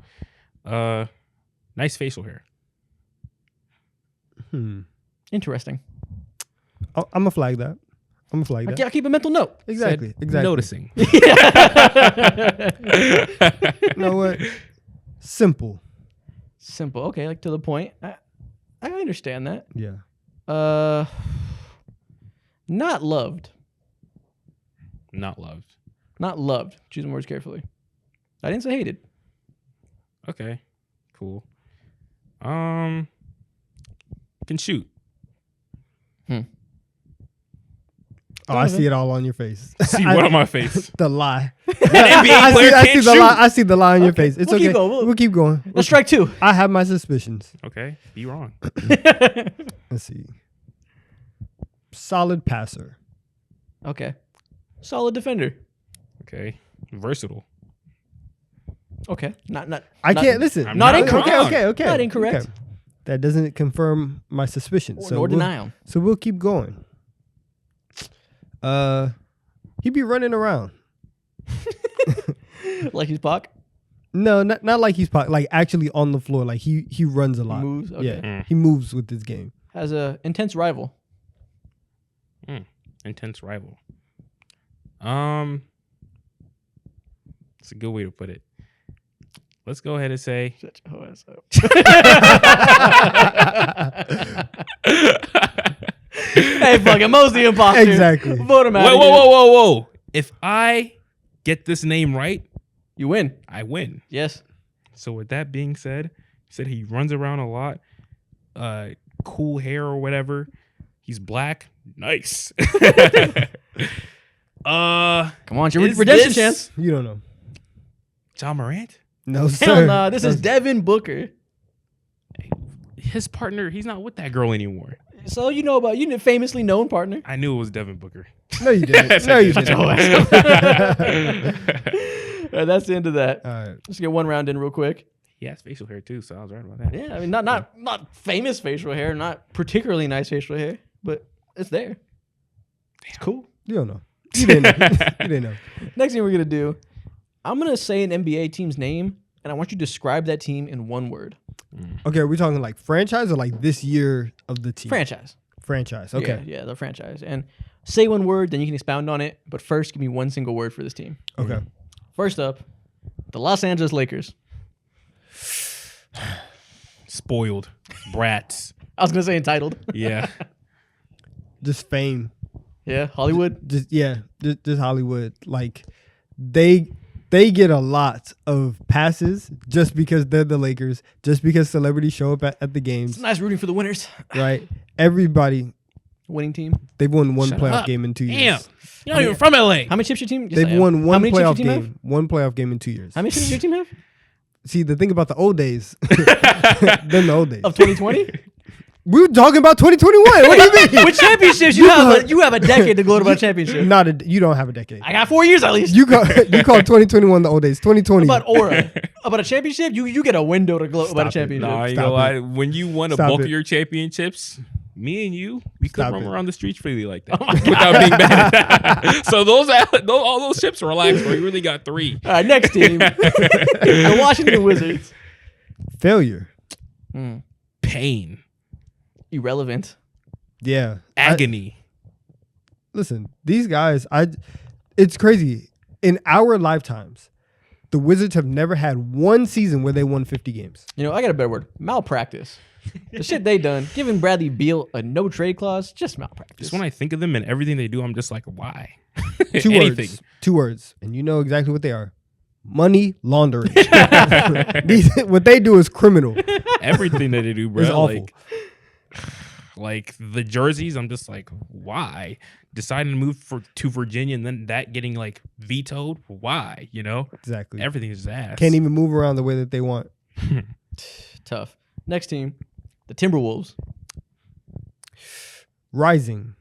Nice facial hair. Interesting. I'm gonna flag that. I'm gonna flag that. I'll keep a mental note. Exactly. Said Exactly. Noticing. You know what? Simple. Simple. Okay, like to the point. I understand that. Yeah. Not loved. Not loved. Not loved. Choose my words carefully. I didn't say hated. Okay. Cool. Can shoot. Oh, I see it all on your face. See what on my face? The lie. NBA I player see can't the shoot. lie. I see the lie on your face. It's We'll okay. keep going. We'll keep going. Let's strike 2. I have my suspicions. Okay. Be wrong. Let's see. Solid passer. Okay. Solid defender. Okay. Versatile. Okay. Not I not- can't listen. I'm not incorrect. Okay. Not incorrect. Okay. That doesn't confirm my suspicion. Or, So nor we'll, denial. So we'll keep going. He be running around. Like he's Pac. No, not like he's like actually on the floor. Like he runs a lot. Moves. Okay. Yeah, he moves with this game. Has a intense rival. Intense rival. It's a good way to put it. Let's go ahead and say Shut your ass up. Hey, fucking Mo's the imposter. Exactly. Vote him out. whoa, whoa, whoa, whoa, whoa. If I get this name right, You win. I win. Yes. So with that being said, he said he runs around a lot, cool hair or whatever. He's black. Nice. Come on, it's your Is redemption this- chance. You don't know. John Morant? No, sir. Hell nah. This is Devin Booker. His partner, he's not with that girl anymore. So you know about you famously known partner. I knew it was Devin Booker. No, you didn't. No, you Shut didn't. your All ass up. All right, that's the end of that. right. Let's get one round in real quick. He has facial hair too, so I was right about that. Yeah, I mean not famous facial hair, not particularly nice facial hair, but it's there. It's cool. You don't know. You didn't know. You didn't know. Next thing we're gonna do I'm gonna say an NBA team's name, and I want you to describe that team in one word. Okay, are we talking like franchise or like this year of the team? Franchise. Franchise. Okay. Yeah, the franchise. And say one word, then you can expound on it. But first, give me one single word for this team. Okay. First up, the Los Angeles Lakers. Spoiled brats. I was gonna say entitled. Yeah. Just fame. Yeah, Hollywood. Just Hollywood. Like they get a lot of passes just because they're the Lakers, just because celebrities show up at the games, It's nice rooting for the winners. right? Everybody, Winning team. they've won one Shut playoff up. game in 2 Damn. years. You're not even from LA. How many chips your team? Yes, They've I am. won How one many chips your playoff team have? game, one playoff game in 2 years. How many chips your team have? See, the thing about the old days, then the old days. Of 2020? We were talking about 2021. What do you mean? With championships, you have a decade to gloat about championship. You don't have a decade. I got 4 years at least. You call 2021 the old days. 2020. About aura. About a championship, you get a window to gloat about a Stop it. championship. Nah, you Stop know it. what? When you won a Stop bulk it. of your championships, me and you, we could Stop roam it. around the streets freely like that without being bad. So all those chips are relaxed. We really got 3. All right, next team. The Washington Wizards. Failure. Pain, Irrelevant. Yeah. agony. Listen, these guys, it's crazy. In our lifetimes, the Wizards have never had one season where they won 50 games. You know, I got a better word. Malpractice. The shit they done, giving Bradley Beal a no trade clause, just malpractice. Just when I think of them and everything they do, I'm just like, why? 2 Anything. words. 2 words. And you know exactly what they are. Money laundering. What they do is criminal. Everything that they do, bro. It's awful. Like the jerseys, I'm just like, why? Deciding to move to Virginia and then that getting like vetoed, why? You know, Exactly. everything is ass. Can't even move around the way that they want. Tough. Next team, the Timberwolves. Rising.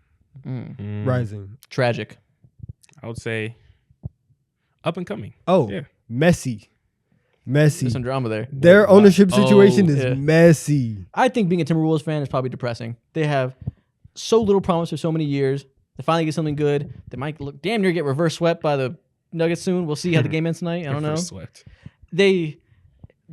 Mm, Rising. Tragic. I would say up and coming. Oh, Yeah. messy. There's some Messy. drama there. Their ownership situation is yeah. messy. I think being a Timberwolves fan is probably depressing. They have so little promise for so many years. They finally get something good. They might look damn near get reverse swept by the Nuggets soon. We'll see how the game ends tonight. I don't know. First swept. They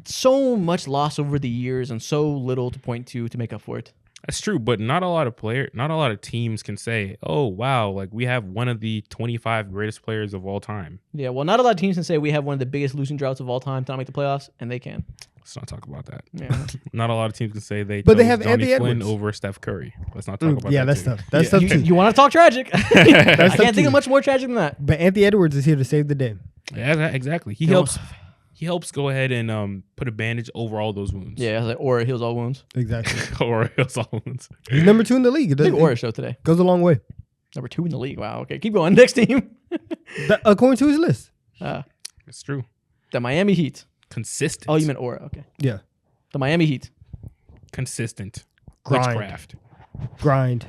so much loss over the years and so little to point to make up for it. That's true, but not a lot of teams can say, "Oh, wow, like we have one of the 25 greatest players of all time." Yeah, well, not a lot of teams can say we have one of the biggest losing droughts of all time to not make the playoffs, and they can. Let's not talk about that. Yeah. Not a lot of teams can say they. But they chose have Johnny Anthony Flynn Edwards. over Steph Curry. Let's not talk about Yeah, that. that's too. tough. That's tough too. You want to talk tragic? I tough can't think too. of much more tragic than that. But Anthony Edwards is here to save the day. Yeah, exactly. He Go. helps. He helps go ahead and put a bandage over all those wounds. Yeah, I was like, Aura heals all wounds. Exactly. or heals all wounds. He's number 2 in the league. It Big does- Aura show today. goes a long way. Number 2 in the league. Wow. Okay, keep going. Next team. According to his list. It's true. The Miami Heat. Consistent. Oh, you meant Aura. Okay. Yeah. The Miami Heat. consistent. Grind. Witchcraft. Grind.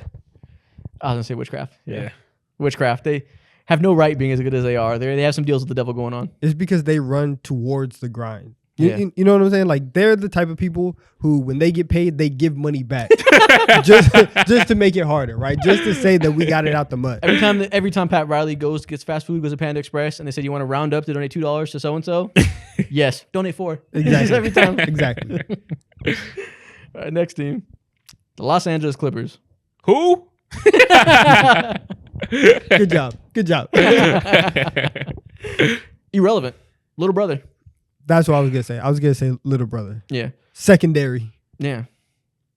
I was gonna say witchcraft. Yeah. Witchcraft. They have no right being as good as they are. They have some deals with the devil going on. It's because they run towards the grind. Yeah. You know what I'm saying? Like they're the type of people who, when they get paid, they give money back, just to make it harder, right? Just to say that we got it out the mud. Every time Pat Riley gets fast food, goes to Panda Express, and they said you want to round up to donate $2 to so and so. Yes, donate $4. Exactly. Every time. Exactly. All right, next team, the Los Angeles Clippers. Who? Good job. Good job. Irrelevant. Little brother. That's what I was gonna say. I was gonna say little brother. Yeah. Secondary. Yeah.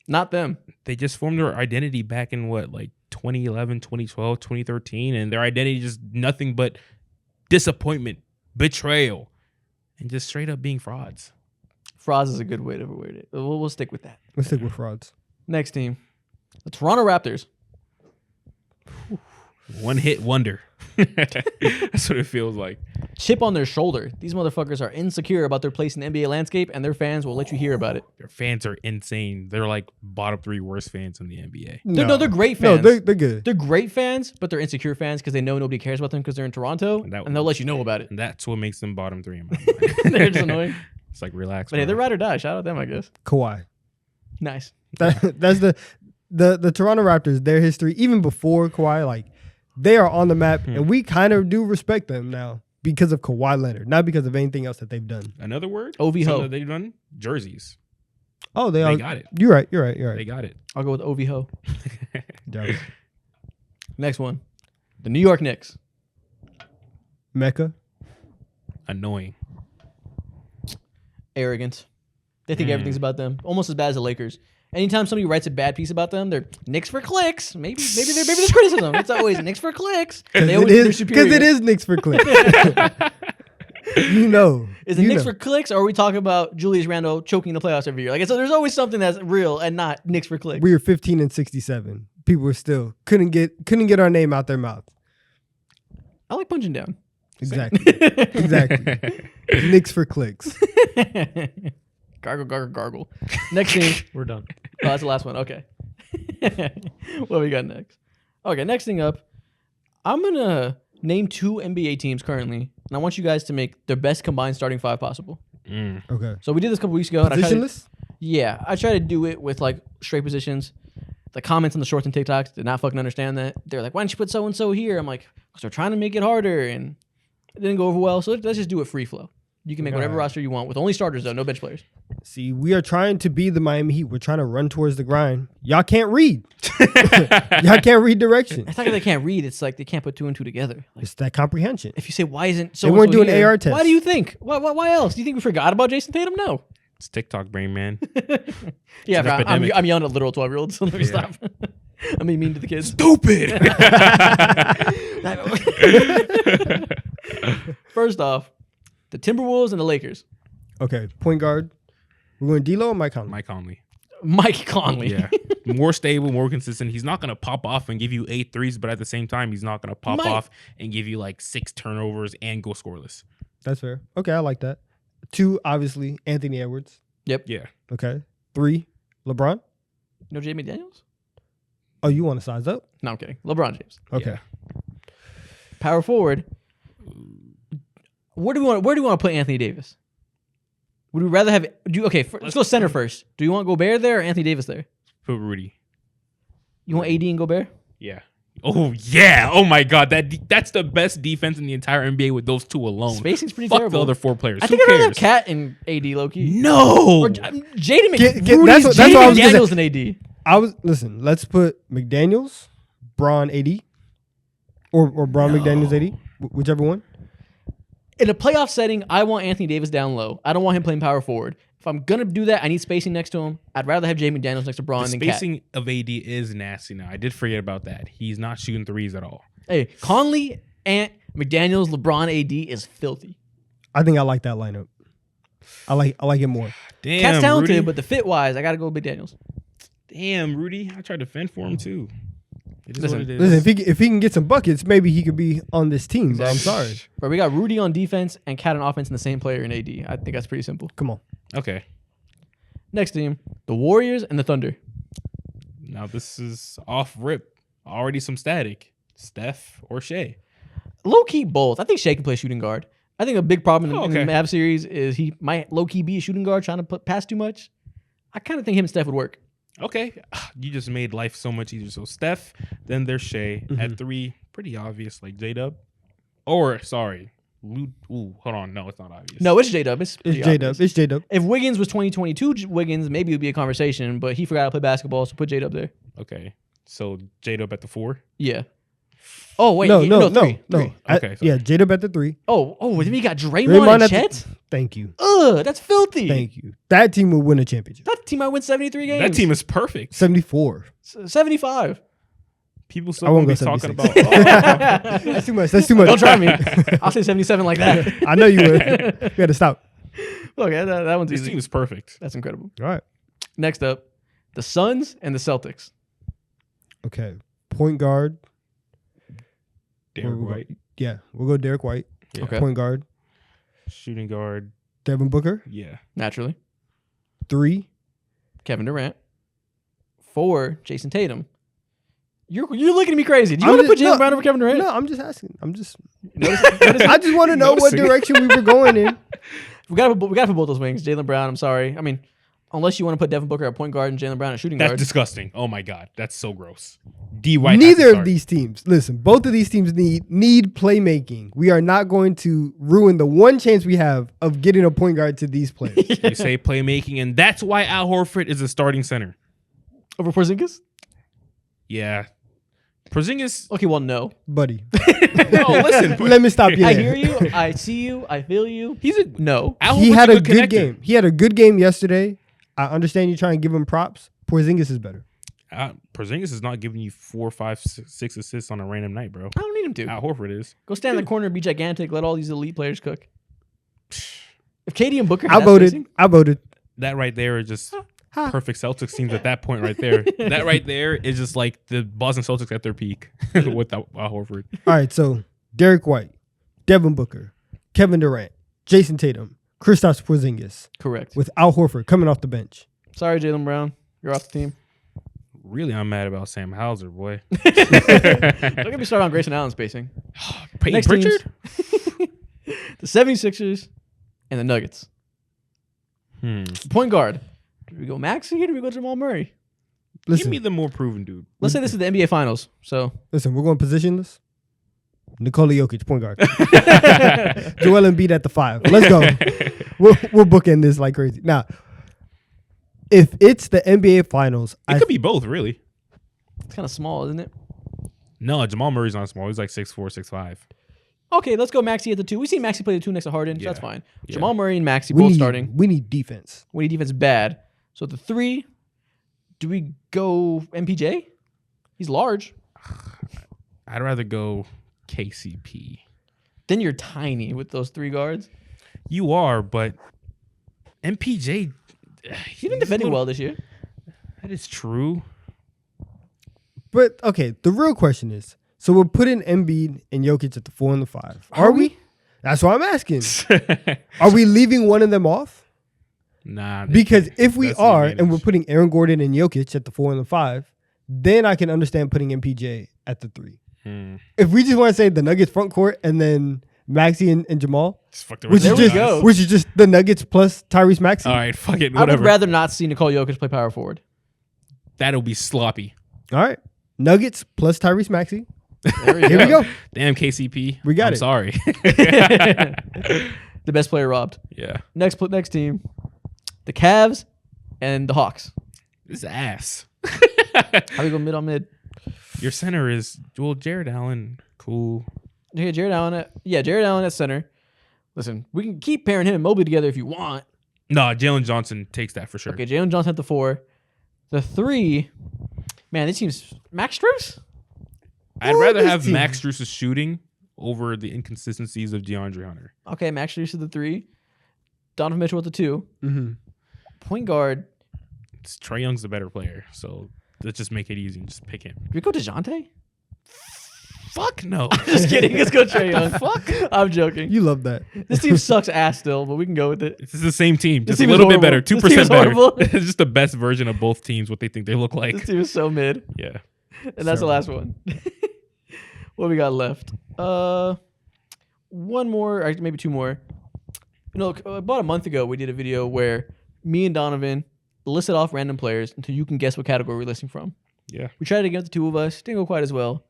Not them. They just formed their identity back in what, like 2011, 2012, 2013, and their identity just nothing but disappointment, betrayal, and just straight up being frauds. Frauds is a good way to word it. We'll stick with that. Let's stick with frauds. Next team, the Toronto Raptors. One hit wonder. That's what it feels like. Chip on their shoulder. These motherfuckers are insecure about their place in the NBA landscape, and their fans will let you hear about it. Their fans are insane. They're like bottom 3 worst fans in the NBA. They're great No, fans. they're good. They're great fans, but they're insecure fans because they know nobody cares about them because they're in Toronto, And that- and they'll let you know about it. And that's what makes them bottom 3 in my mind. They're just annoying. It's like, relax. But hey, bro. they're ride or die. Shout out them, I guess. Kawhi. Nice. That's the Toronto Raptors. Their history, even before Kawhi, like they are on the map, and we kind of do respect them now. because of Kawhi Leonard, not because of anything else that they've done. Another word? OVHO. Something that they've done? Jerseys. Oh, They all got it. You're right. You're right. You're They right. got it. I'll go with OVHO. Dallas. Next one. The New York Knicks. Mecca. Annoying. Arrogant. They think everything's about them. Almost as bad as the Lakers. Anytime somebody writes a bad piece about them, they're Knicks for clicks. Maybe there's criticism. It's always Knicks for clicks. They always they're superior. Because it is Knicks for clicks. You know. Is it you Knicks know. for clicks, or are we talking about Julius Randle choking the playoffs every year? Like, so there's always something that's real and not Knicks for clicks. We were 15-67. People were still couldn't get our name out their mouth. I like punching down. Exactly. Exactly. Knicks for clicks. Gargle, gargle, gargle. Next thing. We're done. Oh, that's the last one. Okay. What we got next? Okay, next thing up. I'm going to name 2 NBA teams currently, and I want you guys to make their best combined starting 5 possible. Okay. So we did this a couple weeks ago. And Positionless? I tried to do it with like straight positions. The comments on the shorts and TikToks did not fucking understand that. They're like, why don't you put so-and-so here? I'm like, because they're trying to make it harder, and it didn't go over well. So let's just do it free flow. You can make whatever roster you want with only starters, though, no bench players. See, we are trying to be the Miami Heat. We're trying to run towards the grind. Y'all can't read. Y'all can't read directions. It's not that they can't read. It's like they can't put 2 and 2 together. Like, It's that comprehension. if you say, why isn't so They weren't doing AR tests. Why do you think? Why else? Do you think we forgot about Jason Tatum? No. It's TikTok brain, man. Yeah, an bro, epidemic. I'm yelling at literal 12-year-olds. So let me stop. I'm being mean to the kids. Stupid. First off, the Timberwolves and the Lakers. Okay, point guard. We're going D-Lo or Mike Conley? Mike Conley. Mike Conley. Yeah. More stable, more consistent. He's not going to pop off and give you 8 threes, but at the same time, he's not going to pop Mike- off and give you like 6 turnovers and go scoreless. That's fair. Okay, I like that. 2, obviously, Anthony Edwards. Yep. Yeah. Okay. 3, LeBron. No Jamie Daniels? Oh, you want to size up? No, I'm kidding. LeBron James. Okay. Power forward. Where do you want to put Anthony Davis? Would we rather have let's go center first. Do you want Gobert there or Anthony Davis there? Put Rudy. You want AD and Gobert? Yeah. Oh, yeah. Oh, my God. That's the best defense in the entire NBA with those 2 alone. Spacing's pretty Fuck terrible. the other 4 players. I Who think I'd rather have cares? Cat and AD low key. No. Or Jaden that's what I was gonna McDaniels and AD. Listen, let's put McDaniels, Braun AD, or Braun McDaniels AD, whichever one. In a playoff setting, I want Anthony Davis down low. I don't want him playing power forward. If I'm gonna do that, I need spacing next to him. I'd rather have Jaden McDaniels next to Braun The than Cat. spacing of AD is nasty now. I did forget about that. He's not shooting threes at all. Hey, Conley, Ant, McDaniels, LeBron, AD is filthy. I think I like that lineup. I like it more. Damn, Cat's talented, Rudy. but the fit wise, I gotta go with McDaniels. Damn, Rudy. I tried to fend for him too. It is what it is. Listen, if he can get some buckets, maybe he could be on this team. But I'm sorry. But we got Rudy on defense and Cat on offense and the same player in AD. I think that's pretty simple. Come on. Okay. Next team, the Warriors and the Thunder. Now this is off rip. Already some static. Steph or Shea. Low key both. I think Shea can play shooting guard. I think a big problem in the Okay. Mavs series is he might low key be a shooting guard trying to put pass too much. I kind of think him and Steph would work. Okay. You just made life so much easier. So Steph, then there's Shea. At 3, pretty obvious, like J-Dub. Or, sorry. Ooh, hold on. No, it's not obvious. No, it's J-Dub. It's J-Dub. It's J-Dub. If Wiggins was 2022 Wiggins, maybe it would be a conversation, but he forgot to play basketball, so put J-Dub there. Okay. So J-Dub at the 4. Yeah. Oh, wait. No. Three. Okay, Yeah, J-Dub at the 3. Oh, then we got Draymond Draymond and at the- Chet? Thank you. Ugh, that's filthy. Thank you. That team will win a championship. That team might win 73 games. That team is perfect. 74. 75. People I still won't going to be go talking 76. about, That's too much. That's too much. Don't try me. I'll say 77 like that. I know you would. You got to stop. Okay, that one's this easy. team is perfect. That's incredible. All right. Next up, the Suns and the Celtics. Okay. Point guard. Derrick We'll go- White. Yeah, we'll go Derek White. Yeah. Okay. Point guard. Shooting guard. Devin Booker. Yeah. Naturally. 3. Kevin Durant. 4, Jason Tatum. You're looking at me crazy. Do you I'm want to put just- Jalen no, Brown over Kevin Durant? No, I'm just asking. Notice I just want to know what Noticing. direction we were going in. we got to put both those wings. Jalen Brown, I'm sorry. I mean, Unless you want to put Devin Booker at point guard and Jaylen Brown at shooting That's guard. disgusting. Oh my god, that's so gross. D White. has to Neither of start. these teams. Listen, both of these teams need playmaking. We are not going to ruin the one chance we have of getting a point guard to these players. You say playmaking, and that's why Al Horford is a starting center. Over Porzingis? Yeah, Porzingis. Okay, well, no. Buddy, No, listen. let me stop you I there. hear you. I see you. I feel you. He's a No. Al He Horford's had a good connector. game. He had a good game yesterday. I understand you trying to give him props. Porzingis is better. Porzingis is not giving you 4, 5, 6 assists on a random night, bro. I don't need him to. Al Horford is. Go stand in the corner and be gigantic. Let all these elite players cook. If KD and Booker I had voted. spacing- I voted. That right there is just perfect Celtics teams at that point right there. That right there is just like the Boston Celtics at their peak with Al Horford. All right, so Derek White, Devin Booker, Kevin Durant, Jason Tatum, Kristaps Porzingis, Correct. with Al Horford coming off the bench. Sorry, Jaylen Brown. You're off the team. Really, I'm mad about Sam Hauser, boy. Don't get me started on Grayson Allen spacing. Peyton Next Pritchard? teams. The 76ers and the Nuggets. Point guard. Do we go Maxey or do we go Jamal Murray? Give Listen, me the more proven dude. Let's say this is the NBA Finals. So listen, we're going positionless. Nikola Jokic, point guard. Joel Embiid at the 5. Let's go. We're booking this like crazy. Now, if it's the NBA Finals, It could be both, really. it's kind of small, isn't it? No, Jamal Murray's not small. He's like 6'4", 6'5". Okay, let's go Maxey at the 2. We see Maxey play the 2 next to Harden. So that's Yeah. fine. Yeah. Jamal Murray and Maxey both starting. We need defense. We need defense bad. So at the 3, do we go MPJ? He's large. I'd rather go KCP. Then you're tiny with those 3 guards. You are, but MPJ. He's been defending well this year. That is true. But okay, the real question is: so we're putting Embiid and Jokic at the 4 and the 5. Are we? That's what I'm asking. Are we leaving one of them off? Nah. Because if we that's the are, advantage. and we're putting Aaron Gordon and Jokic at the 4 and the 5, then I can understand putting MPJ at the 3. If we just want to say the Nuggets front court and then Maxey and Jamal, Just fuck the which rest is of we the go. guys. which is just the Nuggets plus Tyrese Maxey. All right, fuck it. I Whatever. would rather not see Nikola Jokic play power forward. That'll be sloppy. All right, Nuggets plus Tyrese Maxey. There Here we go. Damn KCP. We got I'm it. sorry. The best player robbed. Yeah. Next team, the Cavs and the Hawks. This ass. How we go mid on mid? Your center is Jared Allen. Cool. Yeah, Jared Allen at center. Listen, we can keep pairing him and Mobley together if you want. No, Jalen Johnson takes that for sure. Okay, Jalen Johnson at the 4. The 3, man, this team's Max Strus? I'd rather this have team. Max Strus' shooting over the inconsistencies of DeAndre Hunter. Okay, Max Strus at the 3. Donovan Mitchell at the 2. Mm-hmm. Point guard. Trae Young's the better player, so let's just make it easy and just pick him. Do we go DeJounte? Fuck no. Just kidding. Let's go Trae Young. Fuck. I'm joking. You love that. This team sucks ass still, but we can go with it. This is the same team, This just a team is little bit horrible. better, This team is 2% better. horrible. It's just the best version of both teams, what they think they look like. This team is so mid. Yeah. And that's the So- last one. What we got left? One more, or maybe 2 more. You know, about a month ago, we did a video where me and Donovan listed off random players until you can guess what category we're listing from. Yeah. We tried it again with the 2 of us. Didn't go quite as well.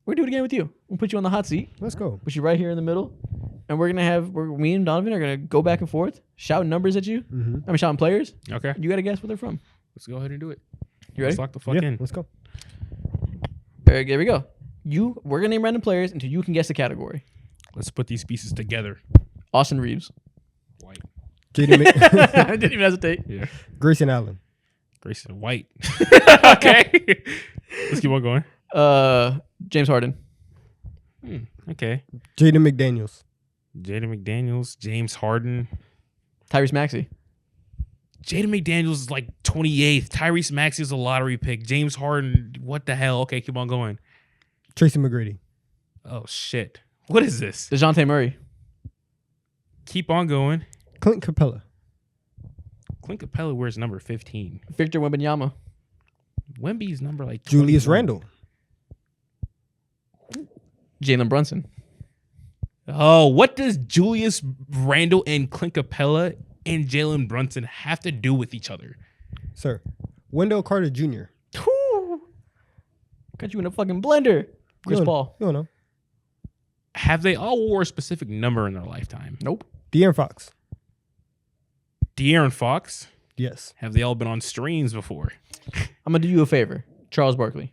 We're gonna do it again with you. We'll put you on the hot seat. Let's go. Put you right here in the middle, and me and Donovan are gonna go back and forth, shouting numbers at you. Mm-hmm. I mean, shouting players. Okay. You gotta guess where they're from. Let's go ahead and do it. You ready? Let's lock the fuck Yeah, in. let's go. There we go. We're gonna name random players until you can guess the category. Let's put these pieces together. Austin Reeves. White. Jaden I didn't even hesitate. Yeah. Grayson Allen. Grayson White. Okay. Let's keep on going. James Harden. Okay. Jaden McDaniels. Jaden McDaniels, James Harden. Tyrese Maxey. Jaden McDaniels is like 28th. Tyrese Maxey is a lottery pick. James Harden, what the hell? Okay, keep on going. Tracy McGrady. Oh, shit. What is this? DeJounte Murray. Keep on going. Clint Capella. Clint Capella wears number 15. Victor Wembanyama. Wemby's number like Julius 21. Randle. Jalen Brunson. Oh, what does Julius Randle and Clint Capella and Jalen Brunson have to do with each other? Sir, Wendell Carter Jr. Whew. Got you in a fucking blender. Chris You don't- Paul. You don't know. Have they all wore a specific number in their lifetime? Nope. De'Aaron Fox. De'Aaron Fox? Yes. Have they all been on streams before? I'm gonna do you a favor. Charles Barkley.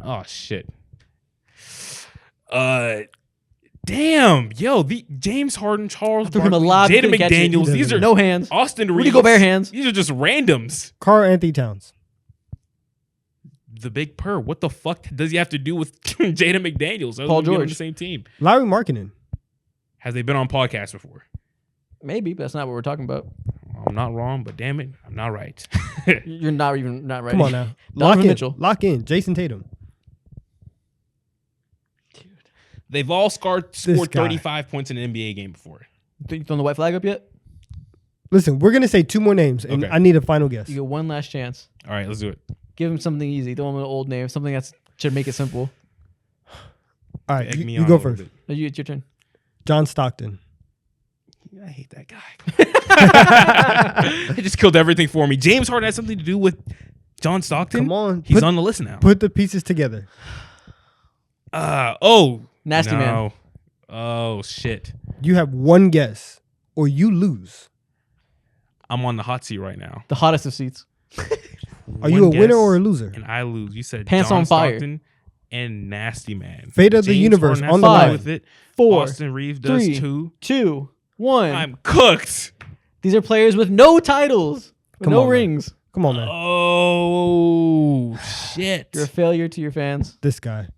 Oh shit. Damn, yo, the James Harden, Charles Threw him a Barkley, lob. Jaden Couldn't catch it. McDaniels. These are No hands. Austin Rudy Reeves. Gobert hands. These are just randoms. Karl Anthony Towns. The Big Purr. What the fuck does he have to do with Jaden McDaniels? Other Paul than being on George. the same team. Larry Markkinen. Has they been on podcasts before? Maybe, but that's not what we're talking about. I'm not wrong, but damn it, I'm not right. You're not even not right. Come on now. Donovan Lock in. Mitchell. Lock in. Jason Tatum. They've all scored This guy. 35 points in an NBA game before. You throwing the white flag up yet? Listen, we're going to say 2 more names, and Okay. I need a final guess. You get one last chance. All right, let's do it. Give him something easy. Throw him an old name. Something that should make it simple. All right, Egg me you on go a little first. bit. It's your turn. John Stockton. I hate that guy. He just killed everything for me. James Harden has something to do with John Stockton? Come on. He's Put- on the list now. Put the pieces together. Nasty man. no. Oh, shit. You have one guess, or you lose. I'm on the hot seat right now. The hottest of seats. Are you a winner or a loser? And I lose. You said Pants John on fire. Stockton and Nasty Man. Fate of the James universe Harden has on the to do line. with it. 4, Austin Reeves does 3, too. 2, 1. I'm cooked. These are players with no titles, with Come no on, man. rings. Come on, man. Oh, shit. You're a failure to your fans. This guy.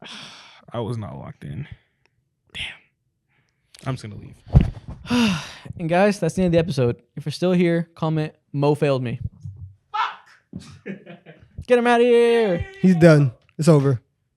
I was not locked in. Damn. I'm just going to leave. And guys, that's the end of the episode. If you're still here, comment Mo failed me. Get him out of here. He's done. It's over.